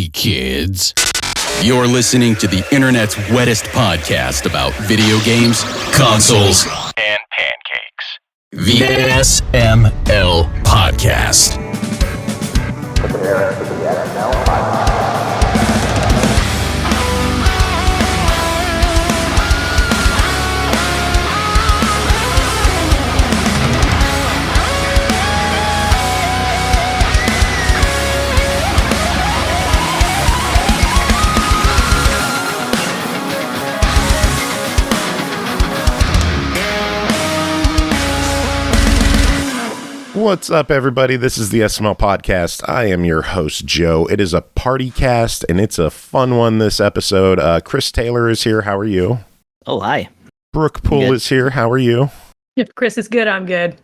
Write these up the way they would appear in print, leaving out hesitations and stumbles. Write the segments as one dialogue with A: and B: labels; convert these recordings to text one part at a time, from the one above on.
A: Hey, kids. You're listening to the internet's wettest podcast about video games, consoles, and pancakes. The SML Podcast.
B: Prepare for the SML Podcast.
C: What's up, everybody? This is the SML Podcast. I am your host, Joe. It is a PartyCast, and it's a fun one this episode. Chris Taylor is here. How are you?
D: Oh, hi.
C: Brooke Poole is here. How are you?
E: If Chris is good, I'm good.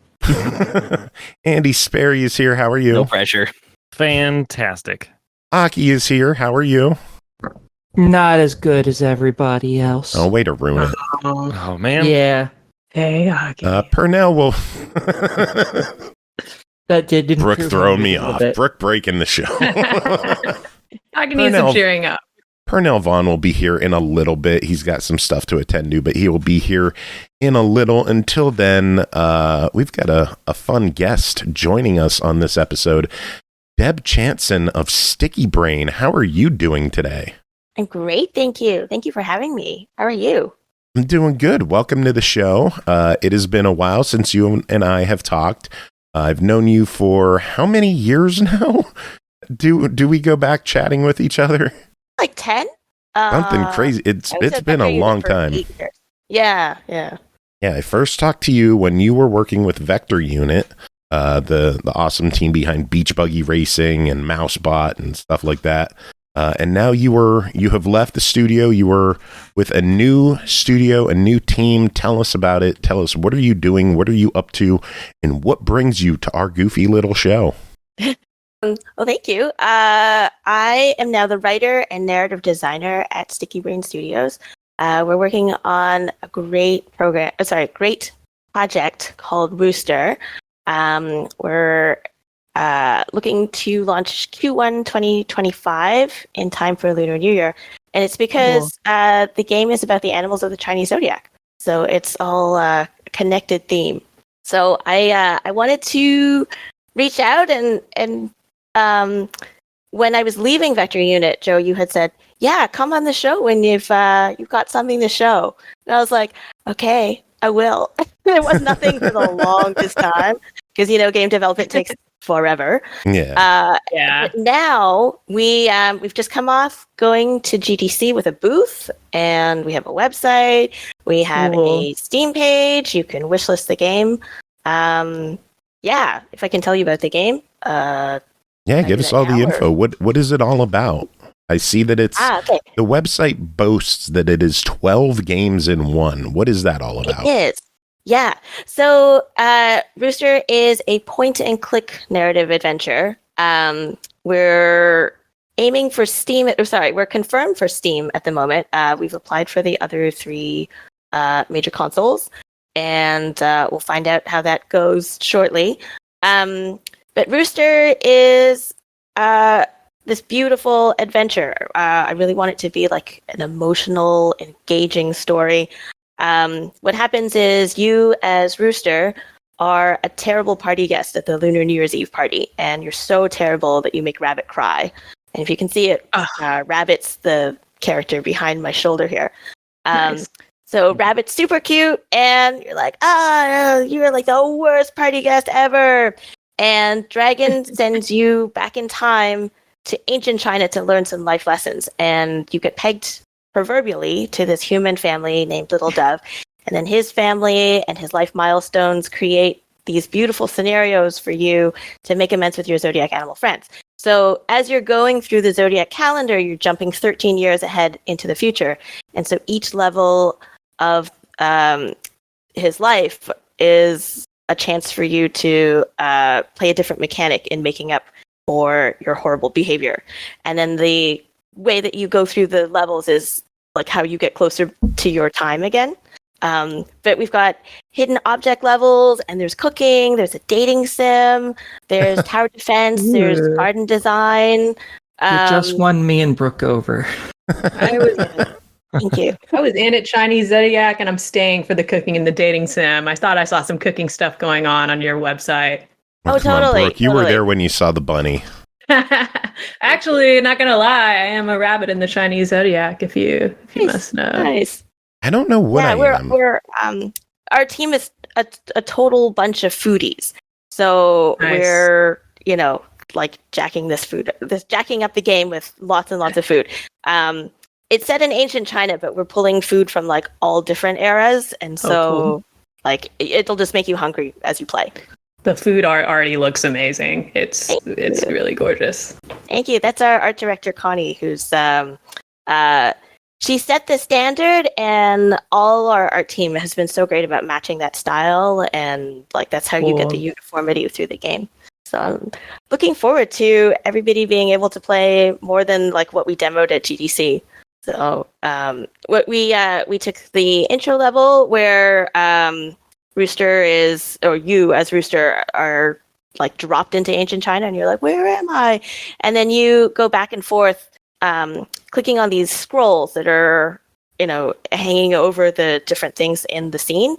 C: Andy Sperry is here. How are you?
D: No pressure.
F: Fantastic.
C: Aki is here. How are you?
G: Not as good as everybody else.
C: Oh, way to ruin it.
F: Oh, man.
G: Yeah.
E: Hey, okay.
C: Pernell will...
G: That didn't
C: Brooke
G: improve
C: throwing
G: on
C: me
G: a little
C: off.
G: bit.
C: Brooke breaking the show.
E: I can use some cheering up.
C: Pernell Vaughn will be here in a little bit. He's got some stuff to attend to, but he will be here in a little. Until then, we've got a fun guest joining us on this episode. Deb Chantson of Sticky Brain. How are you doing today?
H: I'm great, thank you. Thank you for having me. How are you?
C: I'm doing good. Welcome to the show. It has been a while since you and I have talked. I've known you for how many years now? Do we go back chatting with each other?
H: Like 10?
C: Something crazy. It's been a long time.
H: Yeah.
C: Yeah, I first talked to you when you were working with Vector Unit, the awesome team behind Beach Buggy Racing and Mousebot and stuff like that. And now you have left the studio. You were with a new studio, a new team. Tell us about it. Tell us, what are you doing? What are you up to? And what brings you to our goofy little show?
H: Well, thank you. I am now the writer and narrative designer at Sticky Brain Studios. We're working on a great project called Rooster. We're looking to launch Q1 2025 in time for Lunar New Year. And it's because the game is about the animals of the Chinese zodiac. So it's all a connected theme. So I wanted to reach out and when I was leaving Vector Unit, Joe, you had said, yeah, come on the show when you've got something to show. And I was like, okay, I will. There was nothing for the longest time because, game development takes forever.
C: Yeah.
E: Yeah.
H: But now we've just come off going to GDC with a booth, and we have a website. We have a Steam page. You can wishlist the game. If I can tell you about the game.
C: Give us all the info. What is it all about? I see that it's
H: okay.
C: The website boasts that it is 12 games in one. What is that all about?
H: It is. Yeah. So Rooster is a point-and-click narrative adventure. We're aiming for Steam. We're confirmed for Steam at the moment. We've applied for the other 3 major consoles, and we'll find out how that goes shortly. But Rooster is this beautiful adventure. I really want it to be like an emotional, engaging story. What happens is you, as Rooster, are a terrible party guest at the Lunar New Year's Eve party, and you're so terrible that you make Rabbit cry. And if you can see it, Rabbit's the character behind my shoulder here.
E: Nice.
H: So Rabbit's super cute, and you're like, you're like the worst party guest ever. And Dragon sends you back in time to ancient China to learn some life lessons, and you get pegged proverbially to this human family named Little Dove, and then his family and his life milestones create these beautiful scenarios for you to make amends with your zodiac animal friends. So as you're going through the zodiac calendar, you're jumping 13 years ahead into the future, and so each level of his life is a chance for you to play a different mechanic in making up for your horrible behavior. And then the way that you go through the levels is like how you get closer to your time again. But we've got hidden object levels, and there's cooking, there's a dating sim, there's tower defense, there's garden design.
G: You just won me and Brooke over.
E: I was
H: Thank you.
E: I was in at Chinese Zodiac, and I'm staying for the cooking and the dating sim. I thought I saw some cooking stuff going on your website.
H: Oh,
C: Come on,
H: totally,
C: Brooke, you were
H: totally.
C: there when you saw the bunny.
E: Actually, not gonna lie, I am a rabbit in the Chinese Zodiac. If you
H: Nice,
E: must know.
H: Nice.
C: I don't know what I am.
H: We're our team is a total bunch of foodies. So
E: Nice.
H: we're, like jacking up the game with lots and lots of food. It's set in ancient China, but we're pulling food from like all different eras, and so
E: cool.
H: like it'll just make you hungry as you play.
E: The food art already looks amazing. It's really gorgeous.
H: Thank you. That's our art director Connie, who's she set the standard, and all our art team has been so great about matching that style, and like that's how you get the uniformity through the game. So I'm looking forward to everybody being able to play more than like what we demoed at GDC. So what we took the intro level where Rooster is, or you as Rooster are like dropped into ancient China, and you're like, where am I? And then you go back and forth, clicking on these scrolls that are, hanging over the different things in the scene.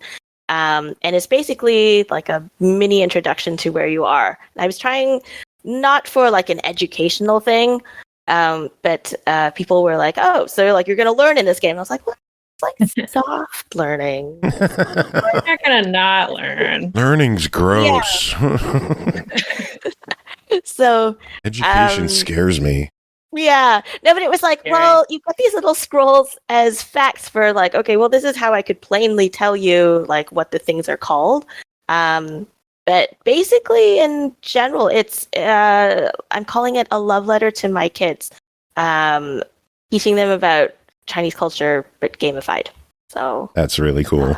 H: And it's basically like a mini introduction to where you are. I was trying not for like an educational thing, but people were like, oh, so like you're going to learn in this game. I was like, what? It's like soft learning.
E: You're not gonna not learn.
C: Learning's gross.
H: So
C: Education scares me.
H: yeah, no, but it was like,
E: Scary.
H: well, you've got these little scrolls as facts for like, okay, well, this is how I could plainly tell you like what the things are called. But basically, in general, it's I'm calling it a love letter to my kids, teaching them about Chinese culture, but gamified. So
C: That's really cool.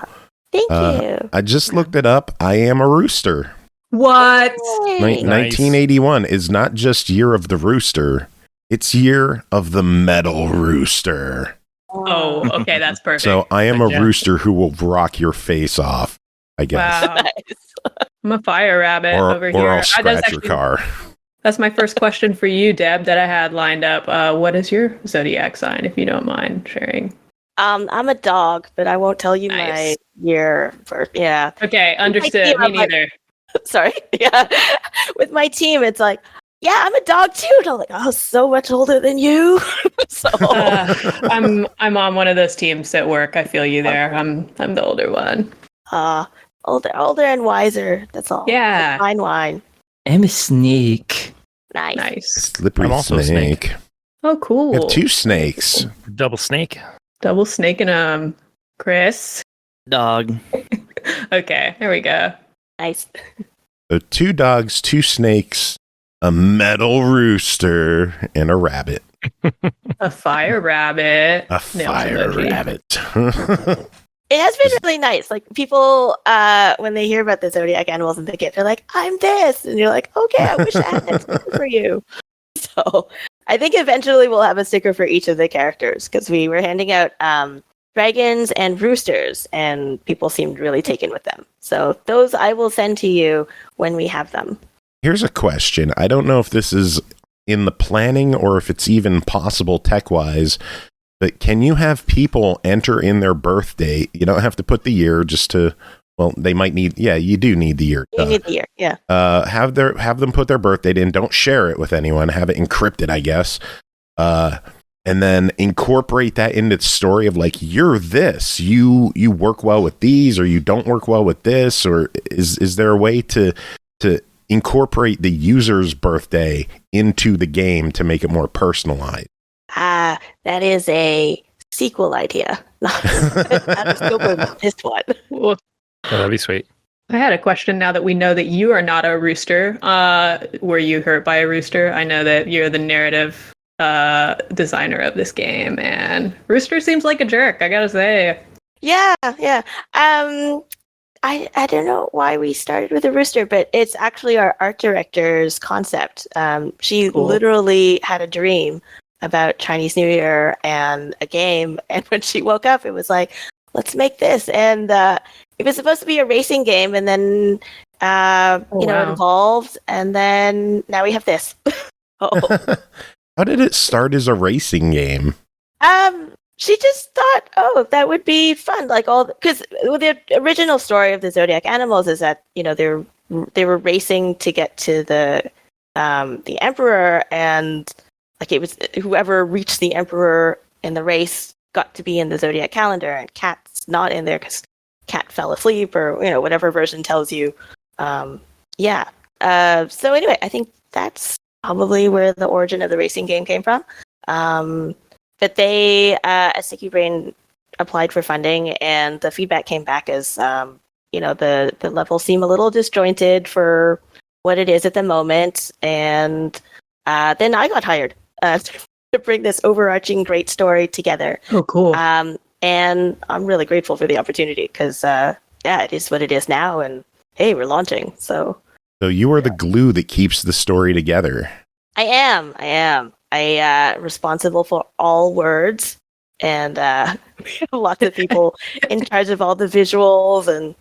H: thank you.
C: I just looked it up. I am a rooster.
E: What?
H: Yay.
C: 1981 is not just Year of the Rooster. It's Year of the Metal Rooster.
E: Oh, okay, that's perfect.
C: So I am a
F: Yeah.
C: rooster who will rock your face off, I guess.
E: Wow.
H: Nice.
E: I'm a fire rabbit over
C: Or
E: here.
C: I'll scratch your car.
E: That's my first question for you, Deb, that I had lined up. What is your zodiac sign, if you don't mind sharing?
H: I'm a dog, but I won't tell you my
E: Nice.
H: year first. Yeah.
E: Okay, understood.
H: team,
E: Me
H: I'm like-
E: neither.
H: Sorry. Yeah. With my team, it's like, yeah, I'm a dog too. And I'm like, oh, so much older than you. So
E: I'm on one of those teams at work. I feel you there. I'm the older one.
H: older and wiser. That's all.
E: Yeah.
H: Like fine wine.
G: I'm a snake.
H: Nice.
E: Nice.
C: Slippery
F: I'm also a snake.
E: Oh, cool.
C: We have two snakes.
F: Double snake.
E: Double snake and Chris.
G: Dog.
E: Okay, there we go.
H: Nice.
C: So 2 dogs, 2 snakes, a metal rooster, and a rabbit.
E: A fire rabbit.
C: A
E: Nailed
C: fire
E: emoji.
C: rabbit.
H: It has been really nice. Like people, when they hear about the zodiac animals in the kit, they're like, "I'm this," and you're like, "Okay, I wish I had that sticker for you." So I think eventually we'll have a sticker for each of the characters because we were handing out dragons and roosters, and people seemed really taken with them. So those I will send to you when we have them.
C: Here's a question. I don't know if this is in the planning or if it's even possible tech-wise, but can you have people enter in their birth date? You don't have to put the year just to, well, they might need, yeah, you do need the year.
H: You need the year, yeah.
C: Have them put their birth date in. Don't share it with anyone. Have it encrypted, I guess. And then incorporate that into the story of like, you're this, you work well with these, or you don't work well with this, or is there a way to incorporate the user's birthday into the game to make it more personalized?
H: That is a sequel idea. Out of scope of this one.
E: Well,
F: Oh, that'd be sweet.
E: I had a question now that we know that you are not a rooster. Were you hurt by a rooster? I know that you're the narrative designer of this game, and Rooster seems like a jerk, I gotta say.
H: Yeah. I don't know why we started with a rooster, but it's actually our art director's concept. She
E: Cool.
H: literally had a dream about Chinese New Year and a game, and when she woke up, it was like, let's make this. And it was supposed to be a racing game, and then it
E: wow.
H: evolved, and then now we have this. Oh.
C: How did it start as a racing game?
H: She just thought, oh, that would be fun. Like because the original story of the Zodiac animals is that they were racing to get to the Emperor, and like it was whoever reached the Emperor in the race got to be in the Zodiac calendar, and Cat's not in there because Cat fell asleep, or whatever version tells you. So anyway, I think that's probably where the origin of the racing game came from. But they, as Sticky Brain, applied for funding, and the feedback came back as, the levels seem a little disjointed for what it is at the moment. And then I got hired to bring this overarching great story together.
E: Oh, cool.
H: And I'm really grateful for the opportunity because, it is what it is now. And hey, we're launching. So
C: you are the glue that keeps the story together.
H: I am. Responsible for all words, and we have lots of people in charge of all the visuals, and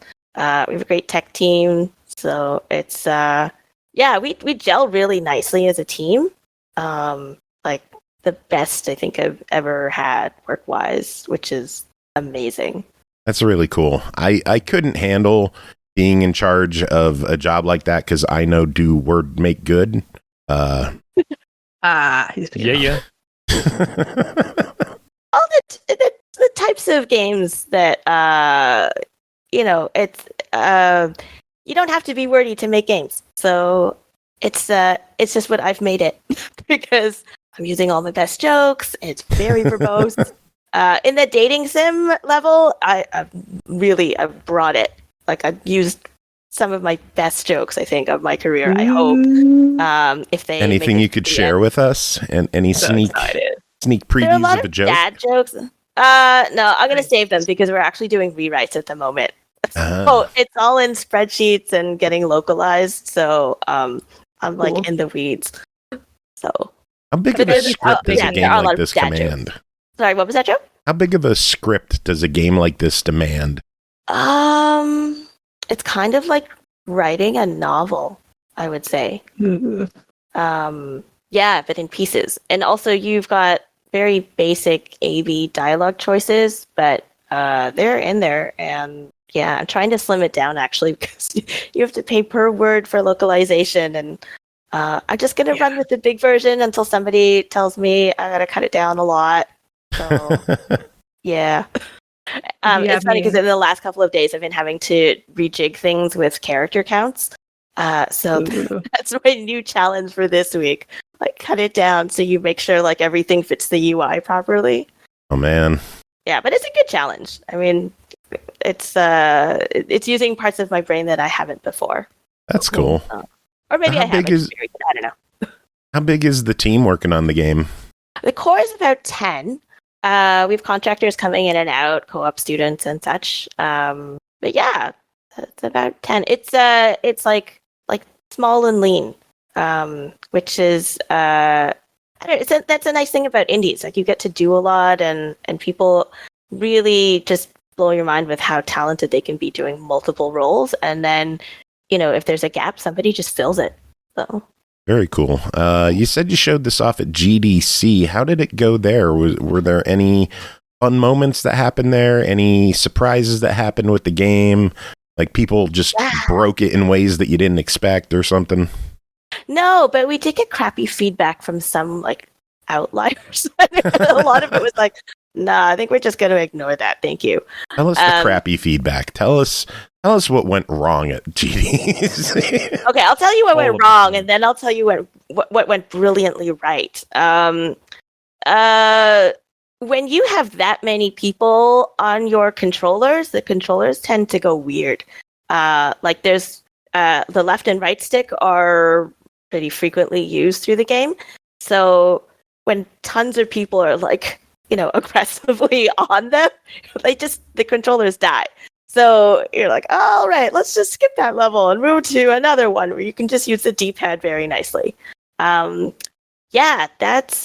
H: we have a great tech team. So it's we gel really nicely as a team. Like the best I think I've ever had work-wise, which is amazing.
C: That's really cool. I couldn't handle being in charge of a job like that because I know do word make good.
E: He's
F: Yeah.
H: All the types of games that it's you don't have to be wordy to make games. So it's just what I've made it because I'm using all my best jokes. It's very verbose. In the dating sim level, I've brought it. Like I've used some of my best jokes, I think, of my career. I hope. If they
C: anything you could share with us, and any sneak previews of a joke.
H: Dad jokes. No, I'm gonna save them because we're actually doing rewrites at the moment. So it's all in spreadsheets and getting localized. So I'm like in the weeds. So
C: how big of a script does a game like this command?
H: Jokes. Sorry, what was that joke?
C: How big of a script does a game like this demand?
H: It's kind of like writing a novel, I would say. But in pieces. And also you've got very basic A/B dialogue choices, but they're in there. And I'm trying to slim it down actually because you have to pay per word for localization. And I'm just going to run with the big version until somebody tells me I got to cut it down a lot. So, yeah. It's funny because in the last couple of days I've been having to rejig things with character counts. So that's my new challenge for this week. Like cut it down so you make sure like everything fits the UI properly.
C: Oh man.
H: Yeah, but it's a good challenge. I mean, it's using parts of my brain that I haven't before.
C: That's cool.
H: Or maybe I haven't. I don't know.
C: How big is the team working on the game?
H: The core is about 10. We have contractors coming in and out, co-op students and such. But yeah, it's about 10. It's like small and lean, which is that's a nice thing about indies. Like you get to do a lot, and people really just blow your mind with how talented they can be doing multiple roles. And then, if there's a gap, somebody just fills it. So.
C: Very cool. You said you showed this off at GDC. How did it go there? Were there any fun moments that happened there? Any surprises that happened with the game? Like people just broke it in ways that you didn't expect or something?
H: No, but we did get crappy feedback from some like outliers. A lot of it was like, nah, I think we're just going to ignore that. Thank you.
C: Tell us the crappy feedback. Tell us what went wrong at GDC.
H: Okay, I'll tell you what went wrong, and then I'll tell you what went brilliantly right. When you have that many people on your controllers, the controllers tend to go weird. Like there's the left and right stick are pretty frequently used through the game. So when tons of people are like, aggressively on them, the controllers die. So you're like, all right, let's just skip that level and move to another one where you can just use the D-pad very nicely. That's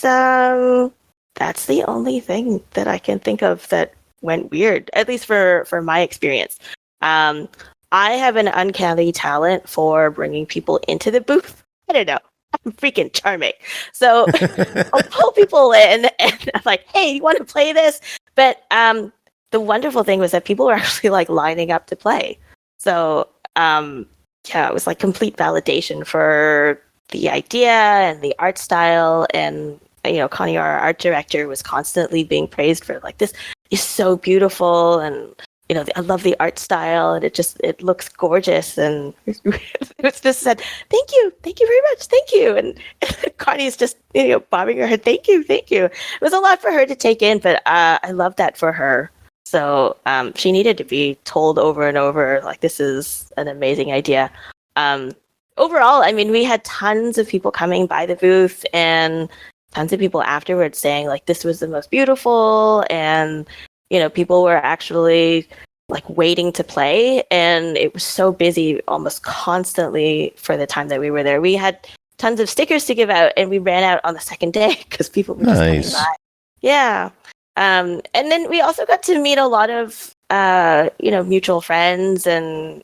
H: the only thing that I can think of that went weird, at least for my experience. I have an uncanny talent for bringing people into the booth. I don't know. I'm freaking charming. So I'll pull people in and I'm like, hey, you want to play this? But the wonderful thing was that people were actually like lining up to play. So yeah, it was like complete validation for the idea and the art style. And, Connie, our art director, was constantly being praised for like, this is so beautiful. And, I love the art style, and it looks gorgeous. And it's just said, thank you very much, thank you. And Connie's just, bobbing her head, thank you. It was a lot for her to take in, but I love that for her. So she needed to be told over and over, like, this is an amazing idea. Overall, I mean, we had tons of people coming by the booth and tons of people afterwards saying, like, this was the most beautiful. And, people were actually, like, waiting to play. And it was so busy almost constantly for the time that we were there. We had tons of stickers to give out, and we ran out on the second day because people were just coming by. Yeah. And then we also got to meet a lot of, mutual friends and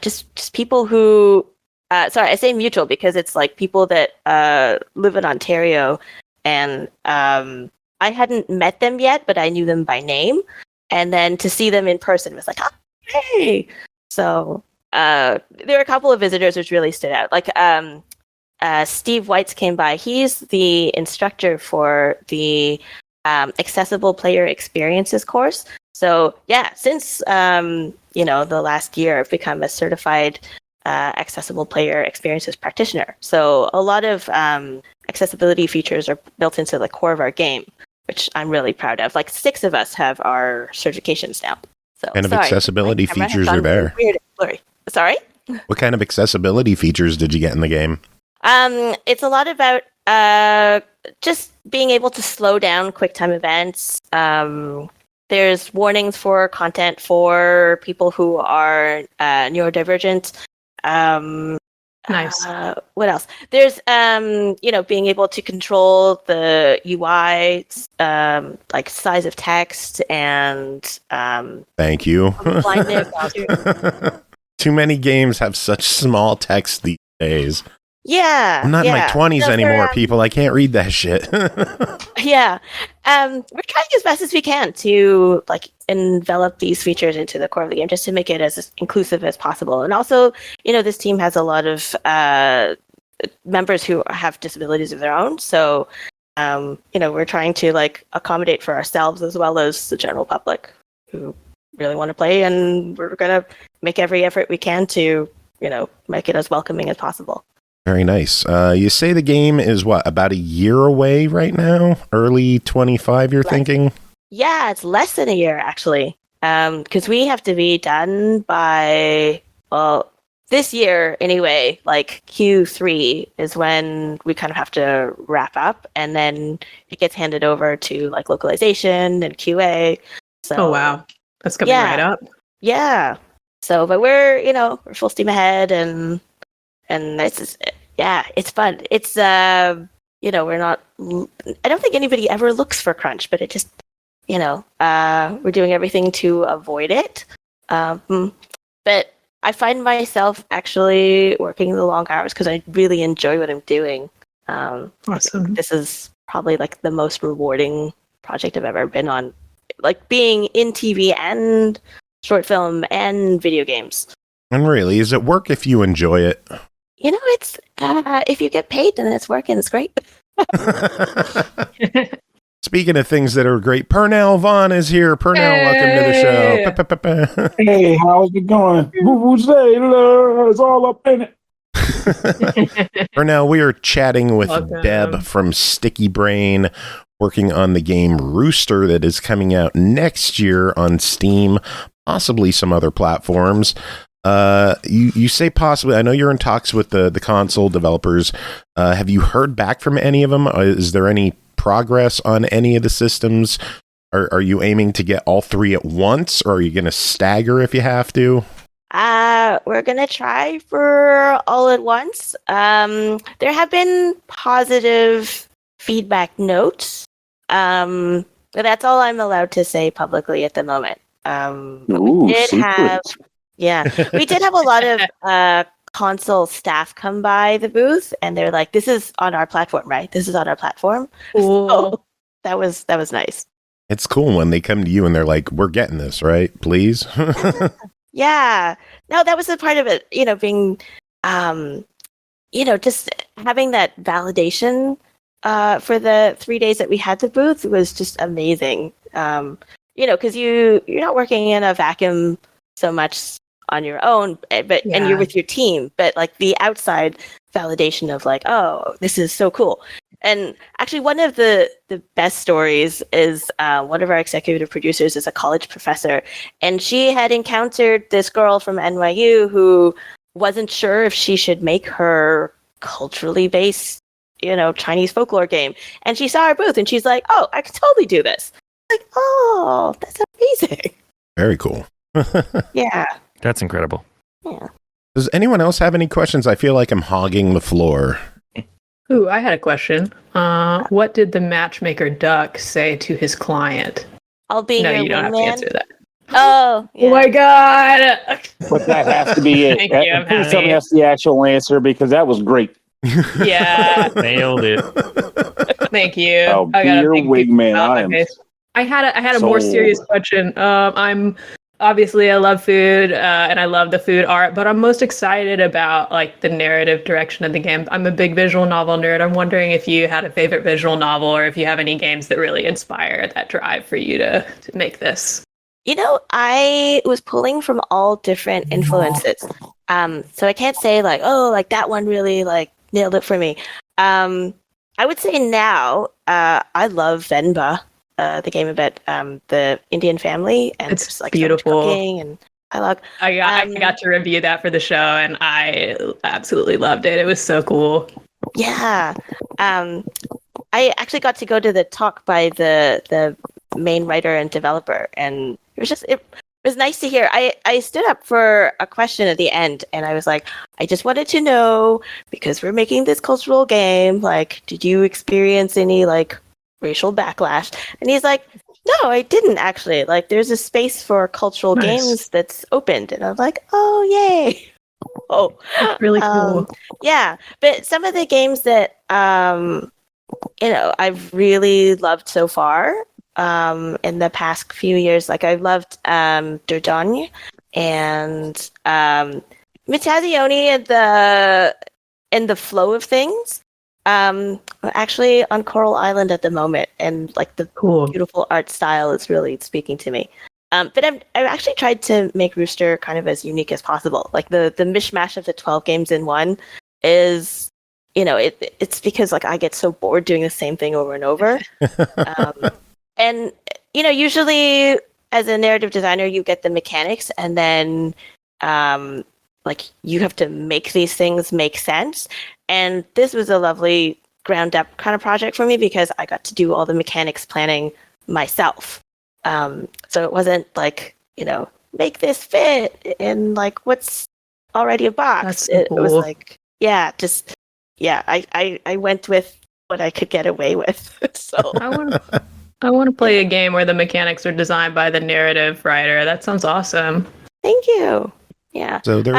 H: just people who, sorry, I say mutual because it's like people that live in Ontario, and I hadn't met them yet, but I knew them by name. And then to see them in person was like, oh, hey! So there were a couple of visitors which really stood out. Like Steve Whites came by. He's the instructor for the accessible player experiences course. So yeah, since the last year, I've become a certified accessible player experiences practitioner. So a lot of accessibility features are built into the core of our game, which I'm really proud of. Like 6 of us have our certifications now. So
C: what kind of accessibility features are there?
H: Weird and blurry. Sorry?
C: What kind of accessibility features did you get in the game?
H: It's a lot about just being able to slow down QuickTime events. There's warnings for content for people who are neurodivergent.
E: Nice.
H: What else? There's being able to control the UI, like size of text and
C: thank you.
H: blindness.
C: Too many games have such small text these days.
H: Yeah,
C: I'm not in my 20s anymore, people. I can't read that shit.
H: Yeah. We're trying as best as we can to like envelop these features into the core of the game, just to make it as inclusive as possible. And also, this team has a lot of members who have disabilities of their own. So, we're trying to like accommodate for ourselves as well as the general public who really want to play. And we're going to make every effort we can to, make it as welcoming as possible.
C: Very nice. You say the game is about a year away right now? Early 25, you're thinking?
H: Yeah, it's less than a year actually. Because we have to be done by, this year anyway, like Q3 is when we kind of have to wrap up, and then it gets handed over to like localization and QA. So,
E: oh, wow. That's coming right up.
H: Yeah. So, but we're full steam ahead, and it's just, it's fun. It's we're not. I don't think anybody ever looks for crunch, but it just we're doing everything to avoid it. But I find myself actually working the long hours because I really enjoy what I'm doing.
E: Awesome.
H: This is probably like the most rewarding project I've ever been on, like being in TV and short film and video games.
C: And really, is it work if you enjoy it?
H: It's if you get paid, then it's working. It's great.
C: Speaking of things that are great, Pernell Vaughn is here. Pernell, welcome to the show.
D: Hey, how's it going? It's all up in it.
C: Pernell, we are chatting with
E: Welcome.
C: Deb from Sticky Brain, working on the game Rooster that is coming out next year on Steam, possibly some other platforms. You say possibly. I know you're in talks with the console developers. Have you heard back from any of them? Is there any progress on any of the systems? Are you aiming to get all 3 at once, or are you going to stagger if you have to?
H: We're gonna try for all at once. There have been positive feedback notes. But that's all I'm allowed to say publicly at the moment. We did have a lot of console staff come by the booth, and they're like, "This is on our platform, right? This is on our platform."
E: Cool.
H: So that was nice.
C: It's cool when they come to you and they're like, "We're getting this, right? Please."
H: Yeah. No, that was a part of it, being, just having that validation for the 3 days that we had the booth was just amazing. Because you're not working in a vacuum so much on your own, and you're with your team, but like the outside validation of like, oh, this is so cool. And actually, one of the best stories is one of our executive producers is a college professor, and she had encountered this girl from NYU who wasn't sure if she should make her culturally based, Chinese folklore game. And she saw our booth, and she's like, "Oh, I can totally do this." Like, oh, that's amazing.
C: Very cool.
H: Yeah.
F: That's incredible.
H: Yeah.
C: Does anyone else have any questions? I feel like I'm hogging the floor.
E: Ooh, I had a question. What did the matchmaker duck say to his client?
H: I'll be
E: No,
H: your
E: you don't have to
H: wingman.
E: answer that.
H: Oh, yeah.
E: Oh my god!
D: But that has to be it.
E: Thank you, I'm
D: Please
E: happy.
D: tell me that's the actual answer because that was great.
E: Yeah,
F: Nailed it.
E: thank you.
D: I'll be
E: I got a
D: your
E: big
D: wingman.
E: smile on
D: I
E: my
D: am
E: face. I had a more
D: sold.
E: serious question. I'm obviously I love food and I love the food art, but I'm most excited about like the narrative direction of the game. I'm a big visual novel nerd. I'm wondering if you had a favorite visual novel or if you have any games that really inspire that drive for you to make this.
H: I was pulling from all different influences. So I can't say like, oh, like that one really like nailed it for me. I would say now, I love Venba, the game about the Indian family, and
E: It's
H: just like
E: beautiful.
H: Cooking, and
E: I got to review that for the show and I absolutely loved it. It was so cool.
H: Yeah. I actually got to go to the talk by the main writer and developer, and it was nice to hear. I stood up for a question at the end, and I was like, I just wanted to know, because we're making this cultural game, like, did you experience any like racial backlash? And he's like, no, I didn't actually. Like, there's a space for cultural
E: Nice.
H: games that's opened, and I was like, oh yay. Oh,
E: That's really cool.
H: yeah, but some of the games that I've really loved so far in the past few years, like I loved Dordogne and Mitazioni in the flow of things. I'm actually on Coral Island at the moment, and like the
E: Cool.
H: beautiful art style is really speaking to me. But I've actually tried to make Rooster kind of as unique as possible. Like the mishmash of the 12 games in one is, it's because like I get so bored doing the same thing over and over. And usually as a narrative designer, you get the mechanics, and then like you have to make these things make sense. And this was a lovely ground up kind of project for me because I got to do all the mechanics planning myself. So it wasn't like, make this fit in like what's already a box.
E: That's so
H: It was
E: cool.
H: like, I went with what I could get away with. So
E: I want to play a game where the mechanics are designed by the narrative writer. That sounds awesome.
H: thank you. Yeah.
C: So there's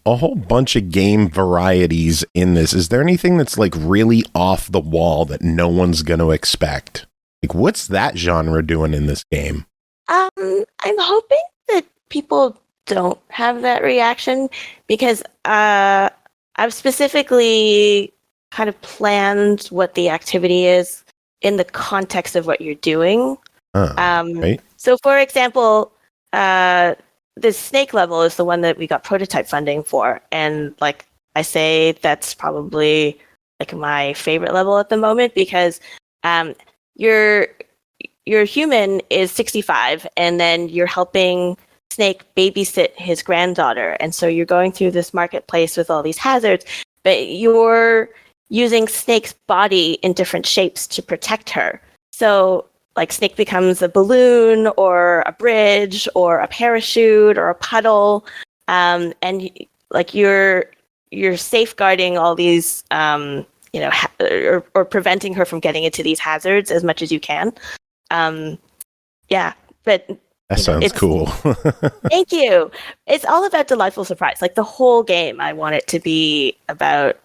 C: a whole bunch of game varieties in this. Is there anything that's like really off the wall that no one's going to expect? Like, what's that genre doing in this game?
H: I'm hoping that people don't have that reaction because I've specifically kind of planned what the activity is in the context of what you're doing.
C: Right.
H: So, for example, the snake level is the one that we got prototype funding for, and like I say, that's probably like my favorite level at the moment because your human is 65, and then you're helping Snake babysit his granddaughter, and so you're going through this marketplace with all these hazards, but you're using Snake's body in different shapes to protect her. So like Snake becomes a balloon or a bridge or a parachute or a puddle, and like you're safeguarding all these or preventing her from getting into these hazards as much as you can. But
C: That sounds cool.
H: Thank you. It's all about delightful surprise. Like the whole game, I want it to be about,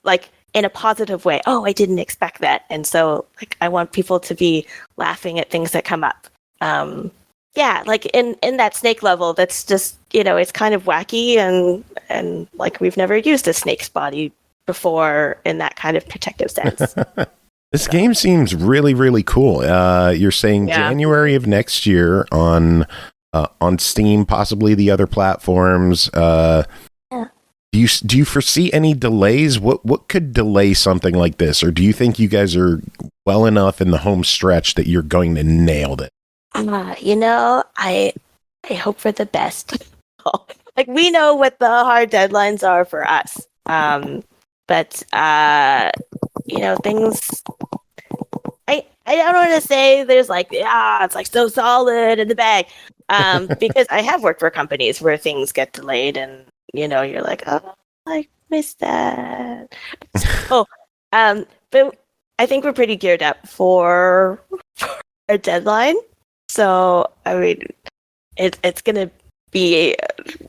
H: like in a positive way. Oh, I didn't expect that. And so like I want people to be laughing at things that come up. Like in that snake level, that's just, it's kind of wacky and like we've never used a snake's body before in that kind of protective sense.
C: This game seems really, really cool. You're saying January of next year on Steam, possibly the other platforms. Do you foresee any delays? What could delay something like this? Or do you think you guys are well enough in the home stretch that you're going to nail it?
H: I hope for the best. Like we know what the hard deadlines are for us. But things. I don't want to say there's like it's like so solid in the bag, because I have worked for companies where things get delayed and you're like, oh, I missed that. But I think we're pretty geared up for a deadline. So I mean, it's gonna be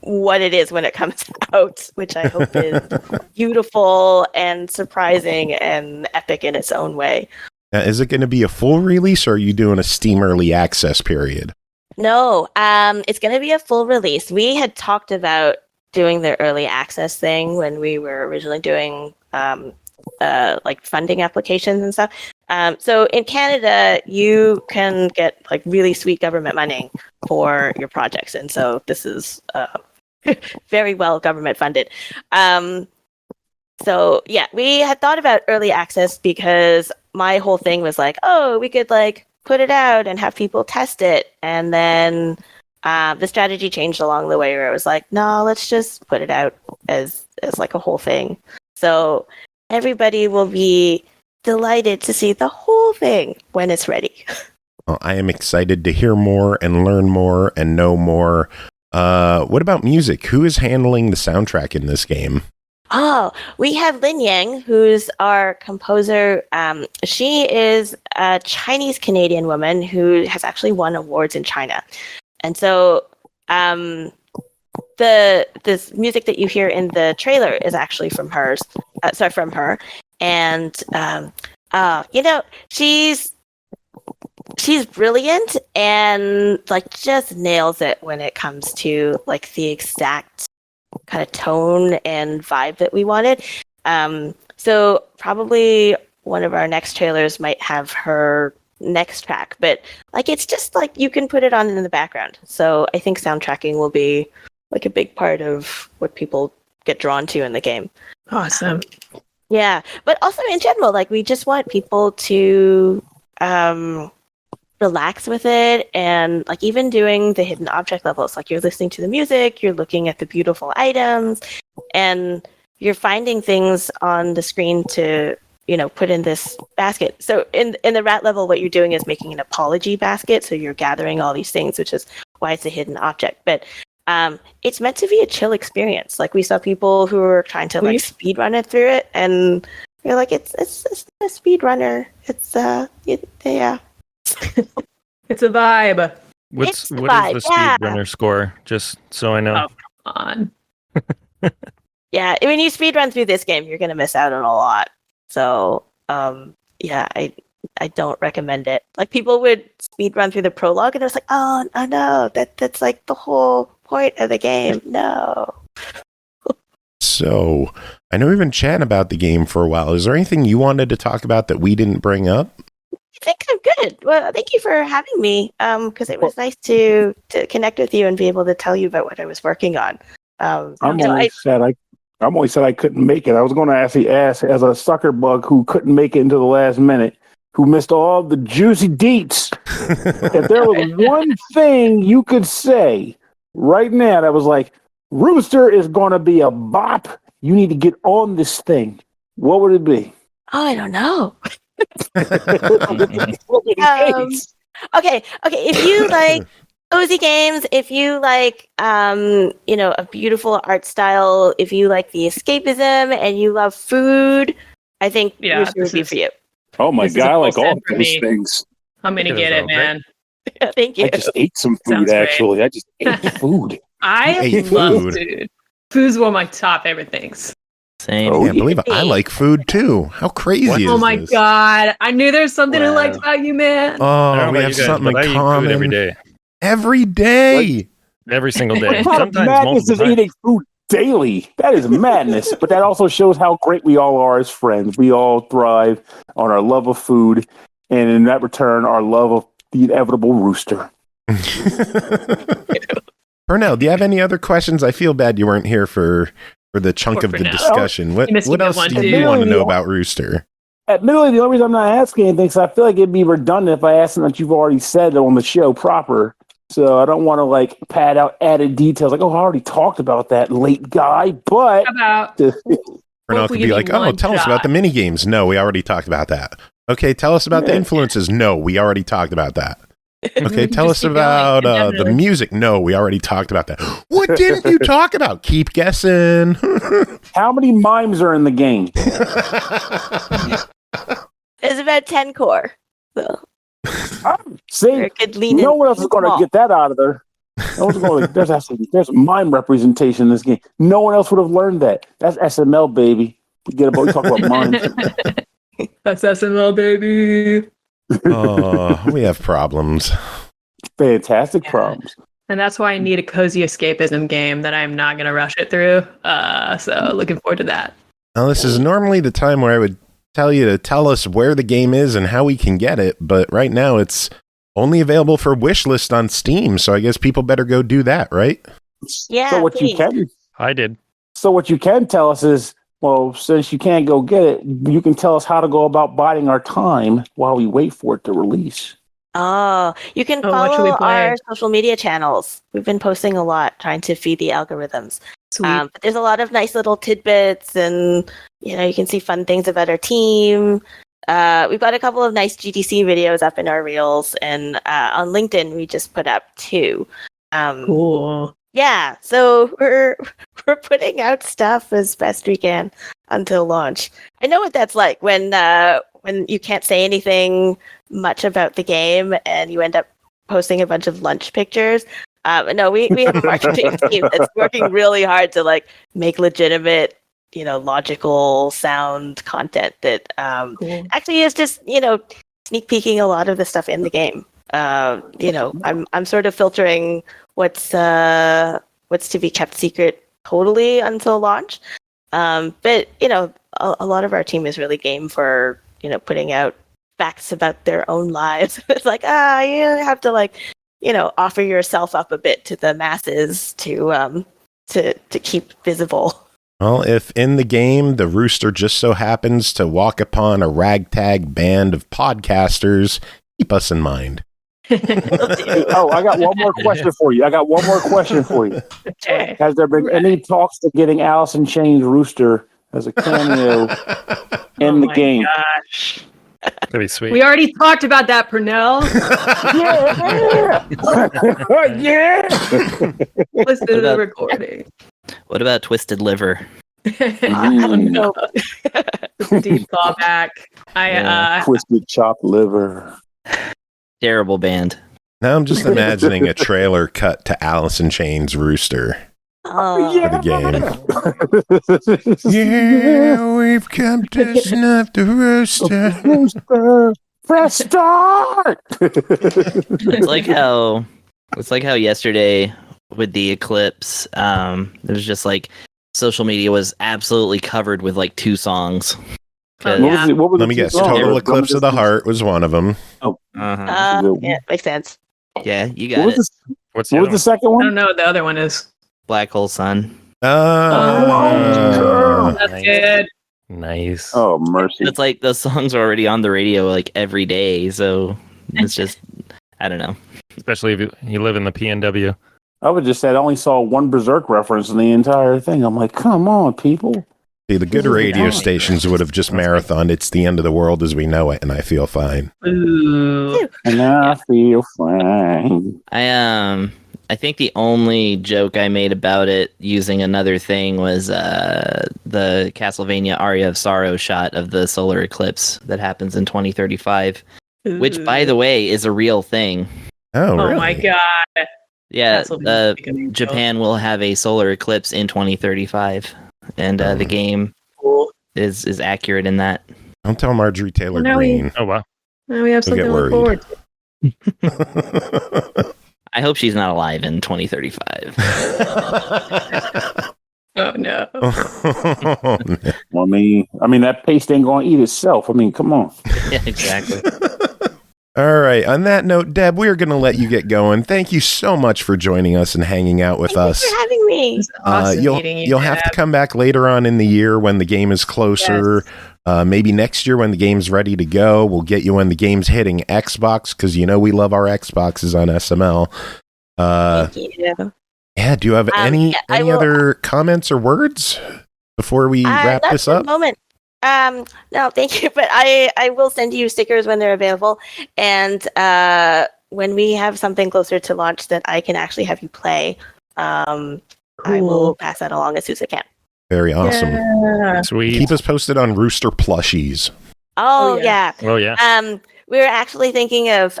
H: what it is when it comes out, which I hope is beautiful and surprising and epic in its own way.
C: Is it going to be a full release, or are you doing a Steam early access period?
H: No, it's going to be a full release. We had talked about doing the early access thing when we were originally doing like funding applications and stuff. So in Canada, you can get like really sweet government money for your projects, and so this is very well government funded. So yeah, we had thought about early access because my whole thing was like, oh, we could like put it out and have people test it, and then the strategy changed along the way where it was like, no, let's just put it out as like a whole thing. So everybody will be delighted to see the whole thing when it's ready.
C: Well, I am excited to hear more and learn more and know more. What about music? Who is handling the soundtrack in this game?
H: Oh, we have Lin Yang, who's our composer. She is a Chinese-Canadian woman who has actually won awards in China. And so this music that you hear in the trailer is actually from her. And she's brilliant and like just nails it when it comes to like the exact kind of tone and vibe that we wanted. So probably one of our next trailers might have her next track, but like it's just like you can put it on in the background. So I think soundtracking will be like a big part of what people get drawn to in the game.
E: Awesome.
H: Yeah, but also in general, like we just want people to relax with it, and like even doing the hidden object levels, like you're listening to the music, you're looking at the beautiful items, and you're finding things on the screen to put in this basket. So in the rat level, what you're doing is making an apology basket, so you're gathering all these things, which is why it's a hidden object. But it's meant to be a chill experience. Like we saw people who were trying to like speed run it through it, and you're like, it's a speed runner. It's yeah.
E: It's a vibe.
F: What is the speedrunner score? Just so I know.
E: Oh, come on.
H: Yeah, when you speedrun through this game, you're gonna miss out on a lot. So, yeah, I don't recommend it. Like people would speedrun through the prologue, and it was like, oh no, that's like the whole point of the game. No.
C: So, I know we've been chatting about the game for a while. Is there anything you wanted to talk about that we didn't bring up?
H: I think I'm good. Well, thank you for having me. Because it was nice to connect with you and be able to tell you about what I was working on.
D: I'm only sad I couldn't make it. I was going to actually ask, as a sucker bug who couldn't make it into the last minute, who missed all the juicy deets, if there was one thing you could say right now that was like, Rooster is going to be a bop, you need to get on this thing, what would it be?
H: Oh, I don't know. Okay. If you like cozy games, if you like, a beautiful art style, if you like the escapism and you love food, I think Rooster would be for you.
D: Oh my God, I like all
E: for
D: those
E: me.
D: things.
E: I'm gonna get it, man.
H: Yeah, thank you.
D: I just ate some
E: Sounds
D: food,
E: great.
D: actually. I just ate food.
E: I
C: ate
E: love
C: food.
E: food. Food's one of my top favorite things.
I: Same.
D: Oh,
C: Yeah, believe it. I like food too. How crazy is
E: Oh my
C: this?
E: god. I knew there's something I liked
I: Wow.
E: about you, man.
F: I
C: Oh,
F: don't know
C: we
F: about
C: have
F: you guys,
C: something
F: but I
C: in
F: eat
C: common.
F: food every day.
C: Every day.
F: Every single day.
D: What kind of
F: Sometimes
D: madness
F: multiple
D: is
F: times.
D: eating food daily? That is madness. But that also shows how great we all are as friends. We all thrive on our love of food, and in that return, our love of the inevitable Rooster.
C: Pernell, do you have any other questions? I feel bad you weren't here for the chunk
E: Poor
C: of the
E: Pernell.
C: discussion. What
E: You missed a
C: what
E: good
C: else
E: one,
C: do
E: too.
C: you want to know
D: Really?
C: about Rooster?
D: Admittedly, the only reason I'm not asking anything is I feel like it'd be redundant if I asked something that you've already said on the show proper. So I don't want to like pad out added details like, oh, I already talked about that late guy. But
E: How about
C: Pernell
E: if
C: could
E: we
C: be
E: give
C: like,
E: you
C: oh,
E: one
C: tell us about
E: shot?
C: the mini games. No, we already talked about that. Okay, tell us about the
D: Yeah.
C: influences. No, we already talked about that. Okay, tell
E: Just
C: us
E: keep
C: about
E: going,
C: the
E: indefinitely.
C: music. No, we already talked about that. What didn't you talk about? Keep guessing.
D: how many mimes are in the game?
H: It's about 10 core. So
D: See,
H: we could lean
D: no
H: in.
D: one else is going to
H: small.
D: get that out of there. No one's going to. There's mime representation in this game. No one else would have learned that. That's SML, baby. We talk about mimes.
E: That's SML, baby.
C: Oh, we have problems.
D: Fantastic
E: Yeah.
D: problems.
E: And that's why I need a cozy escapism game that I'm not going to rush it through. So looking forward to that.
C: Now, this is normally the time where I would tell you to tell us where the game is and how we can get it, but right now it's only available for wishlist on Steam, so I guess people better go do that, right?
H: Yeah,
D: So what
H: please.
F: I did.
D: what you can tell us is, well, since you can't go get it, you can tell us how to go about biding our time while we wait for it to release.
H: Oh, you can
E: Oh, what should we
H: follow
E: play?
H: our social media channels. We've been posting a lot, trying to feed the algorithms.
E: Sweet.
H: But there's a lot of nice little tidbits, and you can see fun things about our team. We've got a couple of nice GDC videos up in our reels, and on LinkedIn we just put up 2.
E: Cool.
H: Yeah, so we're putting out stuff as best we can until launch. I know what that's like when you can't say anything much about the game and you end up posting a bunch of lunch pictures. No, we have a marketing team that's working really hard to like make legitimate, logical sound content that
E: Cool.
H: actually is just sneak peeking a lot of the stuff in the game. I'm sort of filtering what's to be kept secret totally until launch. But a lot of our team is really game for putting out facts about their own lives. It's like you have to offer yourself up a bit to the masses to keep visible.
C: Well, if in the game the Rooster just so happens to walk upon a ragtag band of podcasters, keep us in mind.
D: Oh, I got one more question for you.
E: Okay.
D: Has there been any talks to getting Alice in Chains Rooster as a cameo in the game?
E: Gosh.
F: That'd be sweet.
E: We already talked about that, Pernell.
D: Yeah.
E: Listen to the recording.
I: What about Twisted Liver?
E: I don't know. It's a deep callback.
D: Twisted chopped liver.
I: Terrible band.
C: Now I'm just imagining a trailer cut to Alice in Chains Rooster
H: Oh,
C: for the game. Yeah, we've come to snuff the Rooster.
D: Rooster, press start.
I: It's like how yesterday with the eclipse, it was just like social media was absolutely covered with like 2 songs.
E: Oh, yeah.
D: What was
C: Let me guess. Total Eclipse of the Heart was one of them.
I: Uh-huh.
H: yeah, makes sense.
I: Yeah, you
D: What
I: got
D: was
I: it.
F: What's
D: What
F: the
D: was
F: other
D: the second
E: I
D: one?
E: don't know what the other one is.
I: Black Hole Sun.
E: That's
F: Nice.
E: good.
F: Nice.
D: Oh, mercy.
I: It's like those songs are already on the radio like every day, so it's just I don't know.
F: Especially if you live in the PNW.
D: I would just say I only saw one Berserk reference in the entire thing. I'm like, come on, people.
C: See, the good radio stations would have just marathoned It's the End of the World as we know it, and I feel fine.
E: Ooh.
D: And I feel fine.
I: I think the only joke I made about it using another thing was the Castlevania Aria of Sorrow shot of the solar eclipse that happens in 2035, which, by the way, is a real thing.
C: Oh,
E: Oh
C: really?
E: my god.
I: Yeah,
E: Castlevania.
I: Japan will have a solar eclipse in 2035, and the game is accurate in that.
C: Don't tell Marjorie Taylor
E: Well, now
C: Greene.
F: Oh wow.
E: Now we have
C: Don't
E: something
C: get
E: to look
C: worried.
E: forward to.
I: I hope she's not alive in 2035.
E: Oh no.
D: Well, I mean that paste ain't gonna eat itself. I mean, come on.
I: Yeah, exactly.
C: All right. On that note, Deb, we are going to let you get going. Thank you so much for joining us and hanging out with us.
H: Thank you for having me.
E: It's awesome meeting you.
C: You'll have to come back later on in the year when the game is closer.
E: Yes.
C: Maybe next year when the game's ready to go. We'll get you when the game's hitting Xbox because we love our Xboxes on SML.
H: Thank you.
C: Yeah. Do you have any other comments or words before we wrap
H: Not
C: this
H: at the
C: up?
H: moment. No, thank you. But I will send you stickers when they're available. And when we have something closer to launch that I can actually have you play, I will pass that along as soon as I can.
C: Very awesome.
E: Yeah.
F: Sweet.
C: Keep us posted on Rooster plushies.
H: Oh, yeah.
F: Oh yeah.
H: We're actually thinking of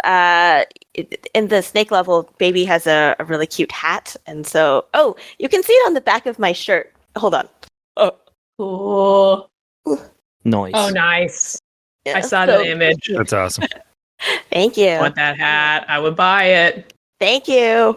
H: in the snake level, Baby has a really cute hat. And so, you can see it on the back of my shirt. Hold on.
E: Cool.
I: Noise.
E: Oh, nice.
H: Yeah,
E: I saw
H: so-
E: the image.
F: That's awesome.
H: Thank you.
E: I want that hat. I would buy it.
H: Thank you.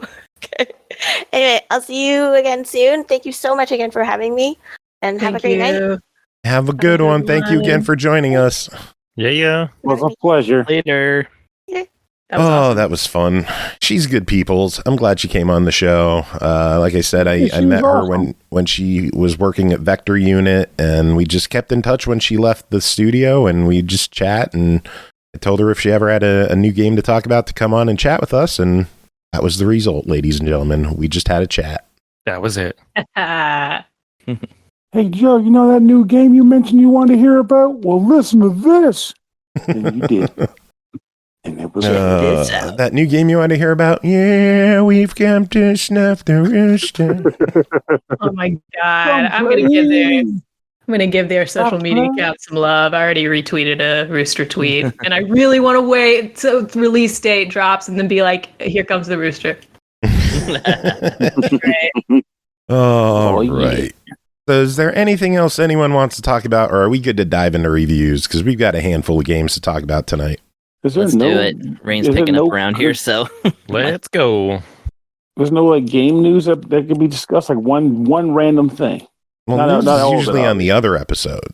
H: Anyway, I'll see you again soon. Thank you so much again for having me. And have a great night.
C: Have a good one. Thank you again for joining us.
F: Yeah.
D: It was a pleasure.
I: Later.
E: That was awesome.
C: That was fun. She's good peoples. I'm glad she came on the show. Like I said, I
D: She
C: met
D: was
C: her
D: awesome.
C: when she was working at Vector Unit, and we just kept in touch when she left the studio, and we just chat, and I told her if she ever had a new game to talk about to come on and chat with us, and that was the result, ladies and gentlemen. We just had a chat.
F: That was it.
D: Hey, Joe, you know that new game you mentioned you wanted to hear about? Well, listen to this. And you did. And it was
C: That new game you want to hear about? Yeah, we've come to snuff the rooster.
E: Oh my god. I'm gonna give their social media account some love. I already retweeted a Rooster tweet, and I really want to wait till the release date drops and then be like, "Here comes the Rooster." Right.
C: All
D: yeah.
C: right. So is there anything else anyone wants to talk about, or are we good to dive into reviews? Because we've got a handful of games to talk about tonight.
D: Is there
I: Let's do it. Rain's
D: is there
I: picking up
D: no-
I: around here, so
F: Let's go.
D: There's no game news that could be discussed, like one random thing.
C: Well,
D: Not
C: news
D: all
C: is
D: of it,
C: usually on the other episode.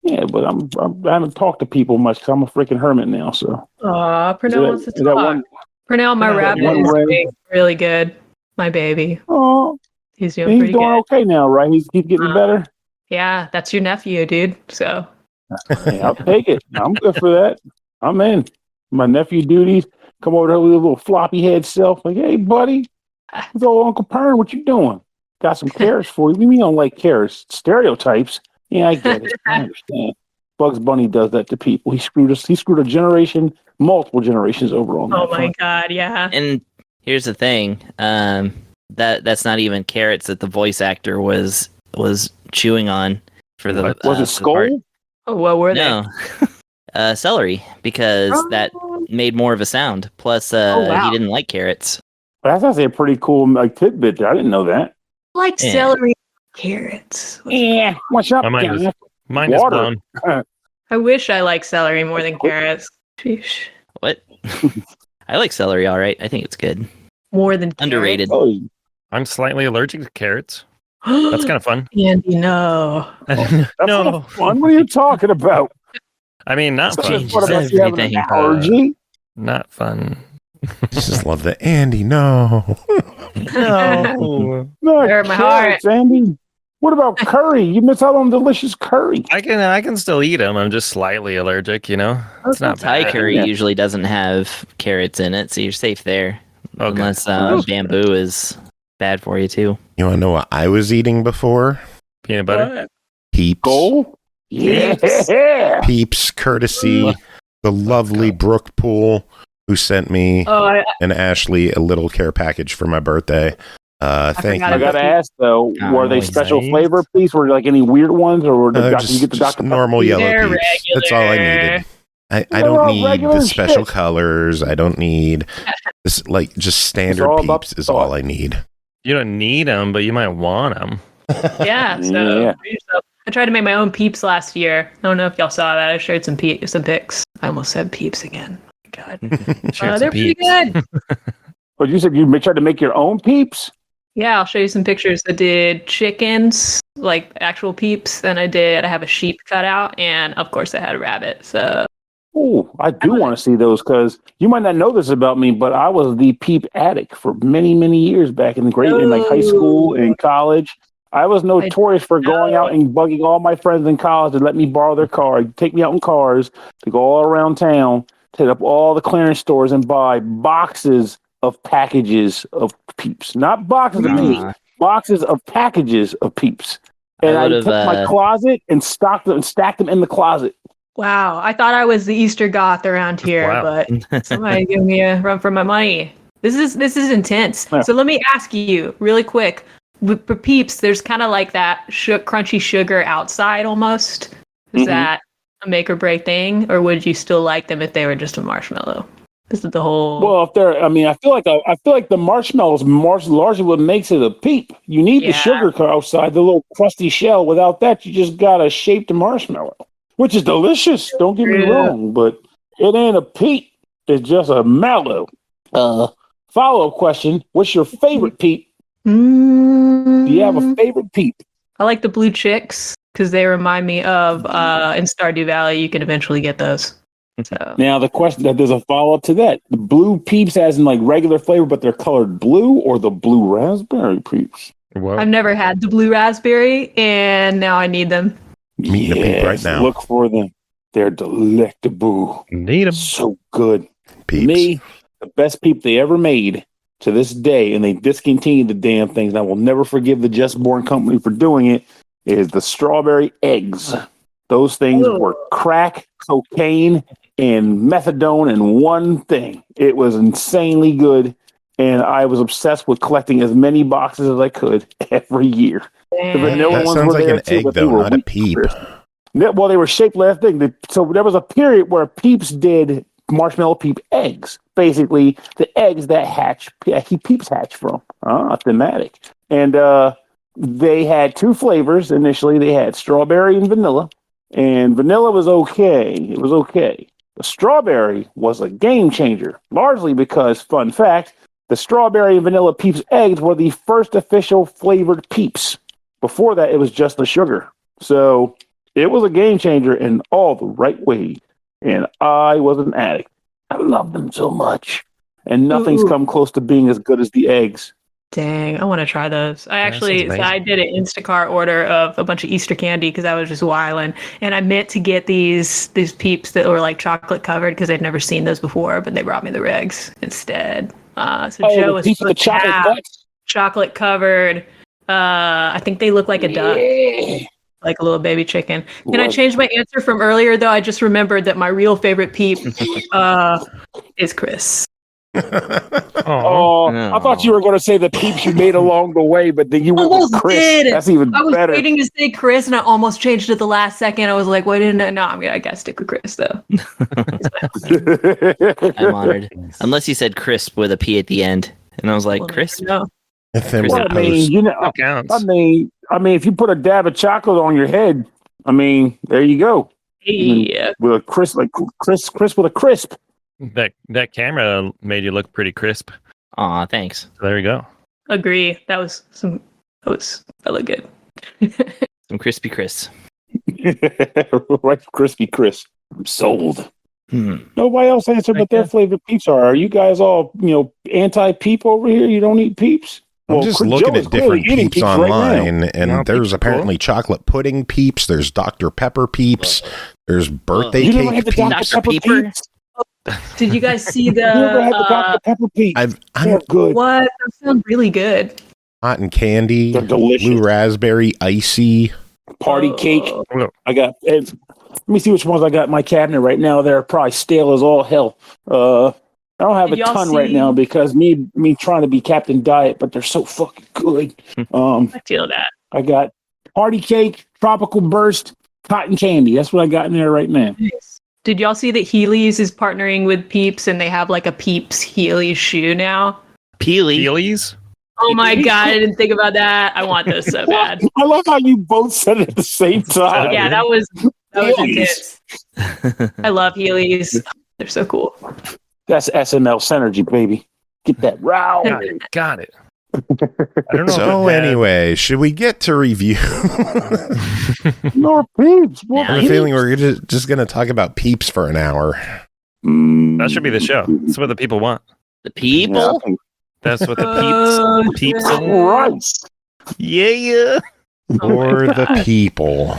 D: Yeah, but I haven't talked to people much because I'm a freaking hermit now. So
E: Aw,
D: Is
E: Pernell
D: that-
E: wants to
D: is that
E: talk.
D: one?
E: Pernell, my
D: is that
E: rabbit
D: one
E: is
D: ray?
E: doing really good. My baby.
D: Oh,
E: He's doing
D: he's
E: pretty
D: doing
E: good.
D: okay now, right? He's getting better.
E: Yeah, that's your nephew, dude. So
D: Hey, I'll take it. I'm good for that. I'm in. My nephew duties. Come over there with a little floppy head self. Like, hey, buddy, it's old Uncle Pern. What you doing? Got some carrots for you. What do you mean you don't like carrots? Stereotypes. Yeah, I get it. I understand. Bugs Bunny does that to people. He screwed us. He screwed a generation, multiple generations over on that.
E: oh my
D: front.
E: god, yeah.
I: and here's the thing. That's not even carrots that the voice actor was chewing on for the
D: Was
I: for
D: it
I: the
D: skull?
I: part.
E: Oh, what were
I: No. Celery, because that made more of a sound. Plus,
E: wow.
I: he didn't like carrots.
D: That's actually a pretty cool tidbit there. I didn't know that.
E: they? Like
I: Yeah.
E: celery, carrots.
D: Yeah. What's up,
F: My mind
D: guys?
F: Mine is
D: Water.
F: blown.
E: I wish I liked celery more than carrots. Sheesh.
I: What? I like celery, all right. I think it's good.
E: More than carrots?
I: Underrated.
D: Oh,
F: I'm slightly allergic to carrots. That's kind of fun.
E: Andy, no.
D: that's
F: no,
D: not fun. What are you talking about?
F: I mean not
I: That's
F: fun.
I: changes
D: What about you having an
I: everything.
D: allergy?
F: Not fun.
C: Just love the Andy. No.
F: No,
D: No,
E: Hurt my
D: carrots, Andy. What about curry? You miss out on delicious curry.
F: I can still eat them. I'm just slightly allergic. You know, it's not
I: Thai
F: bad.
I: curry
D: Yeah.
I: usually doesn't have carrots in it, so you're safe there.
F: Okay.
I: Unless bamboo is bad for you too.
C: You want to know what I was eating before?
F: Peanut butter.
E: What?
C: Peeps.
D: Goal? Yeah.
C: Peeps, courtesy the lovely Brooke Pool, who sent me
E: Oh,
C: and Ashley a little care package for my birthday. Thank
E: forgot
C: you.
D: I gotta ask though, were they
I: nice.
D: special flavor, please? Were there like any weird ones, or were the
C: Just,
D: you get the
C: just
D: Dr.
C: normal
D: Pepper?
C: yellow
E: They're
C: peeps. That's all I needed. I
D: They're
C: don't
D: all
C: need
D: regular
C: the special
D: shit.
C: colors. I don't need this, like, just standard
D: all about
C: Peeps
D: the
C: is all
D: thought.
C: I need.
F: You don't need them, but you might want them.
E: Yeah, so
D: Yeah.
E: I tried to make my own peeps last year. I don't know if y'all saw that. I shared some pics. I almost said peeps again. God, they're pretty good.
D: But you said you tried to make your own peeps?
E: Yeah, I'll show you some pictures. I did chickens, like actual peeps. Then I have a sheep cut out, and of course I had a rabbit. So
D: Oh, I do want to see those because you might not know this about me, but I was the peep addict for many, many years back in like high school and college. I was notorious for going out and bugging all my friends in college to let me borrow their car, take me out in cars to go all around town, to hit up all the clearance stores and buy boxes of packages of peeps, not boxes of peeps, boxes of packages of peeps. And I took my closet and stacked them in the closet.
E: wow, I thought I was the Easter goth around here, but somebody give me a run for my money. This is intense.
D: Yeah.
E: So let me ask you really quick. For peeps, there's kind of like that crunchy sugar outside almost. Is that a make or break thing, or would you still like them if they were just a marshmallow? This is the whole.
D: Well, if they're, I mean, I feel like the marshmallows largely what makes it a peep. You need the sugar outside, the little crusty shell. Without that, you just got a shaped marshmallow, which is delicious. Don't get me wrong, but it ain't a peep. It's just a mallow. Follow-up question: what's your favorite peep? Do you have a favorite peep?
E: I like the blue chicks because they remind me of in Stardew Valley. You can eventually get those. So
D: Now the question that there's a follow-up to that: the blue peeps, as in like regular flavor, but they're colored blue, or the blue raspberry peeps?
F: Whoa.
E: I've never had the blue raspberry, and now I need them.
C: I'm eating a peep right now.
D: Look for them. They're delectable.
F: Need them.
D: So good.
C: Peeps.
D: Me, the best peep they ever made to this day, and they discontinued the damn things. And I will never forgive the Just Born company for doing it. Is the strawberry eggs? Those things were crack, cocaine, and methadone in one thing. It was insanely good, and I was obsessed with collecting as many boxes as I could every year. The vanilla
C: That
D: ones
C: sounds
D: were
C: like
D: there
C: an
D: too,
C: egg,
D: but they
C: though,
D: were
C: not a
D: weak.
C: peep.
D: Well, they were shaped like that thing. So there was a period where Peeps did marshmallow peep eggs. Basically, the eggs that peeps hatch from. Thematic. And they had two flavors initially. They had strawberry and vanilla. And vanilla was okay. It was okay. The strawberry was a game changer, largely because, fun fact, the strawberry and vanilla Peeps eggs were the first official flavored Peeps. Before that, it was just the sugar. So it was a game changer in all the right ways. And I was an addict. I love them so much. And nothing's come close to being as good as the eggs.
E: Dang, I want to try those. I did an Instacart order of a bunch of Easter candy because I was just wilding, and I meant to get these Peeps that were like chocolate covered because I'd never seen those before, but they brought me the regs instead. Joe was
D: the
E: chocolate covered. I think they look like a duck, like a little baby chicken. Can I change my answer from earlier though? I just remembered that my real favorite Peep is Chris.
D: I thought you were going to say the Peeps you made along the way, but then you went with Chris.
E: Did.
D: That's even better.
E: I was waiting to say Chris, and I almost changed it the last second. I was like, "Wait, no, I gotta stick with Chris though."
I: I'm honored. Unless you said crisp with a P at the end, and I was like, crisp.
E: No.
D: Well, I mean, if you put a dab of chocolate on your head, I mean, there you go.
E: Yeah.
D: With a crisp, like Chris with a crisp.
F: That camera made you look pretty crisp.
I: Aw, thanks.
F: So there you go.
E: Agree. That looked good.
I: Some crispy crisps.
D: Right, crispy crisp. I'm sold. Nobody else answered but their flavored Peeps are. Are you guys all, anti-Peep over here? You don't eat Peeps?
C: I'm just looking at different Peeps online, and there's apparently chocolate pudding Peeps. There's Dr. Pepper Peeps. There's birthday cake Peeps.
I: Dr. Pepper?
E: Did you guys see the?
D: You ever had the Dr. Pepper Peeps? They're good.
E: What? That sounds really good.
C: Cotton candy.
D: They're delicious.
C: Blue raspberry, icy.
D: Party cake. I got. Let me see which ones I got in my cabinet right now. They're probably stale as all hell. I don't have a ton right now because me trying to be Captain Diet, but they're so fucking good.
E: I feel that.
D: I got party cake, tropical burst, cotton candy. That's what I got in there right now.
E: Nice. Did y'all see that Heelys is partnering with Peeps and they have like a Peeps Heelys shoe now?
F: Peelies?
E: Oh my god, I didn't think about that. I want those so bad.
D: I love how you both said it at the same time.
E: Yeah, that was intense. I love Heelys. They're so cool.
D: That's SML synergy, baby. Get that row.
F: Got it. I don't know.
C: So anyway, should we get to review?
D: More Peeps.
C: I have a feeling we're just going to talk about Peeps for an hour.
F: That should be the show. That's what the people want.
I: The people?
F: That's what the peeps
D: Right.
F: Yeah.
C: For the people.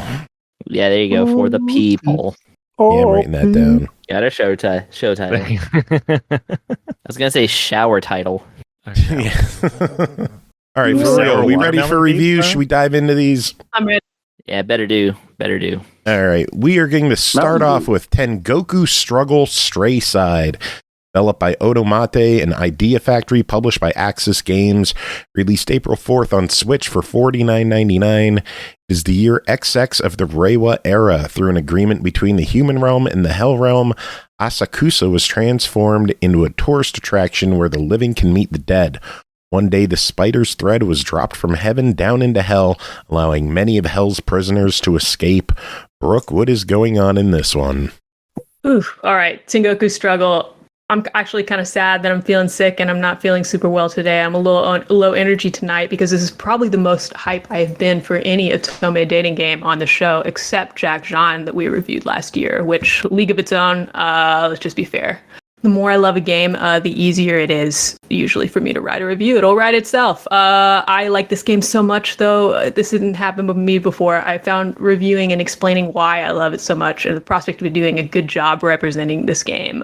I: Yeah, there you go. For the people.
C: Yeah, I'm writing that down.
I: Got a show title. I was going to say shower title.
C: Yeah. All right, for real. Are we ready for reviews? Should we dive into these?
E: I'm ready.
I: Yeah, better do.
C: All right, we are going to start off with Tengoku Struggle Strayside, developed by Otomate and Idea Factory, published by Aksys Games, released April 4th on Switch for $49.99. It is the year XX of the Reiwa era. Through an agreement between the human realm and the hell realm, Asakusa was transformed into a tourist attraction where the living can meet the dead. One day, the spider's thread was dropped from heaven down into hell, allowing many of hell's prisoners to escape. Brooke, what is going on in this one?
E: Oof. All right, Tengoku Struggle. I'm actually kind of sad that I'm feeling sick and I'm not feeling super well today. I'm a little low energy tonight because this is probably the most hype I've been for any Otome dating game on the show, except Jack Jean that we reviewed last year, which, league of its own, let's just be fair. The more I love a game, the easier it is usually for me to write a review. It'll write itself. I like this game so much, though. This didn't happen with me before. I found reviewing and explaining why I love it so much and the prospect of doing a good job representing this game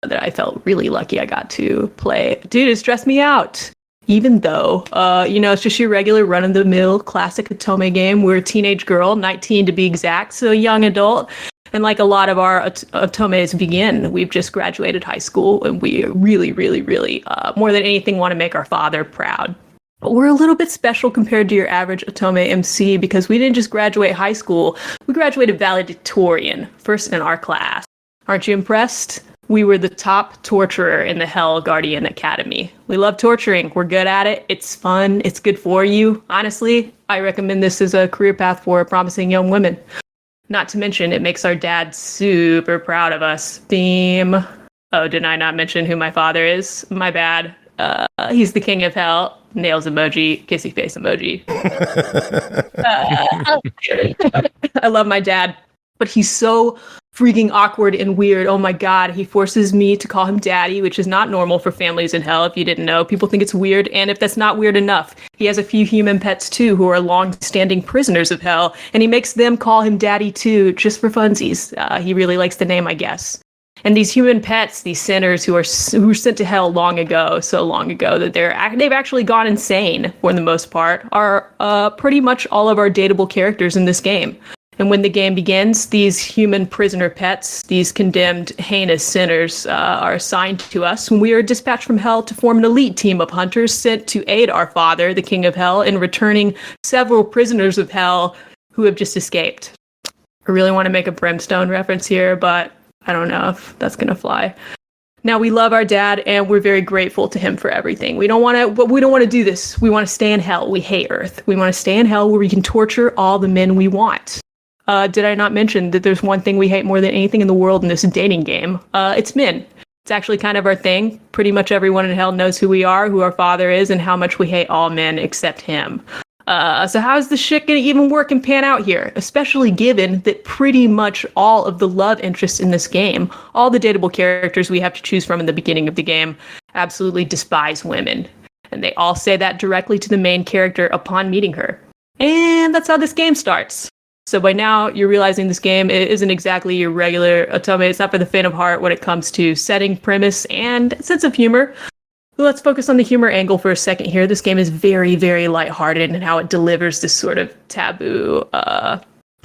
E: that I felt really lucky I got to play. Dude, it stressed me out. Even though, it's just your regular run-of-the-mill classic Otome game. We're a teenage girl, 19 to be exact, so a young adult. And like a lot of our Otomes begin, we've just graduated high school and we really, really, really, more than anything, want to make our father proud. But we're a little bit special compared to your average Otome MC because we didn't just graduate high school, we graduated valedictorian, first in our class. Aren't you impressed? We were the top torturer in the Hell Guardian Academy. We love torturing. We're good at it. It's fun. It's good for you. Honestly, I recommend this as a career path for promising young women. Not to mention, it makes our dad super proud of us. Theme. Oh, did I not mention who my father is? My bad. He's the king of hell. Nails emoji. Kissy face emoji. I love my dad, but he's so freaking awkward and weird. Oh my god, he forces me to call him daddy, which is not normal for families in hell, if you didn't know. People think it's weird, and if that's not weird enough, he has a few human pets too who are long-standing prisoners of hell, and he makes them call him daddy too, just for funsies. He really likes the name, I guess. And these human pets, these sinners who were sent to hell long ago, so long ago that they've actually gone insane for the most part, are pretty much all of our dateable characters in this game. And when the game begins, these human prisoner pets, these condemned heinous sinners, are assigned to us when we are dispatched from hell to form an elite team of hunters sent to aid our father, the king of hell, in returning several prisoners of hell who have just escaped. I really want to make a Brimstone reference here, but I don't know if that's going to fly. Now, we love our dad, and we're very grateful to him for everything. We don't want to do this. We want to stay in hell. We hate Earth. We want to stay in hell where we can torture all the men we want. Did I not mention that there's one thing we hate more than anything in the world in this dating game? It's men. It's actually kind of our thing. Pretty much everyone in hell knows who we are, who our father is, and how much we hate all men except him. So how's this shit gonna even work and pan out here? Especially given that pretty much all of the love interests in this game, all the dateable characters we have to choose from in the beginning of the game, absolutely despise women. And they all say that directly to the main character upon meeting her. And that's how this game starts. So by now, you're realizing this game isn't exactly your regular Otome. It's not for the faint of heart when it comes to setting, premise, and sense of humor. Let's focus on the humor angle for a second here. This game is very, very lighthearted in how it delivers this sort of taboo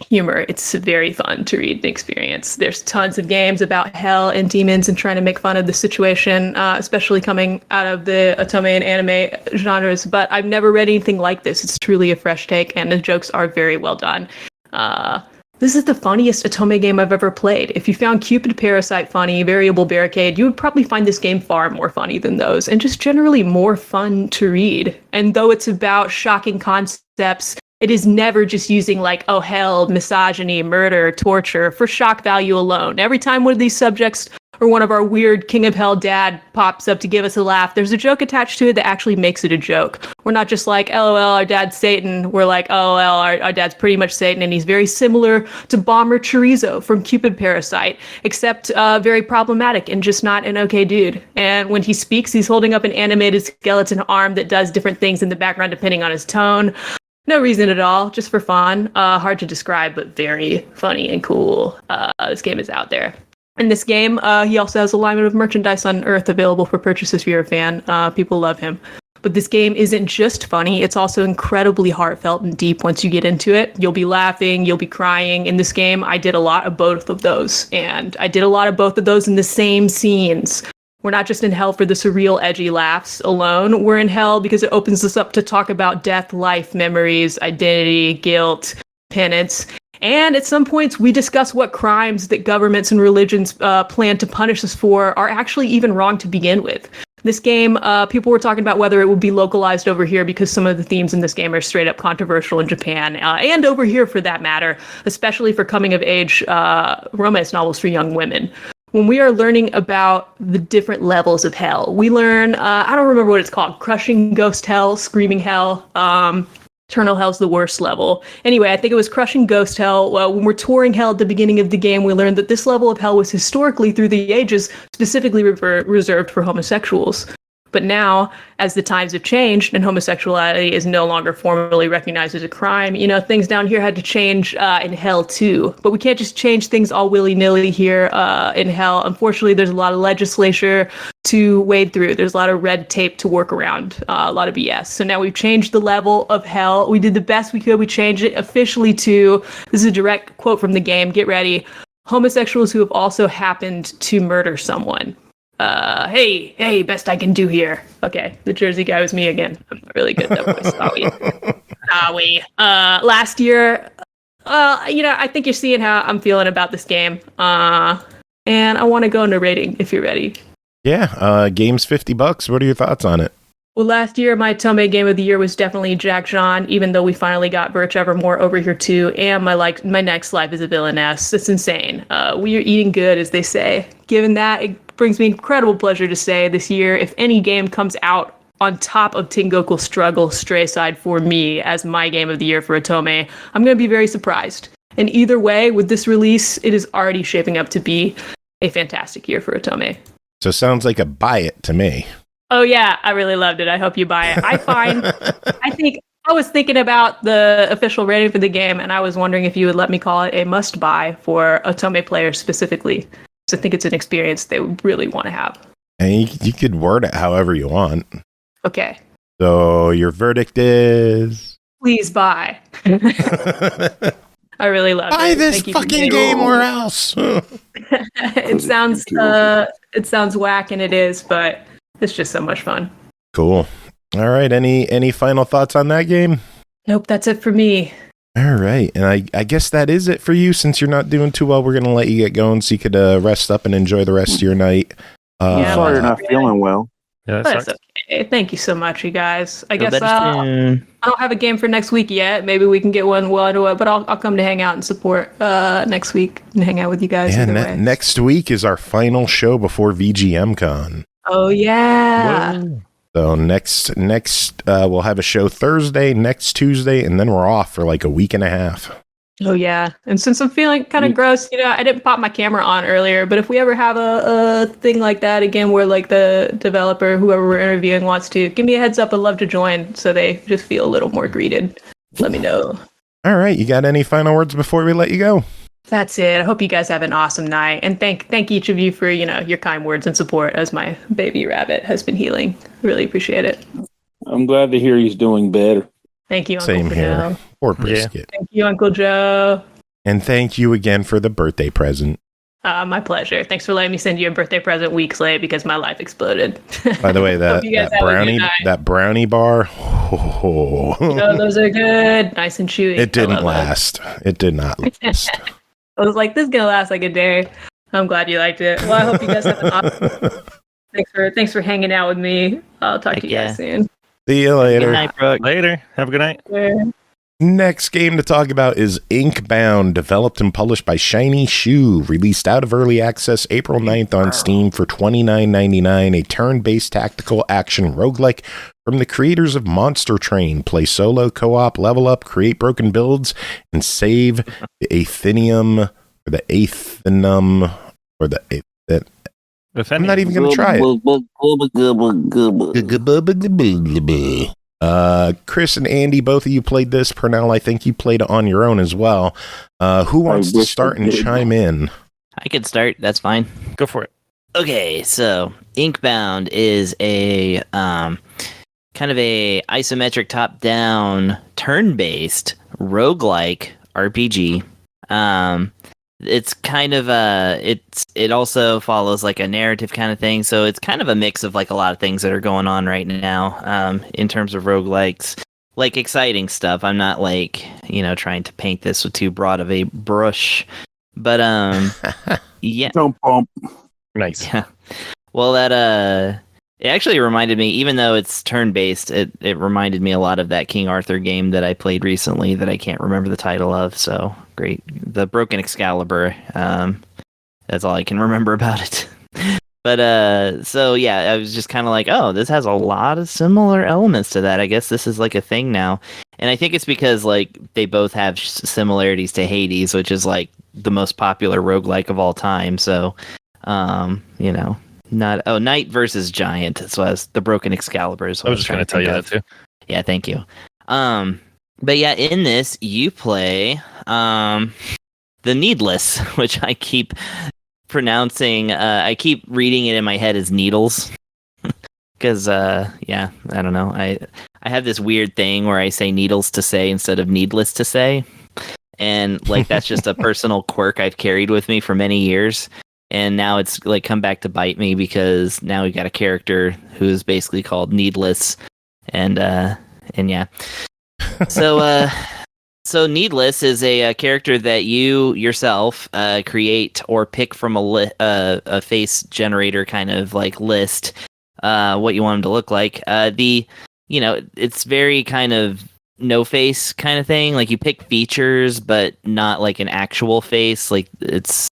E: humor. It's very fun to read and experience. There's tons of games about hell and demons and trying to make fun of the situation, especially coming out of the Otome and anime genres. But I've never read anything like this. It's truly a fresh take, and the jokes are very well done. this is the funniest Otome game I've ever played. If you found Cupid Parasite funny, Variable Barricade, you would probably find this game far more funny than those, and just generally more fun to read. And though it's about shocking concepts, it is never just using like, oh hell, misogyny, murder, torture for shock value alone. Every time one of these subjects or one of our weird King of Hell dad pops up to give us a laugh, there's a joke attached to it that actually makes it a joke. We're not just like, LOL, our dad's Satan. We're like, LOL, our dad's pretty much Satan, and he's very similar to Bomber Chorizo from Cupid Parasite, except very problematic and just not an okay dude. And when he speaks, he's holding up an animated skeleton arm that does different things in the background depending on his tone. No reason at all, just for fun. Hard to describe, but very funny and cool. This game is out there. In this game, he also has a line of merchandise on Earth available for purchase if you're a fan. People love him. But this game isn't just funny, it's also incredibly heartfelt and deep once you get into it. You'll be laughing, you'll be crying. In this game, I did a lot of both of those. And I did a lot of both of those in the same scenes. We're not just in hell for the surreal, edgy laughs alone. We're in hell because it opens us up to talk about death, life, memories, identity, guilt, penance. And at some points, we discuss what crimes that governments and religions plan to punish us for are actually even wrong to begin with. This game, people were talking about whether it would be localized over here because some of the themes in this game are straight up controversial in Japan, and over here for that matter, especially for coming-of-age romance novels for young women. When we are learning about the different levels of hell, we learn, I don't remember what it's called, Crushing Ghost Hell, Screaming Hell, Eternal Hell's the worst level. Anyway, I think it was Crushing Ghost Hell. When we're touring hell at the beginning of the game, we learned that this level of hell was historically through the ages specifically reserved for homosexuals. But now, as the times have changed and homosexuality is no longer formally recognized as a crime, things down here had to change in hell too. But we can't just change things all willy-nilly here in hell. Unfortunately, there's a lot of legislature to wade through. There's a lot of red tape to work around, a lot of BS. So now we've changed the level of hell. We did the best we could. We changed it officially to, this is a direct quote from the game, get ready, homosexuals who have also happened to murder someone. Hey, best I can do here. Okay, the Jersey guy was me again. I'm really good at that voice. Sorry. Last year, I think you're seeing how I'm feeling about this game. And I want to go into rating if you're ready.
C: Yeah, game's $50. What are your thoughts on it?
E: Well, last year, my Otome game of the year was definitely Jack John, even though we finally got Birch Evermore over here too, and my next life is a villainess. It's insane. We are eating good, as they say. Given that, it brings me incredible pleasure to say this year, if any game comes out on top of Tengoku Struggle Strayside for me as my game of the year for Otome, I'm going to be very surprised. And either way, with this release, it is already shaping up to be a fantastic year for Otome.
C: So sounds like a buy it to me.
E: Oh yeah, I really loved it. I hope you buy it. I was thinking about the official rating for the game, and I was wondering if you would let me call it a must buy for Otome players specifically. So I think it's an experience they would really want to have.
C: And you could word it however you want.
E: Okay.
C: So your verdict is?
E: Please buy. I really love it.
C: Buy this fucking game or else.
E: It sounds whack, and it is, but it's just so much fun.
C: Cool. All right. Any final thoughts on that game?
E: Nope, that's it for me.
C: All right. And I guess that is it for you. Since you're not doing too well, we're going to let you get going so you could rest up and enjoy the rest of your night.
D: Sorry you're not feeling well.
F: Yeah,
E: that's okay. Thank you so much, you guys. I guess I don't have a game for next week yet. Maybe we can get one well into it, but I'll come to hang out and support next week and hang out with you guys.
C: Yeah, next week is our final show before VGM Con.
E: Oh, yeah.
F: Whoa.
C: So next we'll have a show Thursday, next Tuesday, and then we're off for like a week and a half.
E: Oh, yeah. And since I'm feeling kind of gross, I didn't pop my camera on earlier, but if we ever have a thing like that again where like the developer, whoever we're interviewing wants to, give me a heads up. I'd love to join so they just feel a little more greeted. Let me know. All
C: right. You got any final words before we let you go?
E: That's it. I hope you guys have an awesome night. And thank each of you for, your kind words and support as my baby rabbit has been healing. Really appreciate it.
D: I'm glad to hear he's doing better.
E: Thank you, Uncle
C: Same here.
E: Joe.
C: Poor Brisket.
E: Thank you, Uncle Joe.
C: And thank you again for the birthday present.
E: My pleasure. Thanks for letting me send you a birthday present weeks late because my life exploded.
C: By the way, that brownie bar,
E: those are good, nice and chewy.
C: It didn't last. It did not last.
E: I was like, this is gonna last like a day. I'm glad you liked it. Well, I hope you guys have an awesome. Thanks for hanging out with me. I'll talk to you guys soon.
C: See you later.
I: Good night, Brooke.
F: Later. Have a good night.
E: Yeah.
C: Next game to talk about is Inkbound, developed and published by Shiny Shoe, released out of early access April 9th on Steam for $29.99, a turn-based tactical action roguelike from the creators of Monster Train. Play solo, co-op, level up, create broken builds, and save the Athenium, or the Athenum, or the I'm not even going to try it. Chris and Andy, both of you played this. Pernell, I think you played it on your own as well. Who wants to start and chime in?
I: I could start. That's fine.
F: Go for it.
I: Okay, so Inkbound is a kind of a isometric top-down, turn-based roguelike RPG. It's kind of it also follows like a narrative kind of thing, so it's kind of a mix of like a lot of things that are going on right now in terms of roguelikes, like exciting stuff. I'm not like, trying to paint this with too broad of a brush, but yeah.
D: Don't bump.
F: Nice.
I: Yeah. Well, it actually reminded me, even though it's turn-based, it reminded me a lot of that King Arthur game that I played recently that I can't remember the title of, so great. The Broken Excalibur, that's all I can remember about it. But, so yeah, I was just kind of like, oh, this has a lot of similar elements to that. I guess this is like a thing now. And I think it's because, like, they both have similarities to Hades, which is, like, the most popular roguelike of all time, so, Knight versus Giant. So as the Broken Excalibur is what
F: I was just going to tell you that too.
I: Yeah, thank you. But yeah, in this you play the Needless, which I keep pronouncing. I keep reading it in my head as Needles, because yeah, I don't know. I have this weird thing where I say needles to say instead of needless to say, and like that's just a personal quirk I've carried with me for many years. And now it's like come back to bite me because now we got a character who's basically called Needless, and yeah. So Needless is a character that you yourself create or pick from a face generator kind of like list. What you want him to look like. It's very kind of no face kind of thing. Like you pick features, but not like an actual face. Like it's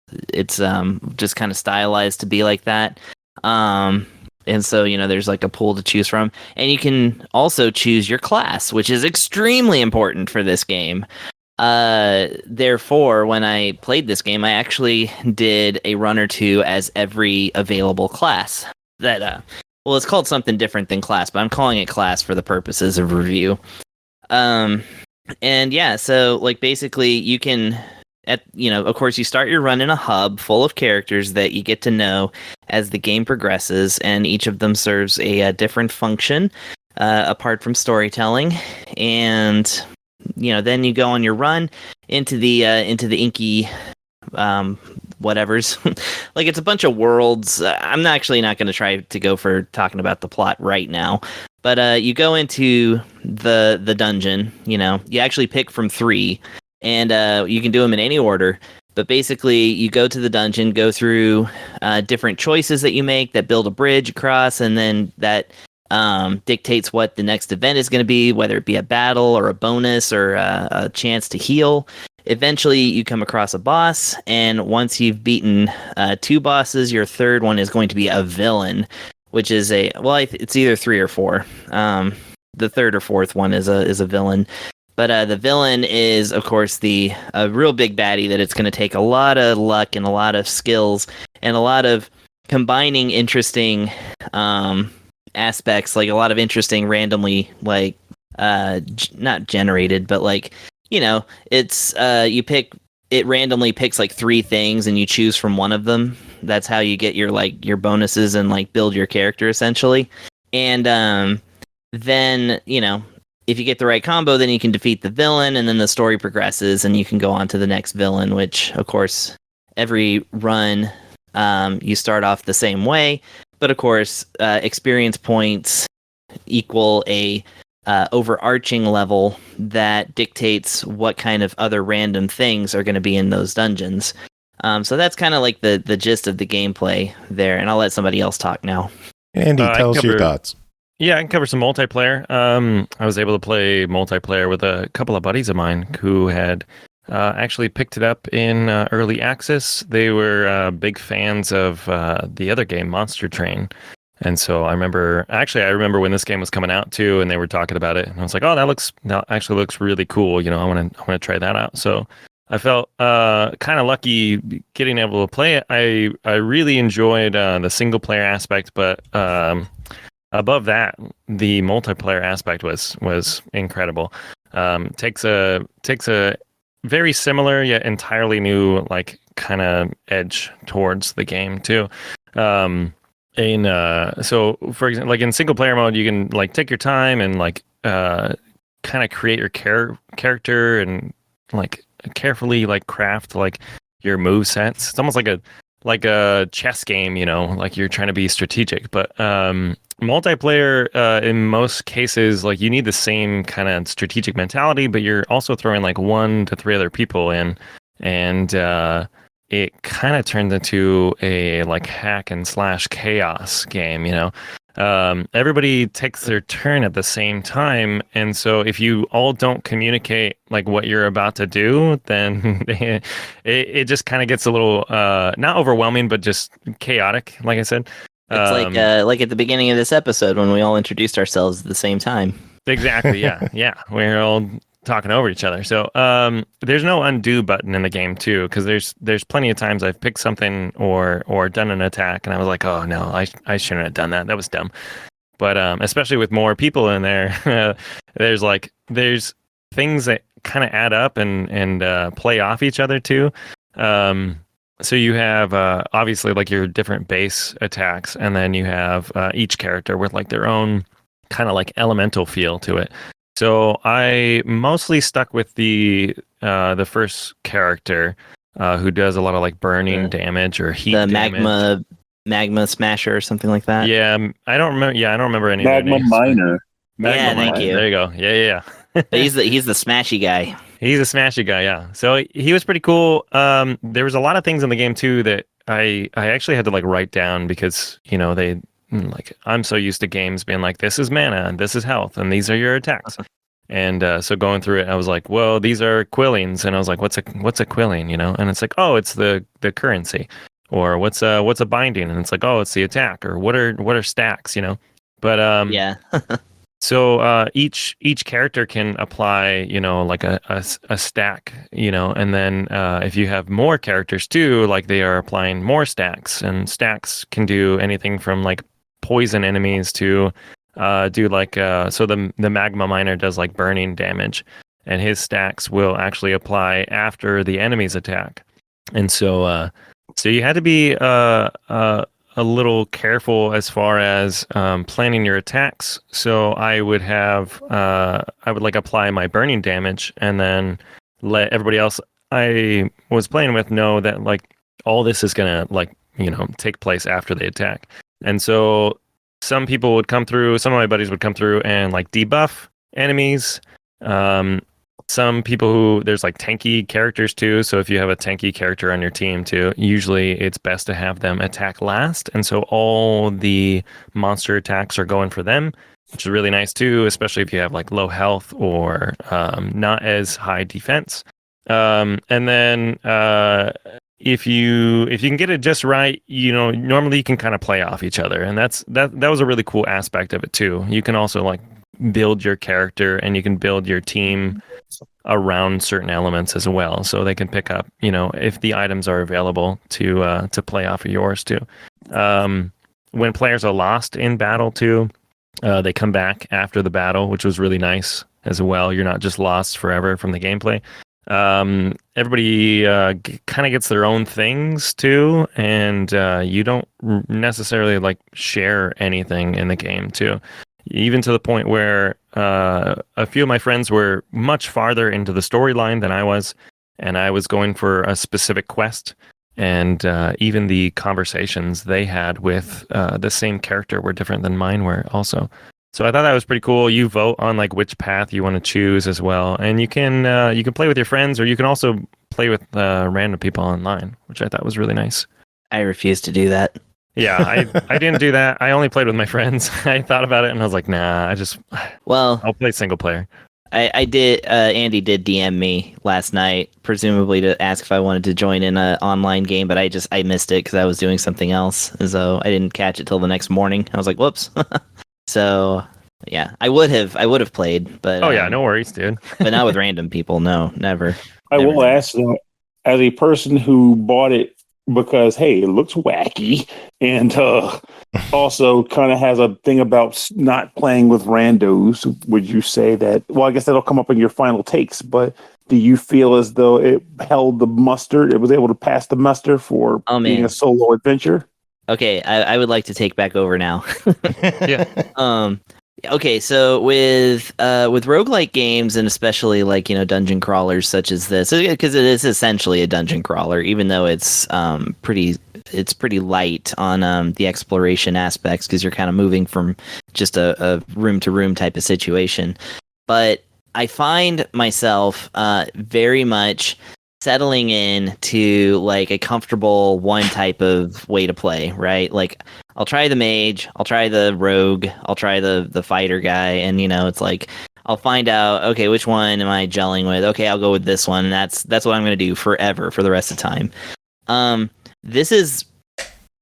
I: just kind of stylized to be like that. And so, there's like a pool to choose from, and you can also choose your class, which is extremely important for this game. Therefore, when I played this game, I actually did a run or two as every available class that, well, it's called something different than class, but I'm calling it class for the purposes of review. And yeah, so like basically you can, of course you start your run in a hub full of characters that you get to know as the game progresses, and each of them serves a different function, apart from storytelling. And, then you go on your run into the inky, whatevers. Like it's a bunch of worlds. I'm actually not going to try to go for talking about the plot right now. But you go into the dungeon, you actually pick from 3, and you can do them in any order. But basically, you go to the dungeon, go through different choices that you make that build a bridge across, and then that dictates what the next event is going to be, whether it be a battle or a bonus or a chance to heal. Eventually, you come across a boss, and once you've beaten 2 bosses, your third one is going to be a villain, which is it's either 3 or 4. The third or fourth one is a villain. But the villain is, of course, a real big baddie that it's going to take a lot of luck and a lot of skills and a lot of combining interesting aspects, like a lot of interesting randomly, like, not generated, but like, it's, it randomly picks like 3 things and you choose from one of them. That's how you get your bonuses and like build your character essentially. And then, if you get the right combo, then you can defeat the villain, and then the story progresses and you can go on to the next villain, which of course every run, you start off the same way, but of course, experience points equal a overarching level that dictates what kind of other random things are going to be in those dungeons. So that's kind of like the gist of the gameplay there, and I'll let somebody else talk now.
C: Andy, tell us your thoughts.
F: Yeah, I can cover some multiplayer. I was able to play multiplayer with a couple of buddies of mine who had actually picked it up in early access. They were big fans of the other game, Monster Train. And so I remember when this game was coming out too, and they were talking about it, and I was like, "Oh, that actually looks really cool." You know, I want to try that out. So I felt kind of lucky getting able to play it. I really enjoyed the single player aspect, but above that, the multiplayer aspect was incredible. Takes a very similar yet entirely new like kind of edge towards the game too. So for example, like in single player mode, you can like take your time and like kind of create your character and like carefully like craft like your move sets. It's almost like a chess game, you know, like you're trying to be strategic. But multiplayer, in most cases, like you need the same kind of strategic mentality, but you're also throwing like 1 to 3 other people in, and it kind of turns into a like hack and slash chaos game, you know. Everybody takes their turn at the same time, and so if you all don't communicate like what you're about to do, then it just kind of gets a little not overwhelming, but just chaotic, like I said.
I: It's like at the beginning of this episode when we all introduced ourselves at the same time.
F: Exactly, yeah. We're all talking over each other. So there's no undo button in the game too, because there's plenty of times I've picked something or done an attack and I was like, oh no, I shouldn't have done that. That was dumb. But especially with more people in there, there's things that kind of add up and play off each other too. So you have obviously like your different base attacks, and then you have each character with like their own kind of like elemental feel to it. So I mostly stuck with the first character who does a lot of like burning damage or heat damage.
I: Magma Smasher or something like that.
F: Yeah, I don't remember any
D: Magma
F: of their names.
D: Miner.
I: Yeah, thank you.
F: There you go. Yeah.
I: But he's the smashy guy.
F: He's a smashy guy, yeah. So he was pretty cool. There was a lot of things in the game too that I actually had to like write down because, you know, they like I'm so used to games being like, this is mana and this is health and these are your attacks. And so going through it, I was like, well, these are quillings, and I was like, what's a quilling, you know? And it's like, oh, it's the currency. Or what's a binding? And it's like, oh, it's the attack. Or what are stacks, you know? But
I: yeah.
F: So each character can apply, you know, like a stack, you know, and then if you have more characters too, like they are applying more stacks, and stacks can do anything from like poison enemies to do like so the magma miner does like burning damage, and his stacks will actually apply after the enemy's attack, and so you had to be a little careful as far as planning your attacks. So I would like apply my burning damage and then let everybody else I was playing with know that like all this is gonna like, you know, take place after the attack. And so some people would come through, some of my buddies would come through and like debuff enemies. Some people who there's like tanky characters too. So if you have a tanky character on your team too, usually it's best to have them attack last. And so all the monster attacks are going for them, which is really nice too, especially if you have like low health or not as high defense. And then if you can get it just right, you know, normally you can kind of play off each other. And that was a really cool aspect of it too. You can also like build your character and you can build your team around certain elements as well, so they can pick up, you know, if the items are available to play off of yours too. When players are lost in battle too, they come back after the battle, which was really nice as well. You're not just lost forever from the gameplay. Everybody kind of gets their own things too, and you don't necessarily like share anything in the game too. Even to the point where a few of my friends were much farther into the storyline than I was, and I was going for a specific quest, and even the conversations they had with the same character were different than mine were also. So I thought that was pretty cool. You vote on like which path you want to choose as well, and you can play with your friends, or you can also play with random people online, which I thought was really nice.
I: I refuse to do that.
F: Yeah, I didn't do that. I only played with my friends. I thought about it and I was like, nah, I'll play single player.
I: I did. Andy did DM me last night, presumably to ask if I wanted to join in an online game, but I missed it because I was doing something else, so I didn't catch it till the next morning. I was like, whoops. So yeah, I would have played, but
F: oh yeah, no worries, dude.
I: But not with random people. No, never.
D: I
I: Never.
D: will ask though, as a person who bought it because hey, it looks wacky, and also kind of has a thing about not playing with randos. Would you say that? Well, I guess that'll come up in your final takes. But do you feel as though it held the muster? It was able to pass the muster for being a solo adventure.
I: Okay, I would like to take back over now.
F: Yeah.
I: Okay, so with roguelike games, and especially like, dungeon crawlers such as this, because it is essentially a dungeon crawler, even though it's pretty light on the exploration aspects, because you're kind of moving from just a room to room type of situation. But I find myself very much settling in to like a comfortable one type of way to play, right? Like I'll try the mage, I'll try the rogue, I'll try the fighter guy, and it's like I'll find out, okay, which one am I gelling with? Okay, I'll go with this one, and that's what I'm going to do forever for the rest of the time. This is,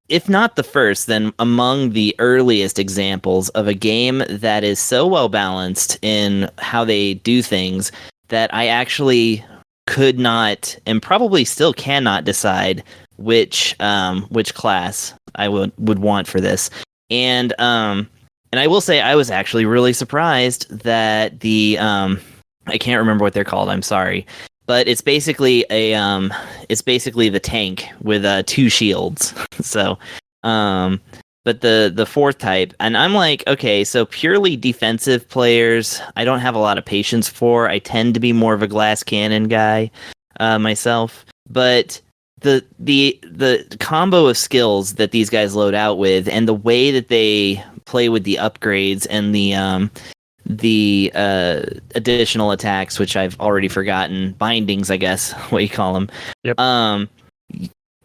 I: if not the first, then among the earliest examples of a game that is so well balanced in how they do things that I actually could not, and probably still cannot, decide which class I would want for this. And I will say I was actually really surprised that the I can't remember what they're called, I'm sorry, but it's basically the tank with 2 shields. So but the fourth type, and I'm like, okay, so purely defensive players, I don't have a lot of patience for. I tend to be more of a glass cannon guy myself. But the combo of skills that these guys load out with, and the way that they play with the upgrades and the additional attacks, which I've already forgotten, bindings, I guess, what you call them.
F: Yep.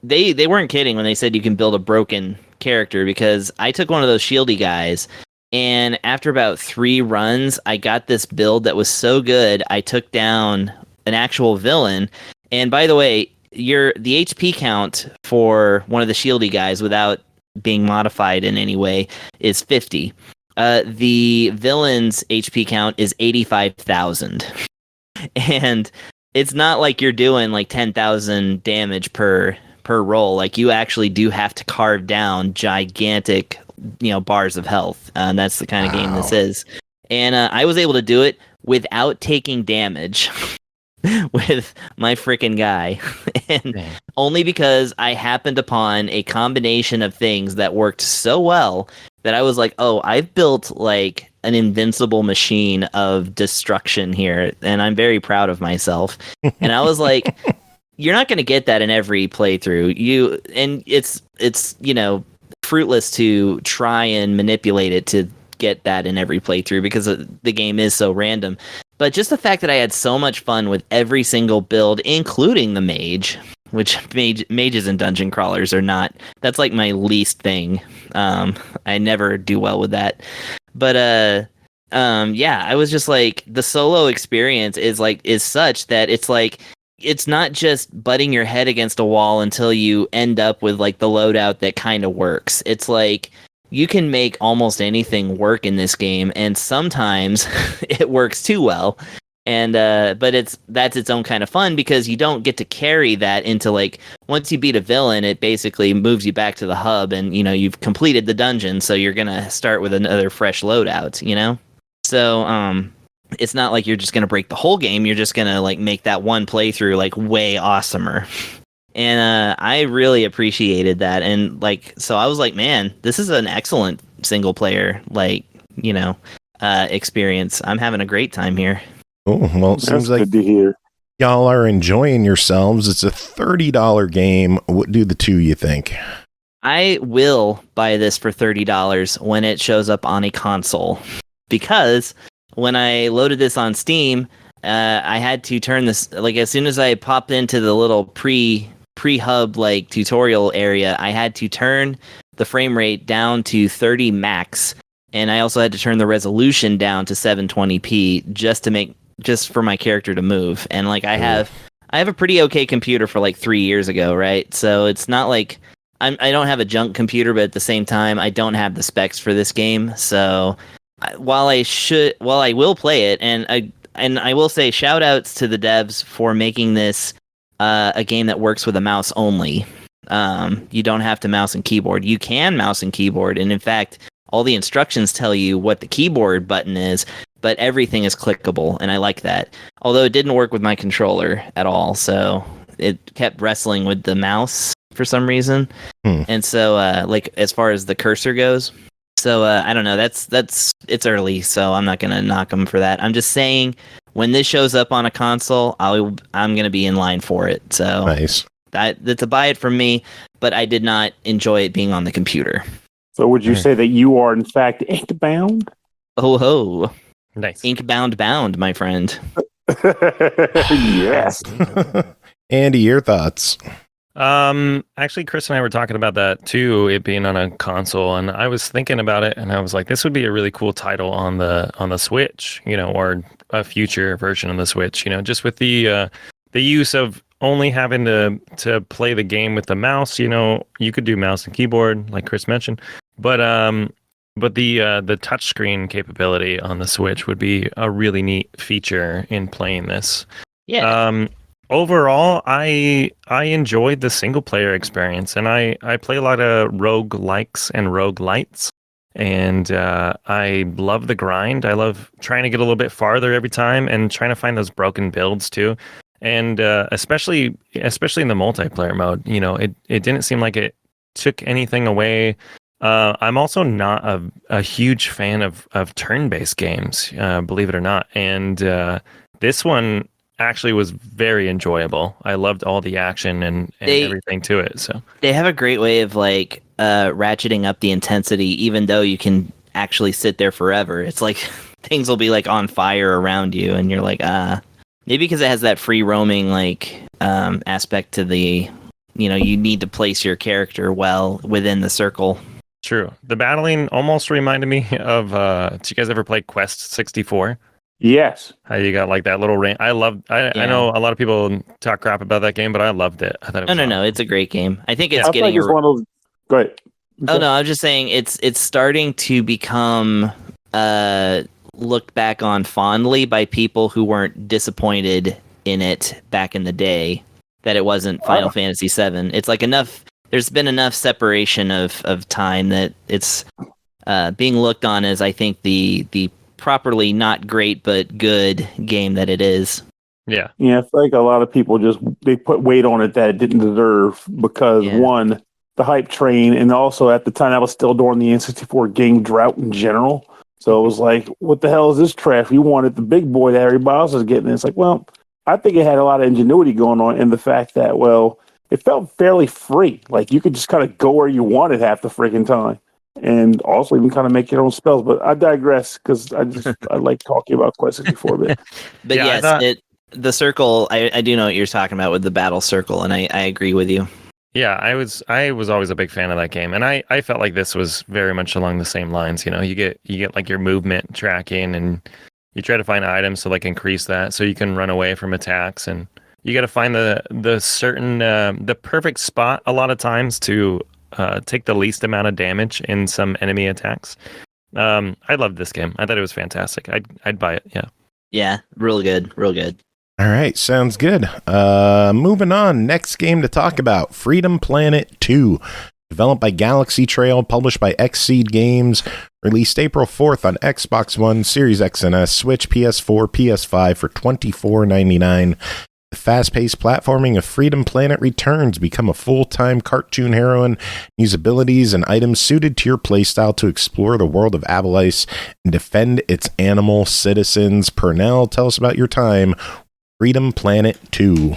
I: They weren't kidding when they said you can build a broken character, because I took one of those shieldy guys, and after about 3 runs, I got this build that was so good, I took down an actual villain. And by the way, the HP count for one of the shieldy guys, without being modified in any way, is 50. The villain's HP count is 85,000. And it's not like you're doing like 10,000 damage per roll. Like, you actually do have to carve down gigantic, bars of health. That's the kind of game this is. And I was able to do it without taking damage with my freaking guy. And only because I happened upon a combination of things that worked so well that I was like, oh, I've built like an invincible machine of destruction here, and I'm very proud of myself. And I was like, you're not going to get that in every playthrough. It's fruitless to try and manipulate it to get that in every playthrough, because the game is so random. But just the fact that I had so much fun with every single build, including the mage, which mages and dungeon crawlers are not, that's like my least thing. I never do well with that. But yeah, I was just like, the solo experience is such that it's like, it's not just butting your head against a wall until you end up with like the loadout that kind of works. It's like, you can make almost anything work in this game, and sometimes it works too well. And but that's its own kind of fun, because you don't get to carry that into, like, once you beat a villain, it basically moves you back to the hub, and you've completed the dungeon, so you're gonna start with another fresh loadout. So it's not like you're just gonna break the whole game. You're just gonna like make that one playthrough like way awesomer. And I really appreciated that. And like, so I was like, man, this is an excellent single player, experience. I'm having a great time here.
C: Oh, well, it seems like
D: good to hear.
C: y'all are enjoying yourselves. It's a $30 game. What do the two you think?
I: I will buy this for $30 when it shows up on a console, because when I loaded this on Steam, I had to turn this, like, as soon as I popped into the little pre-hub like tutorial area, I had to turn the frame rate down to 30 max, and I also had to turn the resolution down to 720p just for my character to move. And like I have a pretty okay computer for like 3 years ago, right? So it's not like I don't have a junk computer, but at the same time, I don't have the specs for this game. So while I will play it, and I will say shout outs to the devs for making this a game that works with a mouse only. You don't have to mouse and keyboard. You can mouse and keyboard, and in fact, all the instructions tell you what the keyboard button is, but everything is clickable, and I like that. Although it didn't work with my controller at all, so it kept wrestling with the mouse for some reason. And so like as far as the cursor goes, so I don't know, it's early, so I'm not gonna knock them for that. I'm just saying when this shows up on a console, I'm gonna be in line for it. So
C: Nice.
I: That's a buy it from me, but I did not enjoy it being on the computer.
D: So would you say that you are in fact Inkbound?
I: Oh ho.
F: Nice.
I: Bound, my friend.
D: Yes.
C: Andy, your thoughts?
F: Actually, Chris and I were talking about that too, it being on a console, and I was thinking about it, and I was like, this would be a really cool title on the Switch, or a future version of the Switch, just with the use of only having to play the game with the mouse. You could do mouse and keyboard, like Chris mentioned, but the touchscreen capability on the Switch would be a really neat feature in playing this.
I: Yeah.
F: Overall, I enjoyed the single player experience, and I play a lot of roguelikes and roguelites, and I love the grind. I love trying to get a little bit farther every time and trying to find those broken builds too. And especially in the multiplayer mode, it didn't seem like it took anything away. I'm also not a huge fan of turn-based games, believe it or not. And this one actually was very enjoyable. I loved all the action and everything to it. So
I: they have a great way of like ratcheting up the intensity, even though you can actually sit there forever. It's like things will be like on fire around you, and you're like, maybe because it has that free roaming like aspect to the, you need to place your character well within the circle.
F: True. The battling almost reminded me of did you guys ever play Quest 64?
D: Yes.
F: How you got like that little ring. I know a lot of people talk crap about that game, but I loved it. I thought it was
I: No, it's a great game. I think it's
D: I
I: getting
D: think it's one of those. Go ahead.
I: Oh no, I'm just saying it's starting to become looked back on fondly by people who weren't disappointed in it back in the day that it wasn't Final Fantasy VII. It's like there's been enough separation of time that it's being looked on as, I think, the properly not great but good game that it is.
F: Yeah.
D: Yeah, I feel like a lot of people they put weight on it that it didn't deserve because one, the hype train, and also at the time I was still during the N64 game drought in general. So it was like, what the hell is this trash? We wanted the big boy that everybody else is getting. It's like, well, I think it had a lot of ingenuity going on in the fact that, well, it felt fairly free. Like you could just kind of go where you wanted half the freaking time. And also even kind of make your own spells. But I digress because I like talking about Quest 64 a bit.
I: But yes, the circle, I do know what you're talking about with the battle circle, and I agree with you.
F: Yeah, I was always a big fan of that game, and I felt like this was very much along the same lines. You get like your movement tracking, and you try to find items to like increase that so you can run away from attacks, and you got to find the certain the perfect spot a lot of times to take the least amount of damage in some enemy attacks. I loved this game. I thought it was fantastic. I'd buy it.
I: Yeah, real good.
C: All right, sounds good. Moving on. Next game to talk about, Freedom Planet 2. Developed by GalaxyTrail, published by XSEED Games, released April 4th on Xbox One, Series X and S, Switch, PS4, PS5 for $24.99. The fast-paced platforming of Freedom Planet returns. Become a full-time cartoon heroine. Use abilities and items suited to your playstyle to explore the world of Avalice and defend its animal citizens. Pernell, tell us about your time Freedom Planet 2.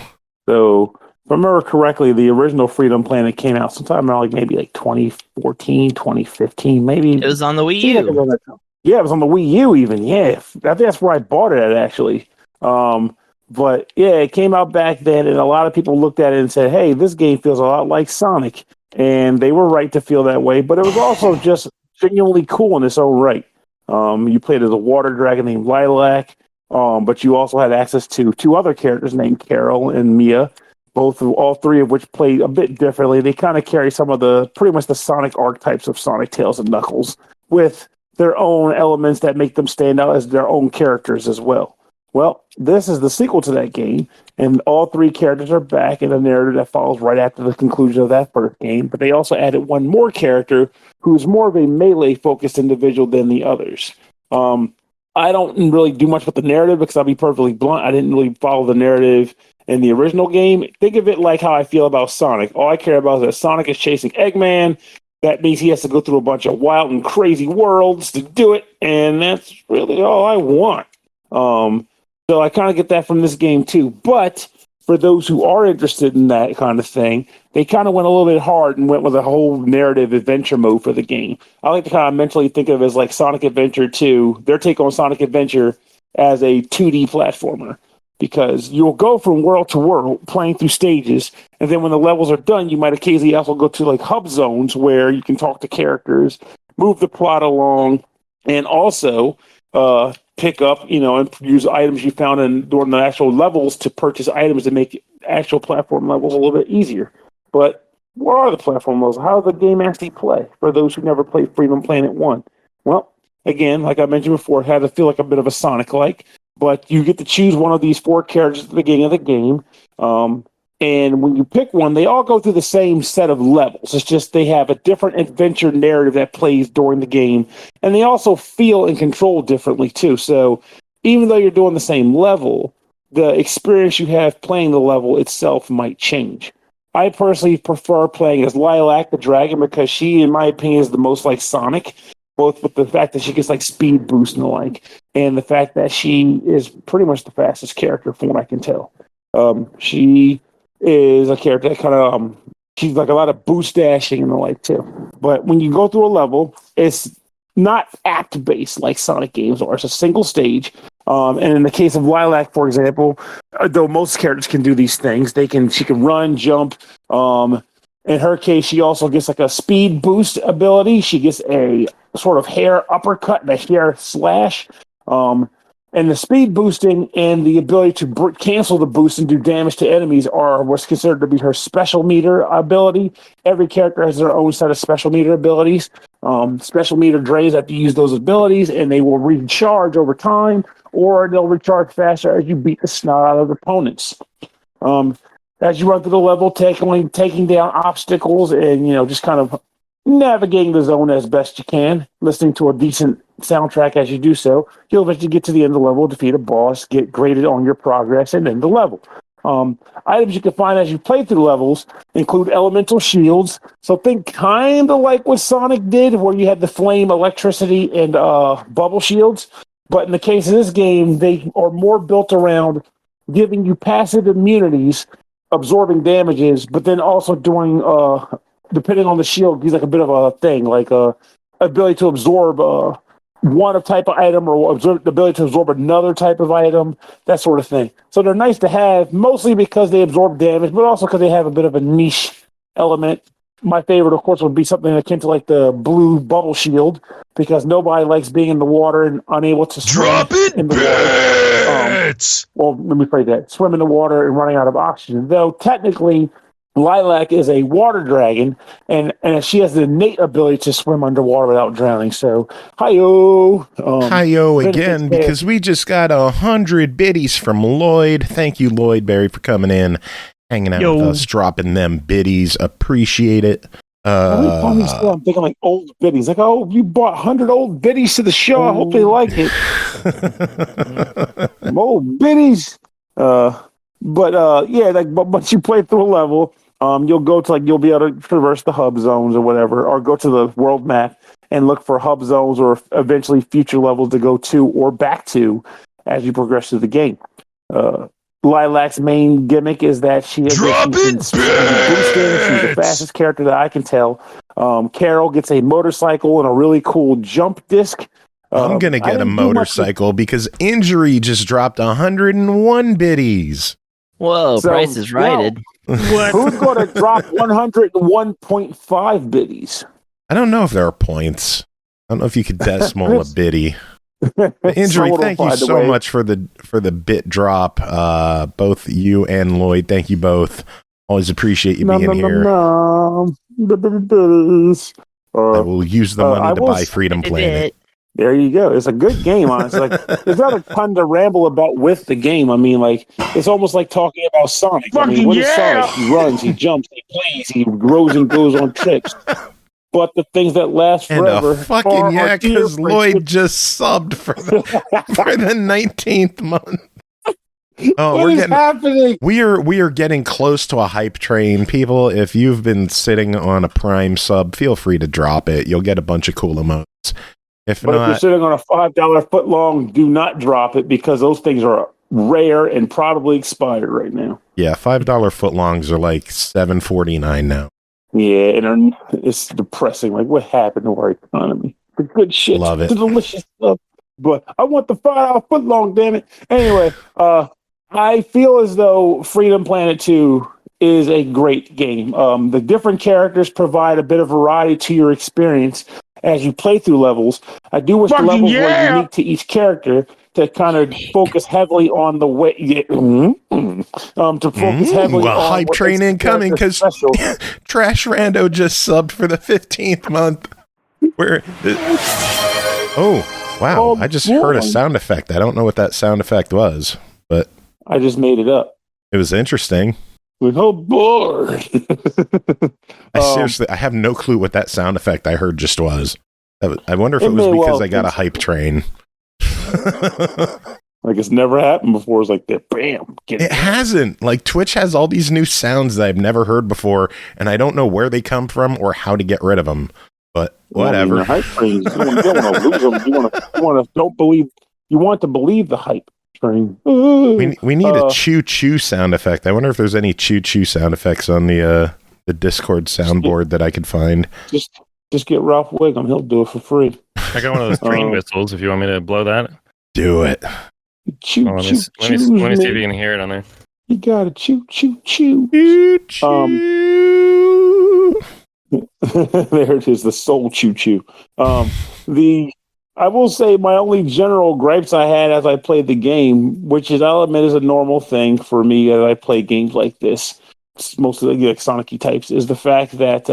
D: So, if I remember correctly, the original Freedom Planet came out sometime around maybe 2014, 2015, maybe.
I: It was on the Wii U.
D: Yeah, it was on the Wii U even. Yeah, I think that's where I bought it at, actually. But yeah, it came out back then, and a lot of people looked at it and said, hey, this game feels a lot like Sonic. And they were right to feel that way, but it was also just genuinely cool in its own right. You played as a water dragon named Lilac, but you also had access to two other characters named Carol and Mia, all three of which play a bit differently. They kind of carry some of pretty much the Sonic archetypes of Sonic, Tails, and Knuckles, with their own elements that make them stand out as their own characters as well. Well, this is the sequel to that game, and all three characters are back in a narrative that follows right after the conclusion of that first game, but they also added one more character who's more of a melee-focused individual than the others. I don't really do much with the narrative because I'll be perfectly blunt. I didn't really follow the narrative in the original game. Think of it like how I feel about Sonic. All I care about is that Sonic is chasing Eggman. That means he has to go through a bunch of wild and crazy worlds to do it, and that's really all I want. So I kind of get that from this game too. But for those who are interested in that kind of thing, they kind of went a little bit hard and went with a whole narrative adventure mode for the game. I like to kind of mentally think of it as like Sonic Adventure 2, their take on Sonic Adventure as a 2D platformer. Because you'll go from world to world playing through stages, and then when the levels are done, you might occasionally also go to like hub zones where you can talk to characters, move the plot along, and also pick up, and use items you found during the actual levels to purchase items to make actual platform levels a little bit easier. But what are the platform levels? How does the game actually play for those who never played Freedom Planet 1? Well, again, like I mentioned before, it had to feel like a bit of a Sonic-like, but you get to choose one of these four characters at the beginning of the game. And when you pick one, they all go through the same set of levels. It's just they have a different adventure narrative that plays during the game. And they also feel and control differently, too. So even though you're doing the same level, the experience you have playing the level itself might change. I personally prefer playing as Lilac the Dragon because she, in my opinion, is the most like Sonic, both with the fact that she gets like speed boost and the like, and the fact that she is pretty much the fastest character from what I can tell. She is a character that kind of she's like a lot of boost dashing and the like too. But when you go through a level, it's not act based like Sonic games are. It's a single stage. And in the case of Lilac, for example, though most characters can do these things, she can run, jump. In her case, she also gets like a speed boost ability. She gets a sort of hair uppercut and a hair slash. And the speed boosting and the ability to cancel the boost and do damage to enemies are what's considered to be her special meter ability. Every character has their own set of special meter abilities. Special meter drains have to use those abilities, and they will recharge over time, or they'll recharge faster as you beat the snot out of opponents. As you run through the level, taking down obstacles and, just kind of navigating the zone as best you can, listening to a decent soundtrack as you do so, you'll eventually get to the end of the level, defeat a boss, get graded on your progress, and end the level. Items you can find as you play through levels include elemental shields. So think kind of like what Sonic did, where you had the flame, electricity, and bubble shields. But in the case of this game, they are more built around giving you passive immunities, absorbing damages, but then also doing, depending on the shield, gives like a bit of a thing, like ability to absorb one type of item or the ability to absorb another type of item, that sort of thing. So they're nice to have, mostly because they absorb damage, but also because they have a bit of a niche element. My favorite, of course, would be something akin to like the blue bubble shield, because nobody likes being in the water and unable to swim in the water. Well, let me phrase that. Swim in the water and running out of oxygen. Though technically, Lilac is a water dragon, and she has the innate ability to swim underwater without drowning. So, hi-yo.
C: Hi-yo again, because we just got 100 biddies from Lloyd. Thank you, Lloyd Berry, for coming in, hanging out with us, dropping them biddies. Appreciate it.
D: I'm thinking like old biddies. Like, oh, you bought 100 old biddies to the show. I hope they like it. Old biddies. But once you play through a level, you'll be able to traverse the hub zones or whatever, or go to the world map and look for hub zones or eventually future levels to go to or back to as you progress through the game. Lilac's main gimmick is that she has boosting. She's the fastest character that I can tell. Carol gets a motorcycle and a really cool jump disc.
C: I'm going to get a motorcycle because Injury just dropped 101 biddies.
I: Whoa, price is righted.
D: What? Who's going to drop 101.5 biddies?
C: I don't know if there are points. I don't know if you could decimal a biddy. Injury, thank you so much for the bit drop. Both you and Lloyd, thank you both. Always appreciate you being here. I will use the money to buy Freedom Planet.
D: There you go. It's a good game, honestly. There's not a ton to ramble about with the game. I mean, it's almost like talking about Sonic. I mean, what is Sonic? He runs, he jumps, he plays, he grows and goes on trips. But the things that last forever.
C: And a fucking because Lloyd just subbed for the 19th month. Oh,
D: what is happening?
C: We are getting close to a hype train. People, if you've been sitting on a Prime sub, feel free to drop it. You'll get a bunch of cool emotes.
D: If you're sitting on a $5 footlong, do not drop it because those things are rare and probably expired right now.
C: Yeah, $5 footlongs are like $7.49 now.
D: Yeah, and it's depressing. Like, what happened to our economy? The good shit,
C: love it,
D: the delicious stuff. But I want the $5 footlong, damn it. Anyway, I feel as though Freedom Planet 2 is a great game. The different characters provide a bit of variety to your experience as you play through levels. I do wish the levels were unique to each character to kind of focus heavily on the way. To focus heavily on
C: hype train incoming because Trash Rando just subbed for the 15th month. Oh wow! I just heard a sound effect. I don't know what that sound effect was, but
D: I just made it up.
C: It was interesting.
D: Oh bored.
C: I have no clue what that sound effect I heard just was. I wonder if it was because I got a hype train.
D: Like it's never happened before. It's like that. Bam.
C: It hasn't. Like Twitch has all these new sounds that I've never heard before, and I don't know where they come from or how to get rid of them. But whatever.
D: Well, hype trains. You don't want to lose them. You want to believe the hype train.
C: We need a choo choo sound effect. I wonder if there's any choo choo sound effects on the Discord soundboard that I could find.
D: Just get Ralph Wiggum. He'll do it for free.
F: I got one of those train whistles. If you want me to blow that,
C: do it.
D: Choo,
F: let me see if you can hear it on there.
D: You got to choo choo choo. There it is, the soul choo choo. I will say my only general gripes I had as I played the game, which is I'll admit is a normal thing for me as I play games like this, it's mostly like Sonic-y types, is the fact that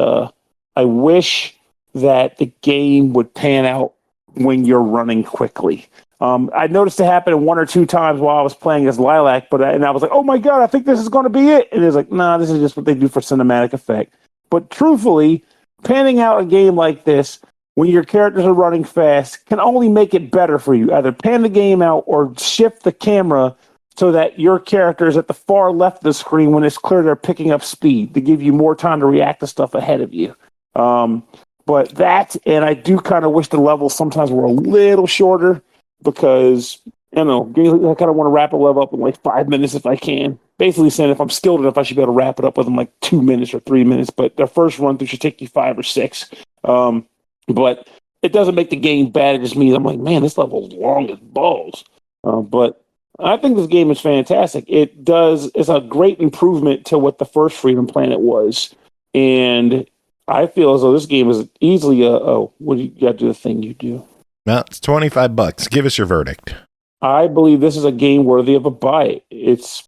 D: I wish that the game would pan out when you're running quickly. I noticed it happen one or two times while I was playing as Lilac, and I was like, oh my god, I think this is going to be it. And it's like, nah, this is just what they do for cinematic effect. But truthfully, panning out a game like this, when your characters are running fast, can only make it better for you. Either pan the game out or shift the camera so that your character is at the far left of the screen when it's clear they're picking up speed to give you more time to react to stuff ahead of you. But that, and I do kind of wish the levels sometimes were a little shorter because, I kind of want to wrap a level up in like 5 minutes if I can. Basically saying if I'm skilled enough, I should be able to wrap it up within like 2 minutes or 3 minutes, but the first run through should take you 5 or 6. But it doesn't make the game bad. It just means I'm like, man, this level is long as balls. But I think this game is fantastic. It's a great improvement to what the first Freedom Planet was. And I feel as though this game is easily what you got to do the thing you do.
C: Well, it's $25. Give us your verdict.
D: I believe this is a game worthy of a buy. It's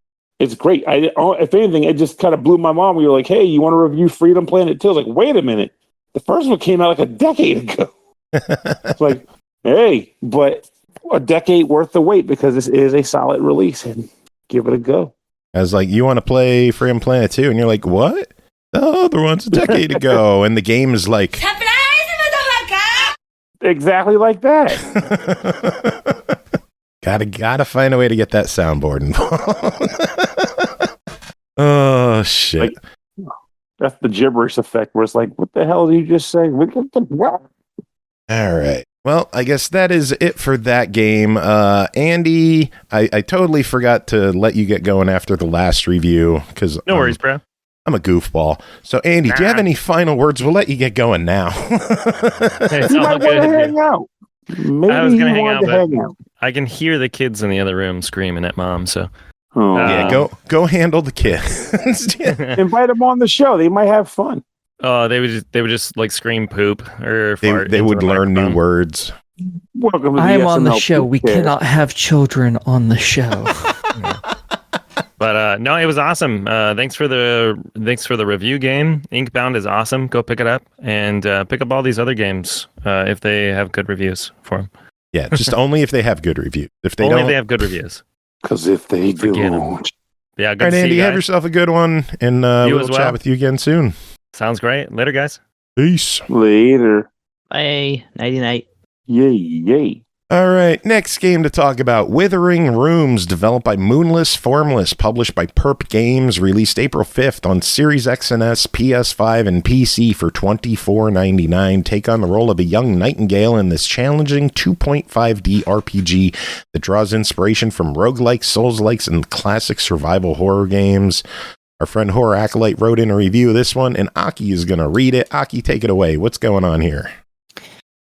D: great. If anything, it just kind of blew my mind. We were like, hey, you want to review Freedom Planet 2? I was like, wait a minute. The first one came out like a decade ago. It's like, hey, but a decade worth the wait because this is a solid release and give it a go.
C: I was like, you want to play Freedom Planet 2? And you're like, what? The other one's a decade ago. And the game is like...
D: Exactly like that.
C: Gotta find a way to get that soundboard involved. Oh, shit. That's
D: the gibberish effect where it's like, what the hell did you just say?
C: All right. Well, I guess that is it for that game. Andy, I totally forgot to let you get going after the last review because
F: No worries, bro.
C: I'm a goofball. So, Andy, do you have any final words? We'll let you get going now.
F: It's
D: You
F: all
D: might want
F: good.
D: to hang out. Maybe
F: I was
D: he
F: gonna hang
D: wanted
F: out,
D: to
F: but
D: hang out.
F: I can hear the kids in the other room screaming at mom. So
D: Oh.
C: Yeah, go handle the kids.
D: Invite them on the show. They might have fun.
F: they would just like scream poop or fart
C: They
F: into
C: would
F: the
C: learn new
F: microphone.
C: words.
D: Welcome to
G: I am on the
D: SML
G: show. We
D: podcast.
G: cannot have children on the show.
F: But no, it was awesome. Thanks for the review game. Inkbound is awesome. Go pick it up and pick up all these other games if they have good reviews for them.
C: Yeah, just only if they have good reviews. If they
F: Only
C: don't,
F: if they have good reviews.
D: Because if they
F: Forget 'em.
D: don't,
F: Yeah, good
C: all right,
F: to see
C: Andy,
F: you
C: have
F: guys.
C: yourself a good one, and we'll
F: as well.
C: chat with you again soon.
F: Sounds great. Later, guys.
C: Peace.
D: later.
I: Bye. Nighty night.
D: Yay, yay.
C: All right, next game to talk about, Withering Rooms, developed by Moonless, Formless, published by Perp Games, released April 5th on Series X and S, PS5, and PC for $24.99. Take on the role of a young nightingale in this challenging 2.5D RPG that draws inspiration from roguelikes, souls-likes, and classic survival horror games. Our friend Horror Acolyte wrote in a review of this one, and Aki is going to read it. Aki, take it away. What's going on here?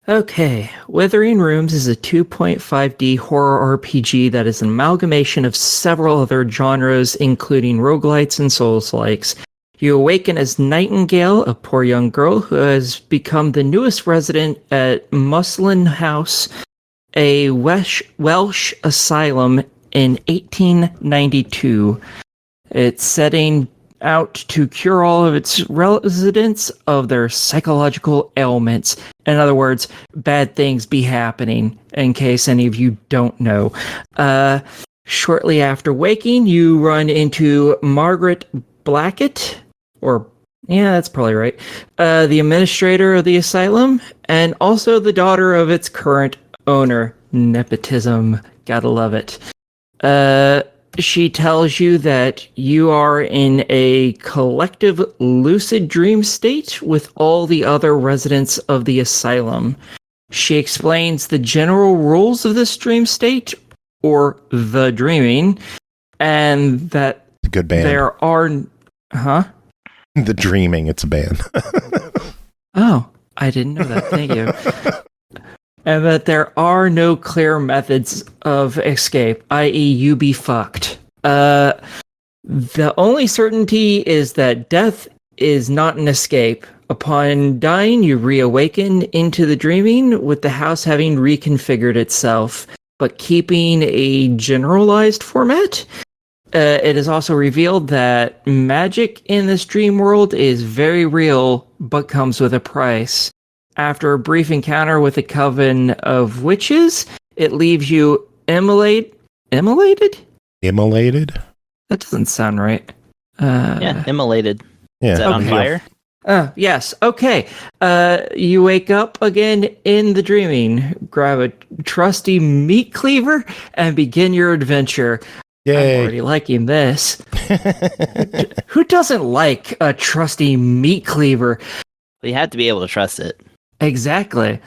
G: Okay, Withering Rooms is a 2.5D horror RPG that is an amalgamation of several other genres, including roguelites and souls-likes. You awaken as Nightingale, a poor young girl who has become the newest resident at Muslin House, a Welsh asylum in 1892. It's setting out to cure all of its residents of their psychological ailments. In other words, bad things be happening, in case any of you don't know. Shortly after waking, you run into Margaret Blackett, that's probably right, the administrator of the asylum, and also the daughter of its current owner. Nepotism. Gotta love it. She tells you that you are in a collective lucid dream state with all the other residents of the asylum. She explains the general rules of this dream state, or the dreaming, and that
C: It's a good band.
G: there are... Huh?
C: The Dreaming, it's a band.
G: Oh, I didn't know that. Thank you. And that there are no clear methods of escape, i.e. you be fucked. The only certainty is that death is not an escape. Upon dying, you reawaken into the dreaming, with the house having reconfigured itself, but keeping a generalized format. It is also revealed that magic in this dream world is very real, but comes with a price. After a brief encounter with a coven of witches, it leaves you immolated?
C: Immolated?
G: That doesn't sound right.
I: Yeah, immolated.
C: Yeah.
I: Is that on
G: Okay.
I: fire?
G: Yes. Okay. You wake up again in the dreaming, grab a trusty meat cleaver, and begin your adventure. I'm
C: Yay.
G: already liking this. Who doesn't like a trusty meat cleaver?
I: You have to be able to trust it.
G: Exactly.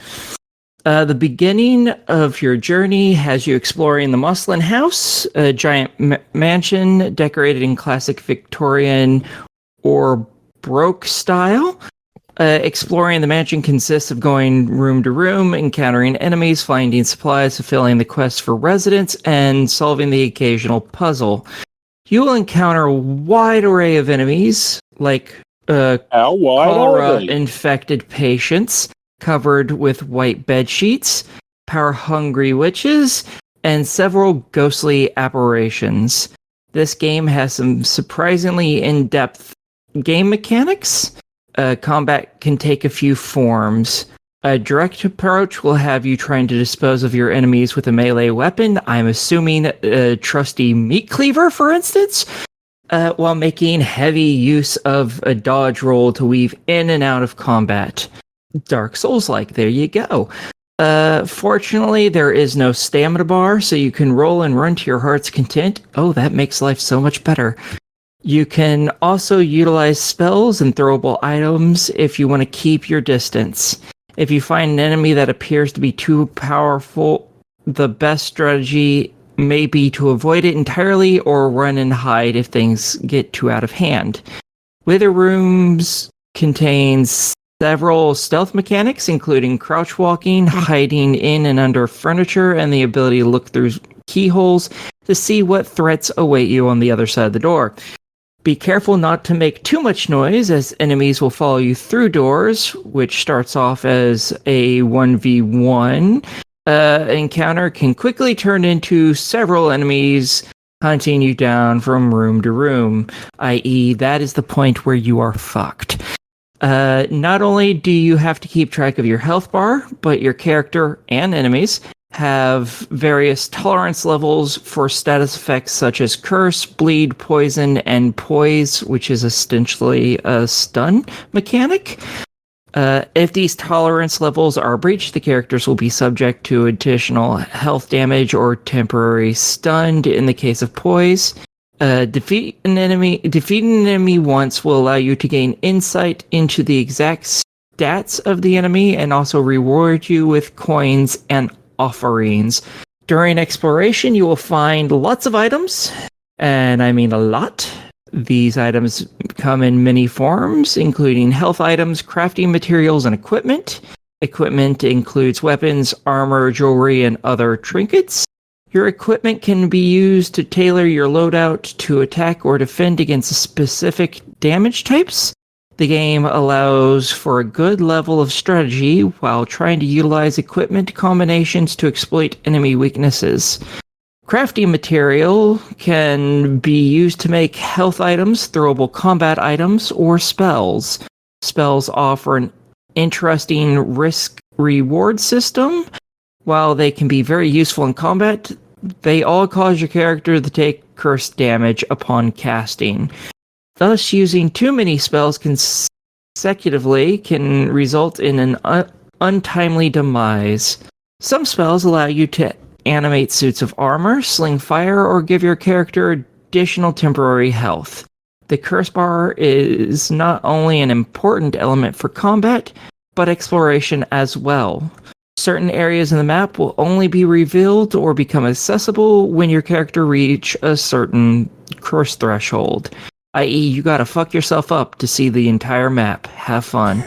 G: The beginning of your journey has you exploring the Muslin House, a giant mansion decorated in classic Victorian or Baroque style. Exploring the mansion consists of going room to room, encountering enemies, finding supplies, fulfilling the quest for residents, and solving the occasional puzzle. You will encounter a wide array of enemies, like
D: How wide are they?
G: cholera-infected patients covered with white bed sheets, power-hungry witches, and several ghostly apparitions. This game has some surprisingly in-depth game mechanics. Combat can take a few forms. A direct approach will have you trying to dispose of your enemies with a melee weapon. I'm assuming a trusty meat cleaver, for instance, while making heavy use of a dodge roll to weave in and out of combat. Dark Souls-like, there you go. Fortunately, there is no stamina bar, so you can roll and run to your heart's content. Oh, that makes life so much better. You can also utilize spells and throwable items if you want to keep your distance. If you find an enemy that appears to be too powerful, the best strategy may be to avoid it entirely or run and hide if things get too out of hand. Wither rooms contains several stealth mechanics, including crouch walking, hiding in and under furniture, and the ability to look through keyholes to see what threats await you on the other side of the door. Be careful not to make too much noise, as enemies will follow you through doors, which starts off as a 1v1 encounter, can quickly turn into several enemies hunting you down from room to room, i.e. that is the point where you are fucked. Not only do you have to keep track of your health bar, but your character and enemies have various tolerance levels for status effects such as curse, bleed, poison, and poise, which is essentially a stun mechanic. If these tolerance levels are breached, the characters will be subject to additional health damage or temporary stunned in the case of poise. Defeating an enemy once will allow you to gain insight into the exact stats of the enemy and also reward you with coins and offerings. During exploration, you will find lots of items, and I mean a lot. These items come in many forms, including health items, crafting materials, and equipment. Equipment includes weapons, armor, jewelry, and other trinkets. Your equipment can be used to tailor your loadout to attack or defend against specific damage types. The game allows for a good level of strategy while trying to utilize equipment combinations to exploit enemy weaknesses. Crafting material can be used to make health items, throwable combat items, or spells. Spells offer an interesting risk-reward system. While they can be very useful in combat, they all cause your character to take curse damage upon casting. Thus, using too many spells consecutively can result in an untimely demise. Some spells allow you to animate suits of armor, sling fire, or give your character additional temporary health. The curse bar is not only an important element for combat, but exploration as well. Certain areas in the map will only be revealed or become accessible when your character reach a certain curse threshold. I.e., you gotta fuck yourself up to see the entire map. Have fun.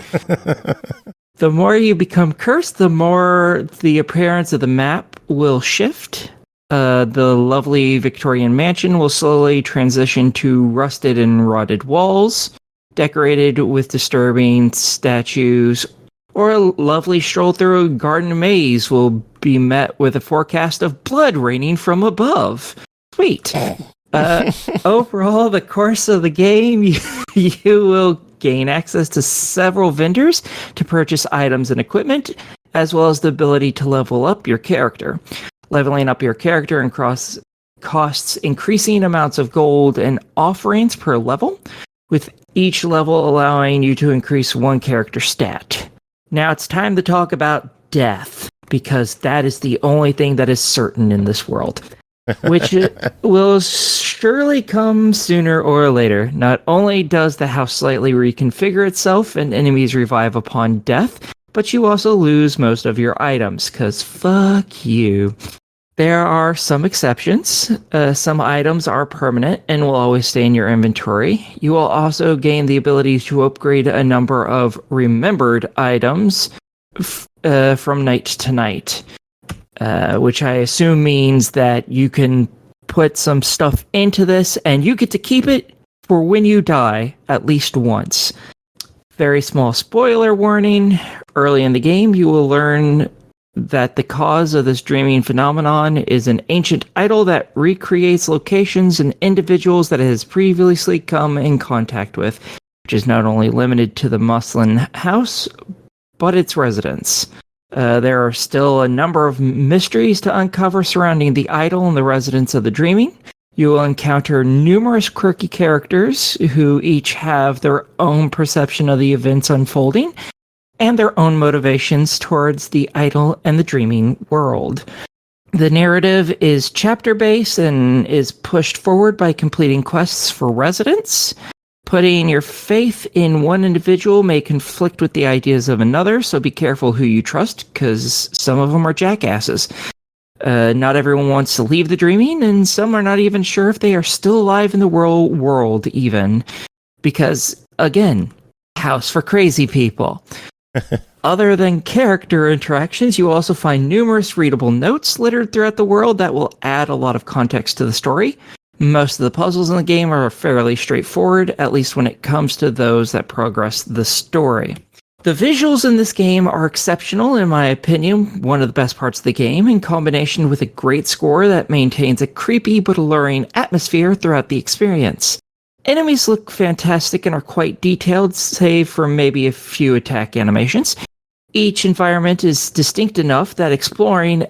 G: The more you become cursed, the more the appearance of the map will shift. The lovely Victorian mansion will slowly transition to rusted and rotted walls, decorated with disturbing statues, or a lovely stroll through a garden maze will be met with a forecast of blood raining from above. Sweet. Overall, the course of the game, you will gain access to several vendors to purchase items and equipment, as well as the ability to level up your character. Leveling up your character costs increasing amounts of gold and offerings per level, with each level allowing you to increase one character stat. Now it's time to talk about death, because that is the only thing that is certain in this world. Which will surely come sooner or later. Not only does the house slightly reconfigure itself and enemies revive upon death, but you also lose most of your items, cause fuck you. There are some exceptions. Some items are permanent and will always stay in your inventory. You will also gain the ability to upgrade a number of remembered items from night to night. Which I assume means that you can put some stuff into this and you get to keep it for when you die at least once. Very small spoiler warning. Early in the game, you will learn that the cause of this dreaming phenomenon is an ancient idol that recreates locations and individuals that it has previously come in contact with, which is not only limited to the Muslin house, but its residents. There are still a number of mysteries to uncover surrounding the idol and the residents of the dreaming. You will encounter numerous quirky characters who each have their own perception of the events unfolding and their own motivations towards the idol and the dreaming world. The narrative is chapter-based and is pushed forward by completing quests for residents, Putting your faith in one individual may conflict with the ideas of another, so be careful who you trust, because some of them are jackasses. Not everyone wants to leave the dreaming, and some are not even sure if they are still alive in the world even. Because, again, house for crazy people. Other than character interactions, you also find numerous readable notes littered throughout the world that will add a lot of context to the story. Most of the puzzles in the game are fairly straightforward, at least when it comes to those that progress the story. The visuals in this game are exceptional, in my opinion, one of the best parts of the game, in combination with a great score that maintains a creepy but alluring atmosphere throughout the experience. Enemies look fantastic and are quite detailed, save for maybe a few attack animations. Each environment is distinct enough that exploring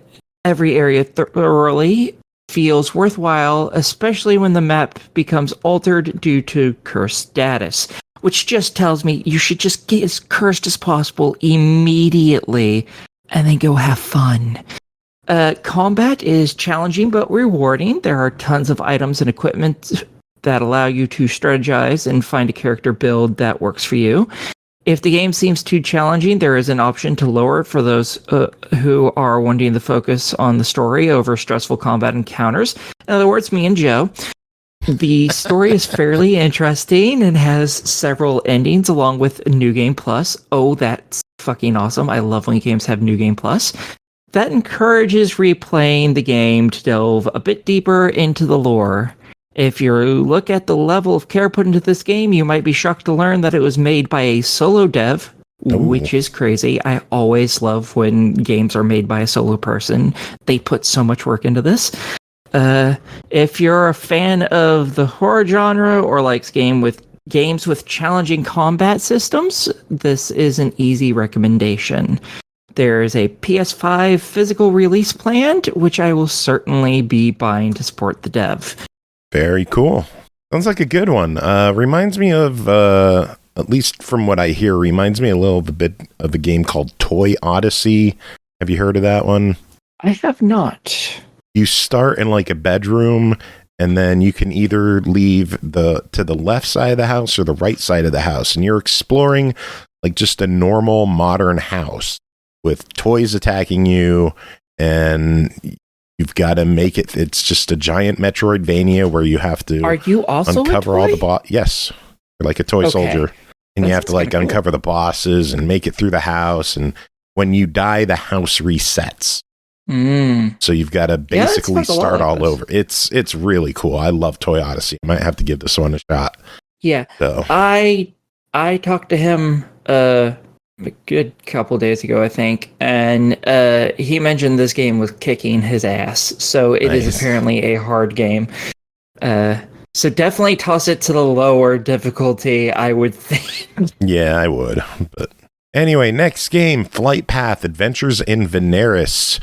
G: every area thoroughly feels worthwhile, especially when the map becomes altered due to cursed status, which just tells me you should just get as cursed as possible immediately and then go have fun. Combat is challenging but rewarding. There are tons of items and equipment that allow you to strategize and find a character build that works for you. If the game seems too challenging, there is an option to lower it for those who are wanting to focus on the story over stressful combat encounters. In other words, me and Joe. The story is fairly interesting and has several endings along with New Game Plus. Oh, that's fucking awesome. I love when games have New Game Plus. That encourages replaying the game to delve a bit deeper into the lore. If you look at the level of care put into this game, you might be shocked to learn that it was made by a solo dev, which is crazy. I always love when games are made by a solo person. They put so much work into this. If you're a fan of the horror genre or likes games with challenging combat systems, this is an easy recommendation. There's a PS5 physical release planned, which I will certainly be buying to support the dev.
C: Very cool. Sounds like a good one. Reminds me of, at least from what I hear, reminds me a little bit of a game called Toy Odyssey. Have you heard of that one?
G: I have not.
C: You start in like a bedroom, and then you can either leave to the left side of the house or the right side of the house, and you're exploring like just a normal modern house with toys attacking you, and you've got to make it. It's just a giant Metroidvania where you have to.
G: Are you also
C: uncover all the Yes, you're like a toy soldier, and you have to like uncover the bosses and make it through the house. And when you die, the house resets. So you've got to basically start all over. It's really cool. I love Toy Odyssey. I might have to give this one a shot.
G: Yeah.
C: So
G: I talked to him a good couple days ago, I think, and he mentioned this game was kicking his ass. So it is apparently a hard game. So definitely toss it to the lower difficulty, I would think. Yeah,
C: I would. But anyway, next game, Flightpath: Adventures in Venaris.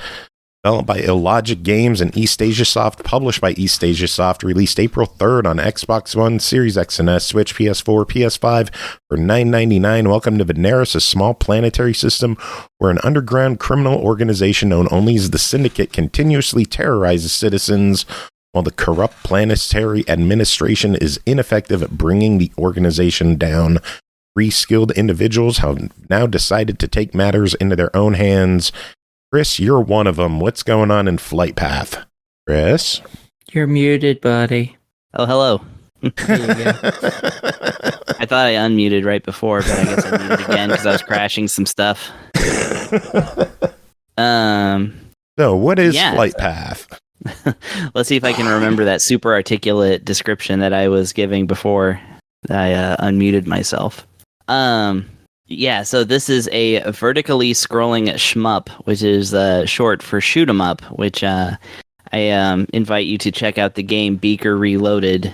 C: Developed by Illogic Games and eastasiasoft, published by eastasiasoft, released April 3rd on Xbox One, Series X and S, Switch, PS4, PS5 for $9.99. Welcome to Venaris, a small planetary system where an underground criminal organization known only as the Syndicate continuously terrorizes citizens, while the corrupt planetary administration is ineffective at bringing the organization down. Three skilled individuals have now decided to take matters into their own hands. Chris, you're one of them. What's going on in Flightpath? Chris?
G: You're muted, buddy.
I: Oh, hello.
G: There you go.
I: I thought I unmuted right before, but I guess I muted again because I was crashing some stuff.
C: So, what is Flightpath?
I: Let's see if I can remember that super articulate description that I was giving before I unmuted myself. So this is a vertically scrolling shmup, which is short for shoot 'em up, which I invite you to check out the game Beaker Reloaded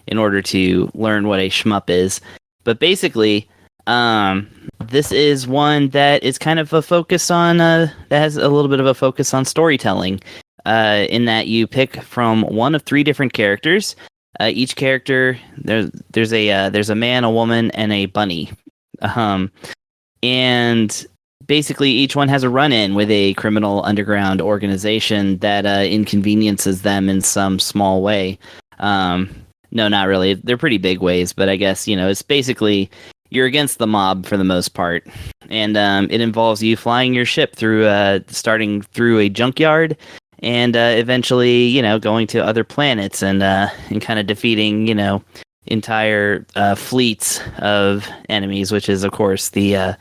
I: in order to learn what a shmup is. But basically, this is one that is kind of a focus on, that has a little bit of a focus on storytelling, in that you pick from one of three different characters. Each character, there's a man, a woman, and a bunny. And basically each one has a run-in with a criminal underground organization that inconveniences them in some small way. No, not really. They're pretty big ways, but I guess, it's basically you're against the mob for the most part. And it involves you flying your ship through, starting through a junkyard and eventually, going to other planets and kind of defeating, entire fleets of enemies, which is, of course, the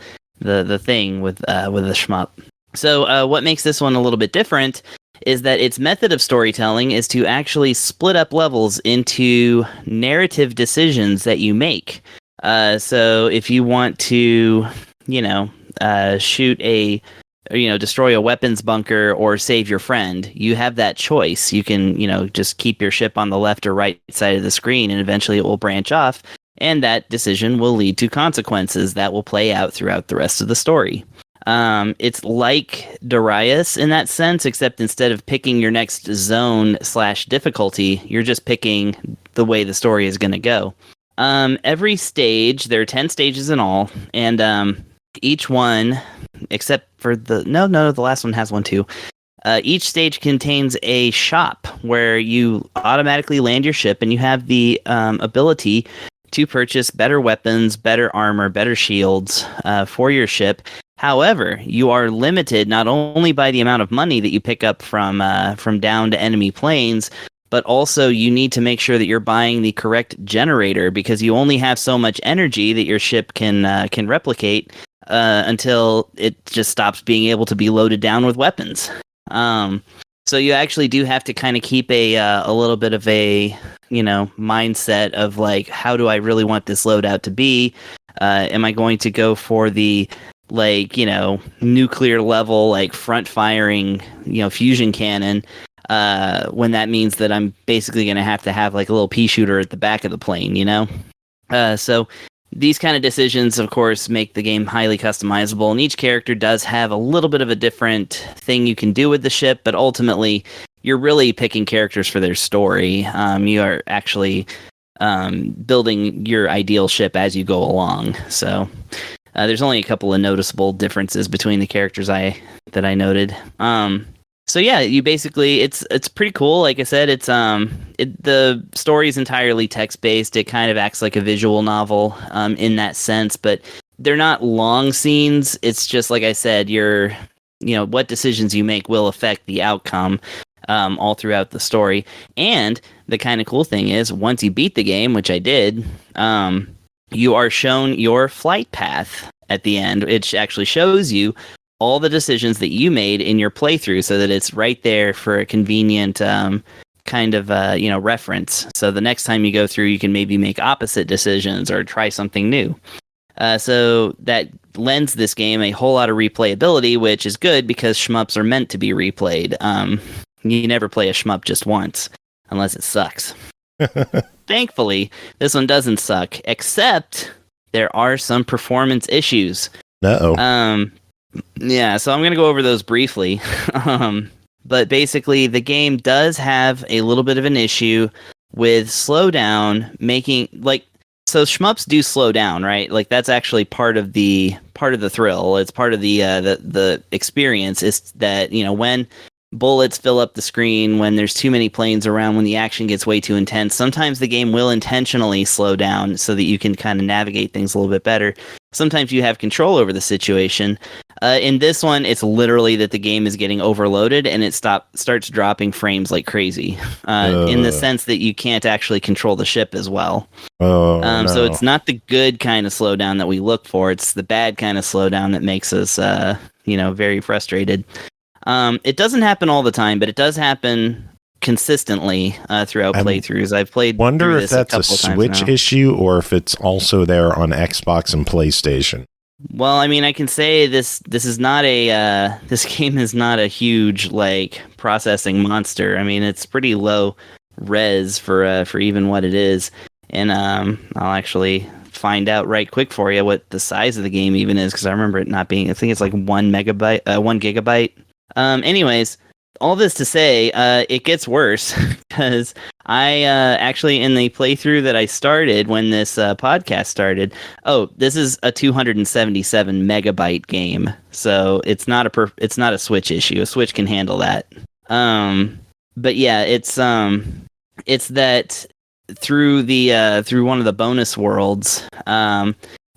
I: thing with the shmup. So what makes this one a little bit different is that its method of storytelling is to actually split up levels into narrative decisions that you make. So if you want to, destroy a weapons bunker or save your friend, you have that choice. You can, just keep your ship on the left or right side of the screen, and eventually it will branch off, and that decision will lead to consequences that will play out throughout the rest of the story. It's like Darius in that sense, except instead of picking your next zone / difficulty, you're just picking the way the story is going to go. Every stage, there are 10 stages in all, and each one, except for the last one has one too. Each stage contains a shop where you automatically land your ship, and you have the ability to purchase better weapons, better armor, better shields for your ship. However, you are limited not only by the amount of money that you pick up from down to enemy planes, but also you need to make sure that you're buying the correct generator, because you only have so much energy that your ship can replicate until it just stops being able to be loaded down with weapons. So you actually do have to kind of keep a little bit of a mindset of like, how do I really want this loadout to be? Am I going to go for the nuclear level, front firing, fusion cannon, when that means that I'm basically going to have a little pea shooter at the back of the plane, So these kind of decisions, of course, make the game highly customizable, and each character does have a little bit of a different thing you can do with the ship, but ultimately, you're really picking characters for their story. You are actually building your ideal ship as you go along, so... there's only a couple of noticeable differences between the characters that I noted. So yeah, you basically it's pretty cool. Like I said, the story is entirely text based. It kind of acts like a visual novel in that sense, but they're not long scenes. It's just like I said, what decisions you make will affect the outcome all throughout the story. And the kind of cool thing is, once you beat the game, which I did. You are shown your flight path at the end, which actually shows you all the decisions that you made in your playthrough, so that it's right there for a convenient reference. So the next time you go through, you can maybe make opposite decisions or try something new. So that lends this game a whole lot of replayability, which is good because shmups are meant to be replayed. You never play a shmup just once, unless it sucks. Thankfully, this one doesn't suck, except there are some performance issues.
C: Uh-oh.
I: Yeah, so I'm going to go over those briefly. But basically, the game does have a little bit of an issue with slowdown, so shmups do slow down, right? Like, that's actually part of the thrill. It's part of the experience, is that, when bullets fill up the screen, when there's too many planes around, when the action gets way too intense, sometimes the game will intentionally slow down so that you can kind of navigate things a little bit better. Sometimes you have control over the situation. In this one, it's literally that the game is getting overloaded and it starts dropping frames like crazy, in the sense that you can't actually control the ship as well.
C: No.
I: So it's not the good kind of slowdown that we look for. It's the bad kind of slowdown that makes us, very frustrated. It doesn't happen all the time, but it does happen consistently throughout playthroughs. I've played.
C: Wonder if
I: this
C: that's a Switch issue or if it's also there on Xbox and PlayStation.
I: Well, I mean, I can say this is not this game is not a huge processing monster. I mean, it's pretty low res for even what it is, and I'll actually find out right quick for you what the size of the game even is, because I remember it not being. I think it's like 1 gigabyte. Anyways, all this to say, it gets worse because I actually, in the playthrough that I started when this podcast started, this is a 277 megabyte game, so it's not a Switch issue. A Switch can handle that. But yeah, it's that through one of the bonus worlds,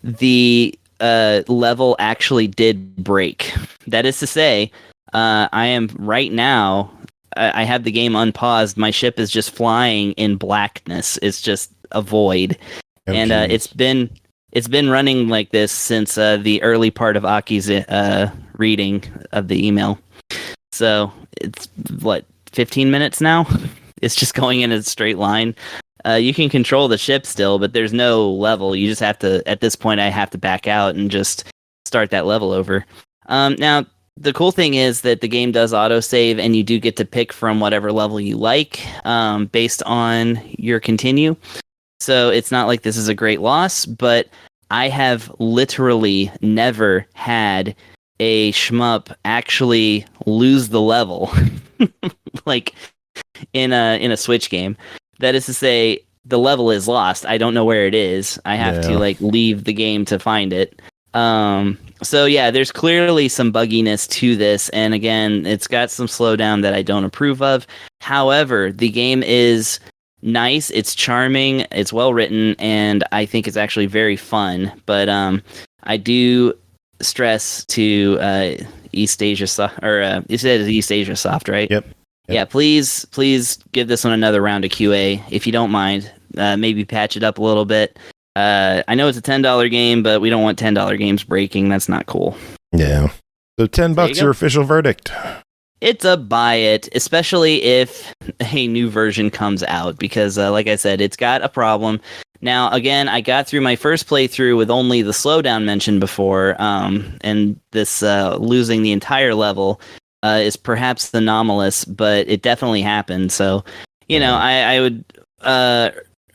I: the level actually did break. That is to say, I am right now. I have the game unpaused. My ship is just flying in blackness. It's just a void, and it's been running like this since the early part of Aki's reading of the email. So it's 15 minutes now. It's just going in a straight line. You can control the ship still, but there's no level. You just have to. At this point, I have to back out and just start that level over. Now, the cool thing is that the game does autosave, and you do get to pick from whatever level you like based on your continue. So it's not like this is a great loss, but I have literally never had a shmup actually lose the level like in a Switch game. That is to say, the level is lost. I don't know where it is. I have to leave the game to find it. So yeah, there's clearly some bugginess to this, and again, it's got some slowdown that I don't approve of. However, the game is nice, it's charming, it's well written, and I think it's actually very fun. But I do stress to EastAsiasoft, or you said it's EastAsiasoft, right?
C: Yep.
I: Yeah, please give this one another round of QA if you don't mind. Maybe patch it up a little bit. I know it's a $10 game, but we don't want $10 games breaking. That's not cool.
C: Yeah. So $10 your official verdict.
I: It's a buy it, especially if a new version comes out, because like I said, it's got a problem. Now, again, I got through my first playthrough with only the slowdown mentioned before, and this losing the entire level is perhaps anomalous, but it definitely happened. So, I would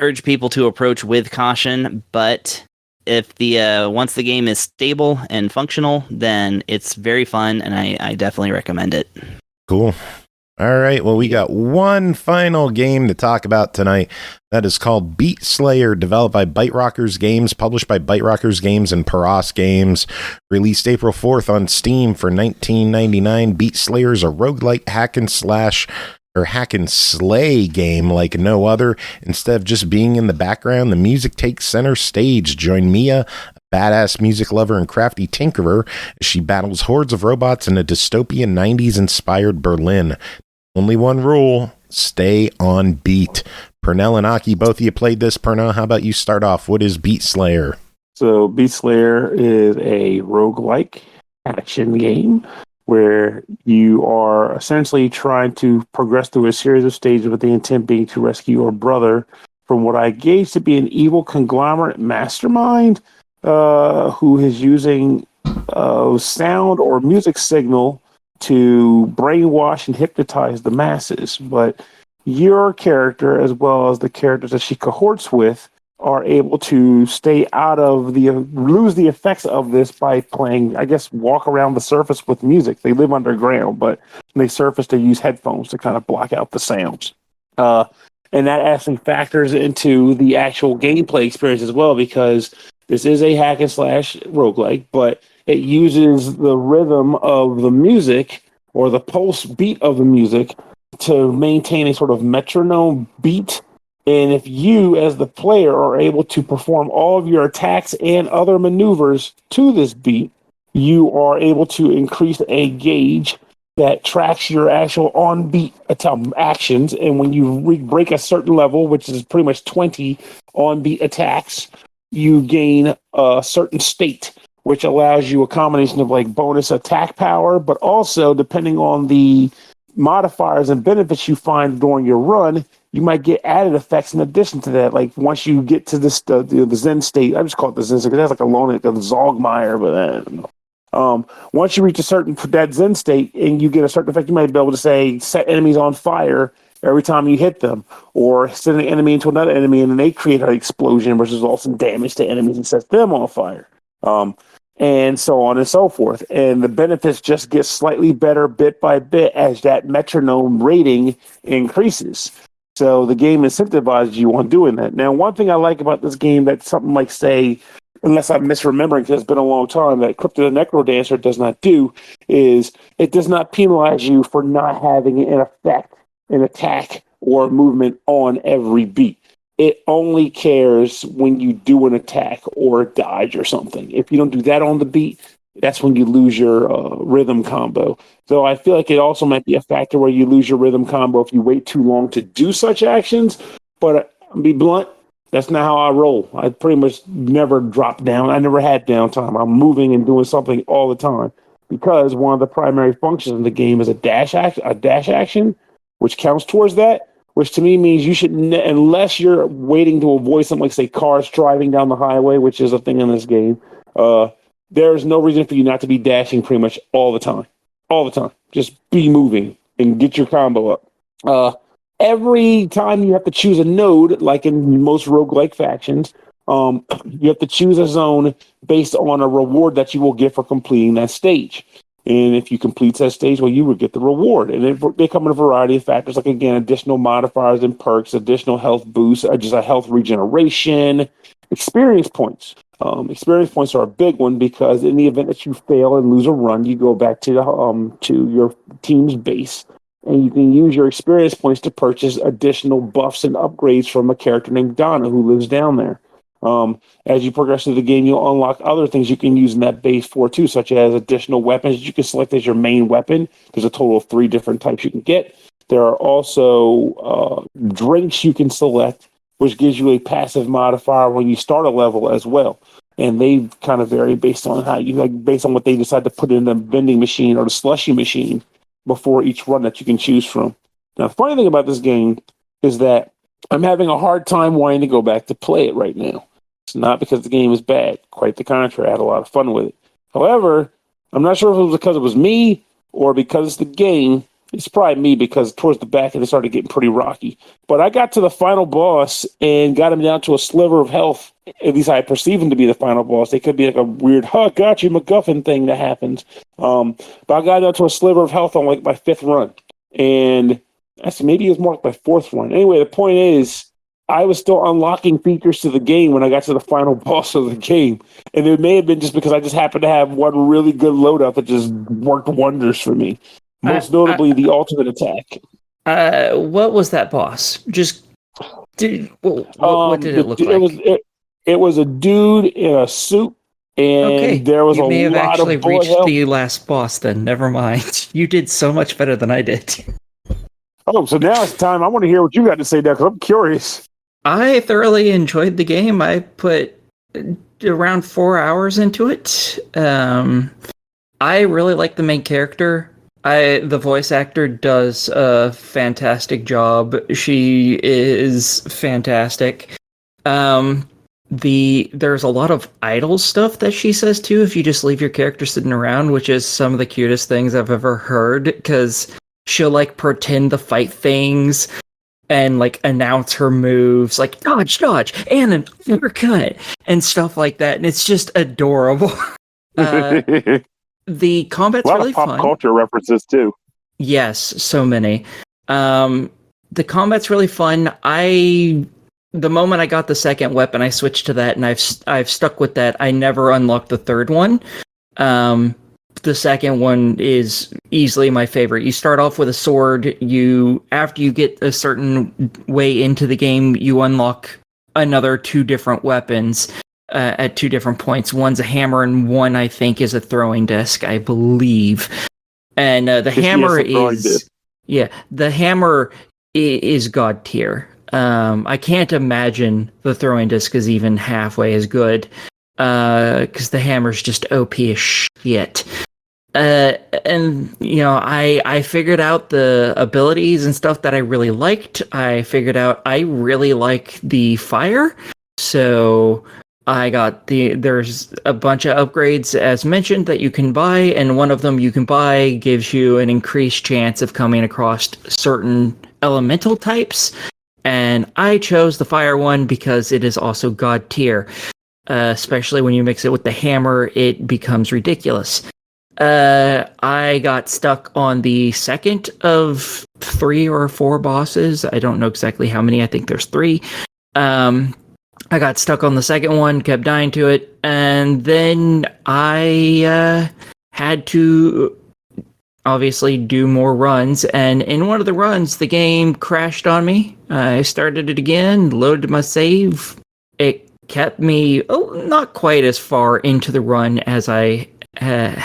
I: urge people to approach with caution, but if once the game is stable and functional, then it's very fun, and I definitely recommend it.
C: Cool. All right, well, we got one final game to talk about tonight. That is called Beat Slayer, developed by ByteRockers Games, published by ByteRockers Games and Paras Games. Released April 4th on Steam for $19.99. Beat Slayer is a roguelike hack and slay game like no other. Instead of just being in the background, the music takes center stage. Join Mia, a badass music lover and crafty tinkerer, as she battles hordes of robots in a dystopian 90s-inspired Berlin. Only one rule: stay on beat. Pernell and Aki, both of you played this. Pernell, how about you start off? What is Beat Slayer?
D: So Beat Slayer is a roguelike action game where you are essentially trying to progress through a series of stages with the intent being to rescue your brother from what I gauge to be an evil conglomerate mastermind who is using sound or music signal to brainwash and hypnotize the masses. But your character, as well as the characters that she cohorts with, are able to stay out of lose the effects of this by playing, I guess, walk around the surface with music. They live underground, but when they surface, they use headphones to kind of block out the sounds. And that actually factors into the actual gameplay experience as well, because this is a hack and slash roguelike, but it uses the rhythm of the music or the pulse beat of the music to maintain a sort of metronome beat. And if you, as the player, are able to perform all of your attacks and other maneuvers to this beat, you are able to increase a gauge that tracks your actual on-beat actions. And when you break a certain level, which is pretty much 20 on-beat attacks, you gain a certain state, which allows you a combination of like bonus attack power, but also depending on the modifiers and benefits you find during your run, you might get added effects in addition to that. Like once you get to this the Zen state, I just call it the Zen state because that's like like a Zogmeyer, but I don't know. Once you reach that Zen state and you get a certain effect, you might be able to say set enemies on fire every time you hit them, or send an enemy into another enemy and then they create an explosion, which results in damage to enemies and sets them on fire. And so on and so forth. And the benefits just get slightly better bit by bit as that metronome rating increases. So the game incentivizes you on doing that. Now, one thing I like about this game that's something like, say, unless I'm misremembering because it's been a long time, that Crypto the Necrodancer does not do, is it does not penalize you for not having an effect, an attack, or movement on every beat. it only cares when you do an attack or a dodge or something. If you don't do that on the beat, that's when you lose your rhythm combo. So I feel like it also might be a factor where you lose your rhythm combo if you wait too long to do such actions. But I'll be blunt, that's not how I roll. I pretty much never drop down. I never had downtime. I'm moving and doing something all the time because one of the primary functions in the game is a dash action, which counts towards that. Which to me means you should, unless you're waiting to avoid something like, say, cars driving down the highway, which is a thing in this game, there's no reason for you not to be dashing pretty much all the time. All the time. Just be moving and get your combo up. Every time you have to choose a node, like in most roguelike factions, you have to choose a zone based on a reward that you will get for completing that stage. And if you complete that stage, well, you will get the reward. And they come in a variety of factors, like, again, additional modifiers and perks, additional health boosts, just a health regeneration, experience points. Experience points are a big one because in the event that you fail and lose a run, you go back to your team's base, and you can use your experience points to purchase additional buffs and upgrades from a character named Donna who lives down there. As you progress through the game, you'll unlock other things you can use in that base for too, such as additional weapons you can select as your main weapon. There's a total of 3 different types you can get. There are also drinks you can select, which gives you a passive modifier when you start a level as well. And they kind of vary based on how you based on what they decide to put in the vending machine or the slushy machine before each run that you can choose from. Now, the funny thing about this game is that I'm having a hard time wanting to go back to play it right now. It's not because the game is bad. Quite the contrary. I had a lot of fun with it. However, I'm not sure if it was because it was me or because it's the game. It's probably me because towards the back it started getting pretty rocky. But I got to the final boss and got him down to a sliver of health. At least I perceive him to be the final boss. They could be like a weird, got you MacGuffin thing that happens. But I got down to a sliver of health on like my 5th run. And actually, maybe it was more like my 4th one. Anyway, the point is, I was still unlocking features to the game when I got to the final boss of the game. And it may have been just because I just happened to have one really good loadout that just worked wonders for me. Most notably, the ultimate attack.
G: What was that boss? What did it look like?
D: It was a dude in a suit, and there was a lot of bullet hell. You may have actually reached
G: the last boss then. Never mind. You did so much better than I did.
D: Oh, so now it's time. I want to hear what you got to say now, because I'm curious.
G: I thoroughly enjoyed the game. I put around 4 hours into it. I really like the main character. The voice actor does a fantastic job. She is fantastic. There's a lot of idle stuff that she says too if you just leave your character sitting around, which is some of the cutest things I've ever heard, because she'll like pretend to fight things and like announce her moves, like dodge, and an uppercut and stuff like that, and it's just adorable. The combat's really fun. A lot of pop
D: culture references too.
G: Yes, so many. The combat's really fun. The moment I got the second weapon, I switched to that, and I've stuck with that. I never unlocked the third one. The second one is easily my favorite. You start off with a sword. After you get a certain way into the game, you unlock another 2 different weapons at 2 different points. One's a hammer, and one I think is a throwing disc, I believe. And the hammer the hammer is god tier. I can't imagine the throwing disc is even halfway as good, because the hammer's just OP as shit. And I figured out the abilities and stuff that I really liked. I figured out I really like the fire, so I got there's a bunch of upgrades as mentioned that you can buy, and one of them you can buy gives you an increased chance of coming across certain elemental types. And I chose the fire one because it is also god tier. Especially when you mix it with the hammer, it becomes ridiculous. I got stuck on the second of 3 or 4 bosses. I don't know exactly how many. I think there's 3. I got stuck on the second one, kept dying to it, and then I had to obviously do more runs, and in one of the runs, the game crashed on me. I started it again, loaded my save. It kept me, not quite as far into the run as I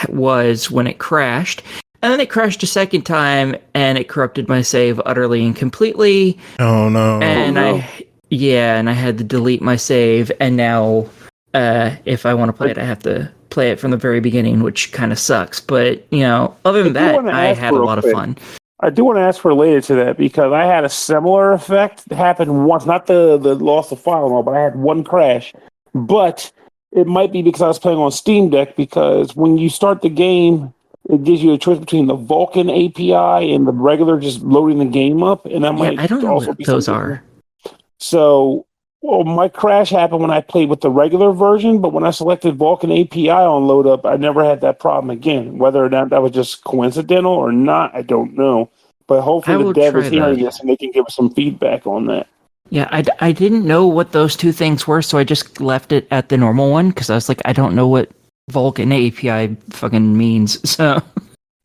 G: was when it crashed. And then it crashed a second time, and it corrupted my save utterly and completely.
C: Oh, no.
G: And I had to delete my save, and now if I want to play it, I have to play it from the very beginning, which kind of sucks. But, other than that, I had a lot of fun.
D: I do want to ask related to that, because I had a similar effect happen once, not the loss of file and all, but I had one crash. But it might be because I was playing on Steam Deck, because when you start the game, it gives you a choice between the Vulkan API and the regular just loading the game up. And that might
G: I don't know
D: also
G: what
D: be
G: those
D: something.
G: are.
D: So, my crash happened when I played with the regular version, but when I selected Vulkan API on load up, I never had that problem again. Whether or not that was just coincidental or not, I don't know. But hopefully the dev is hearing this and they can give us some feedback on that.
G: Yeah, I didn't know what those two things were, so I just left it at the normal one, because I was like, I don't know what Vulkan API fucking means. So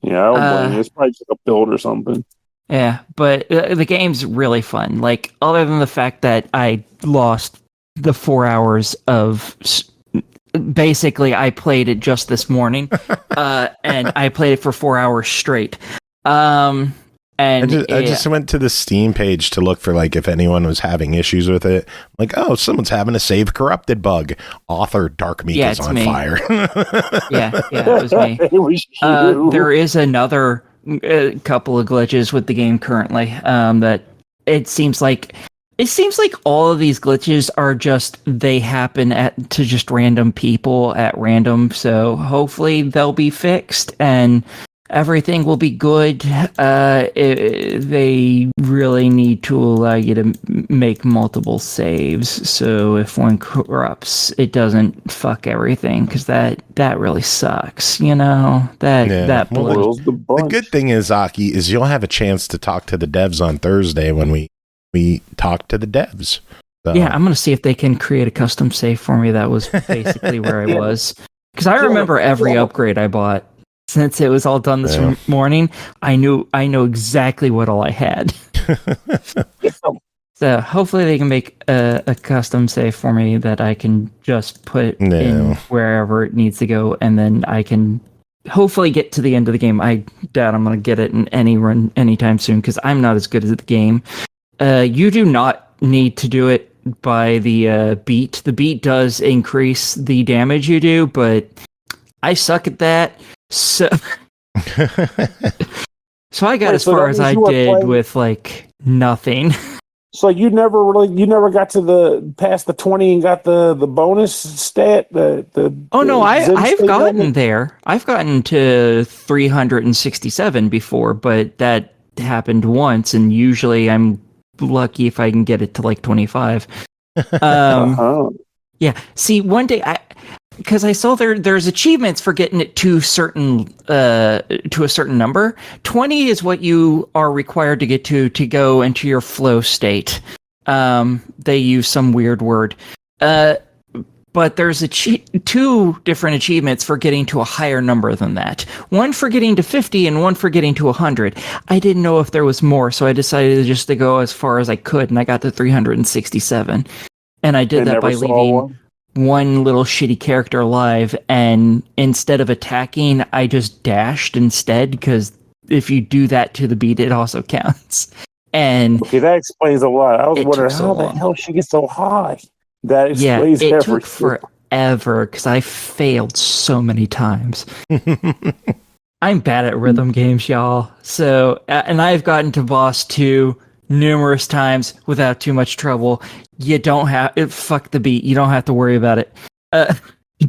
D: yeah, I don't blame you. It's probably just a build or something.
G: Yeah, but the game's really fun. Like, other than the fact that I lost the 4 hours of... Basically, I played it just this morning, and I played it for 4 hours straight. And
C: I just went to the Steam page to look for, like, if anyone was having issues with it. Like, someone's having a save corrupted bug. Author Dark Meek is on fire.
G: yeah, it was me.
D: It was you.
G: There is another couple of glitches with the game currently that it seems like all of these glitches are just, they happen to just random people at random. So hopefully they'll be fixed and everything will be good. They really need to allow you to make multiple saves, so if one corrupts, it doesn't fuck everything, because that really sucks. That blows
C: the good thing is, Aki, is you'll have a chance to talk to the devs on Thursday when we talk to the devs. So.
G: Yeah, I'm gonna see if they can create a custom save for me. That was basically where I was, because I remember every upgrade I bought. Since it was all done this morning, I know exactly what all I had. So hopefully they can make a custom save for me that I can just put in wherever it needs to go, and then I can hopefully get to the end of the game. I doubt I'm going to get it in any run anytime soon, because I'm not as good at the game. You do not need to do it by the beat. The beat does increase the damage you do, but I suck at that. So I got as far as I did with like nothing.
D: So you never got to past the 20 and got the bonus stat. I've
G: gotten there. I've gotten to 367 before, but that happened once, and usually I'm lucky if I can get it to like 25. Yeah. See, one day because I saw there's achievements for getting it to a certain number. 20 is what you are required to get to go into your flow state. They use some weird word. But there's two different achievements for getting to a higher number than that. One for getting to 50 and one for getting to 100. I didn't know if there was more, so I decided just to go as far as I could, and I got to 367. And I did that by leaving one little shitty character alive, and instead of attacking, I just dashed instead, because if you do that to the beat, it also counts. And
D: okay, that explains a lot. I was wondering how the hell she gets so high. That explains
G: it took forever, because I failed so many times. I'm bad at rhythm games, y'all. So, and I've gotten to boss 2 numerous times without too much trouble. You don't have fuck the beat. You don't have to worry about it.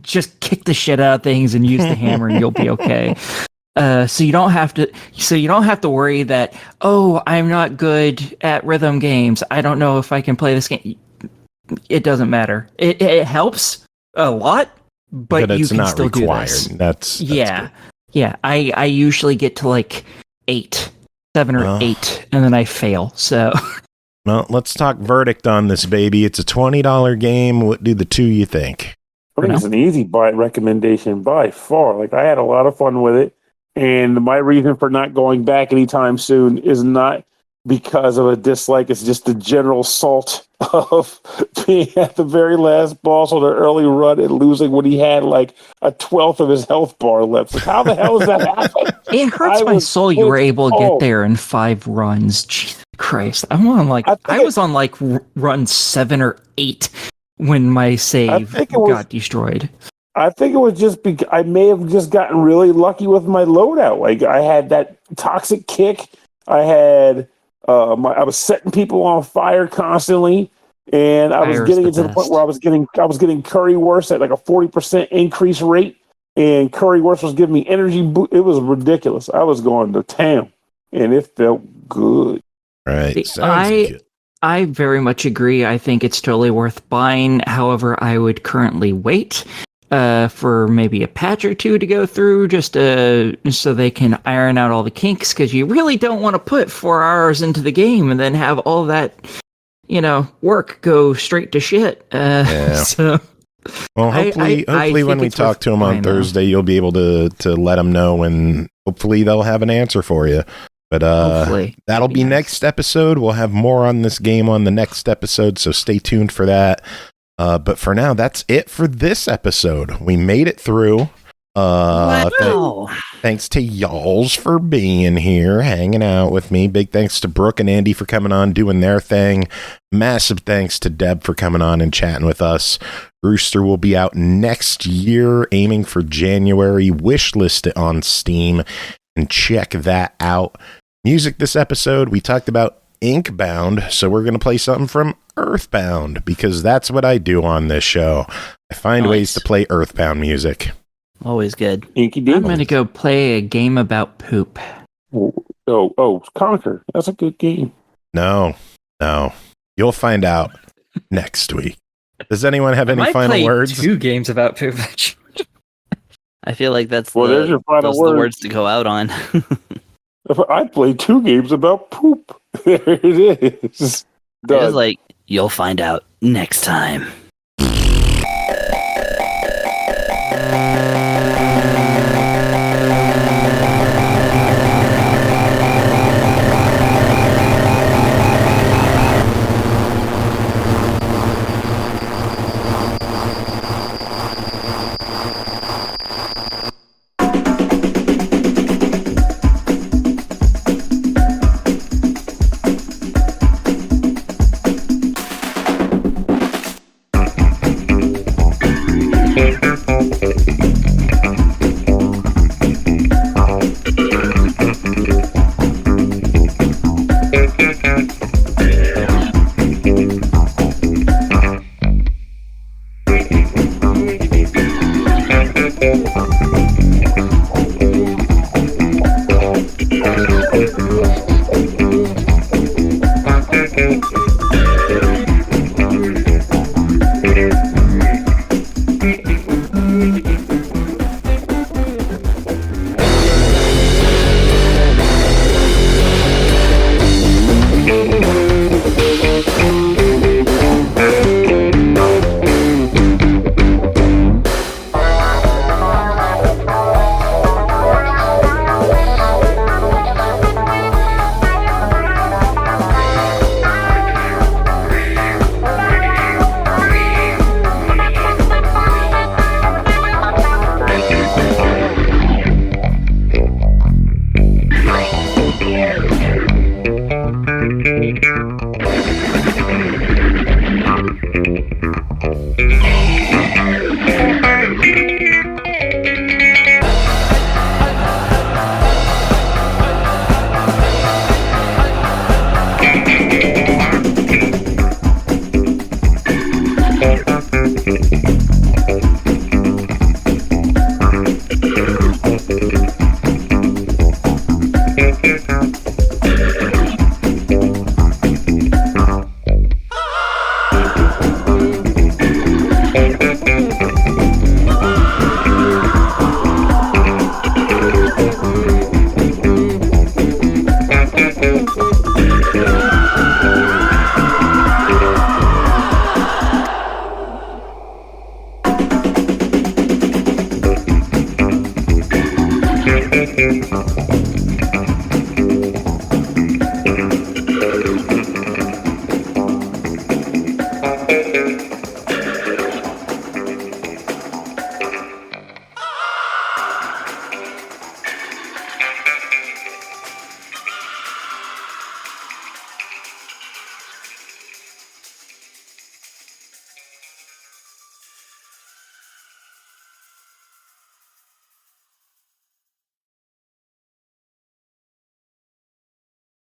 G: Just kick the shit out of things and use the hammer, and you'll be okay. So you don't have to worry that, I'm not good at rhythm games. I don't know if I can play this game. It doesn't matter. It helps a lot, but you can still required. Do this.
C: That's
G: yeah. I usually get to like 7 or 8, and then I fail. So,
C: well, let's talk verdict on this, baby. It's a $20 game. What do the two you think?
D: I think it's an easy buy recommendation by far. Like, I had a lot of fun with it. And my reason for not going back anytime soon is not because of a dislike. It's just the general salt of being at the very last boss on an early run and losing when he had like a 1/12 of his health bar left. Like, how the hell does that happen?
G: It hurts my soul you were able to get there in 5 runs. Jesus Christ. I was on like run 7 or 8 when my save got destroyed. I think it was just I may have just gotten really lucky with my loadout. Like I had that toxic kick. I had I was setting people on fire constantly, and I was getting into the point where I was getting currywurst at like a 40% increase rate, and currywurst was giving me energy boost. It was ridiculous. I was going to town, and it felt good.
C: Right.
G: I very much agree. I think it's totally worth buying. However, I would currently wait for maybe a patch or 2 to go through, just so they can iron out all the kinks, because you really don't want to put 4 hours into the game and then have all that, work go straight to shit. So,
C: well, hopefully when we talk to them on Thursday, you'll be able to let them know, and hopefully they'll have an answer for you. But that'll be next episode. We'll have more on this game on the next episode, so stay tuned for that. But for now, that's it for this episode. We made it through. Thanks to y'alls for being here, hanging out with me. Big thanks to Brooke and Andy for coming on, doing their thing. Massive thanks to Deb for coming on and chatting with us. Rooster will be out next year, aiming for January. Wishlist it on Steam and check that out. Music this episode, we talked about Inkbound, so we're going to play something from EarthBound, because that's what I do on this show. I find ways to play EarthBound music.
I: Always good.
G: I'm going to go play a game about poop.
D: Conquer. That's a good game.
C: No. You'll find out next week. Does anyone have any final words?
G: 2 games about poop.
I: I feel like that's
D: there's your final
I: the words to go out on.
D: I played 2 games about poop. There it is.
I: It was like, you'll find out next time.
C: Bye.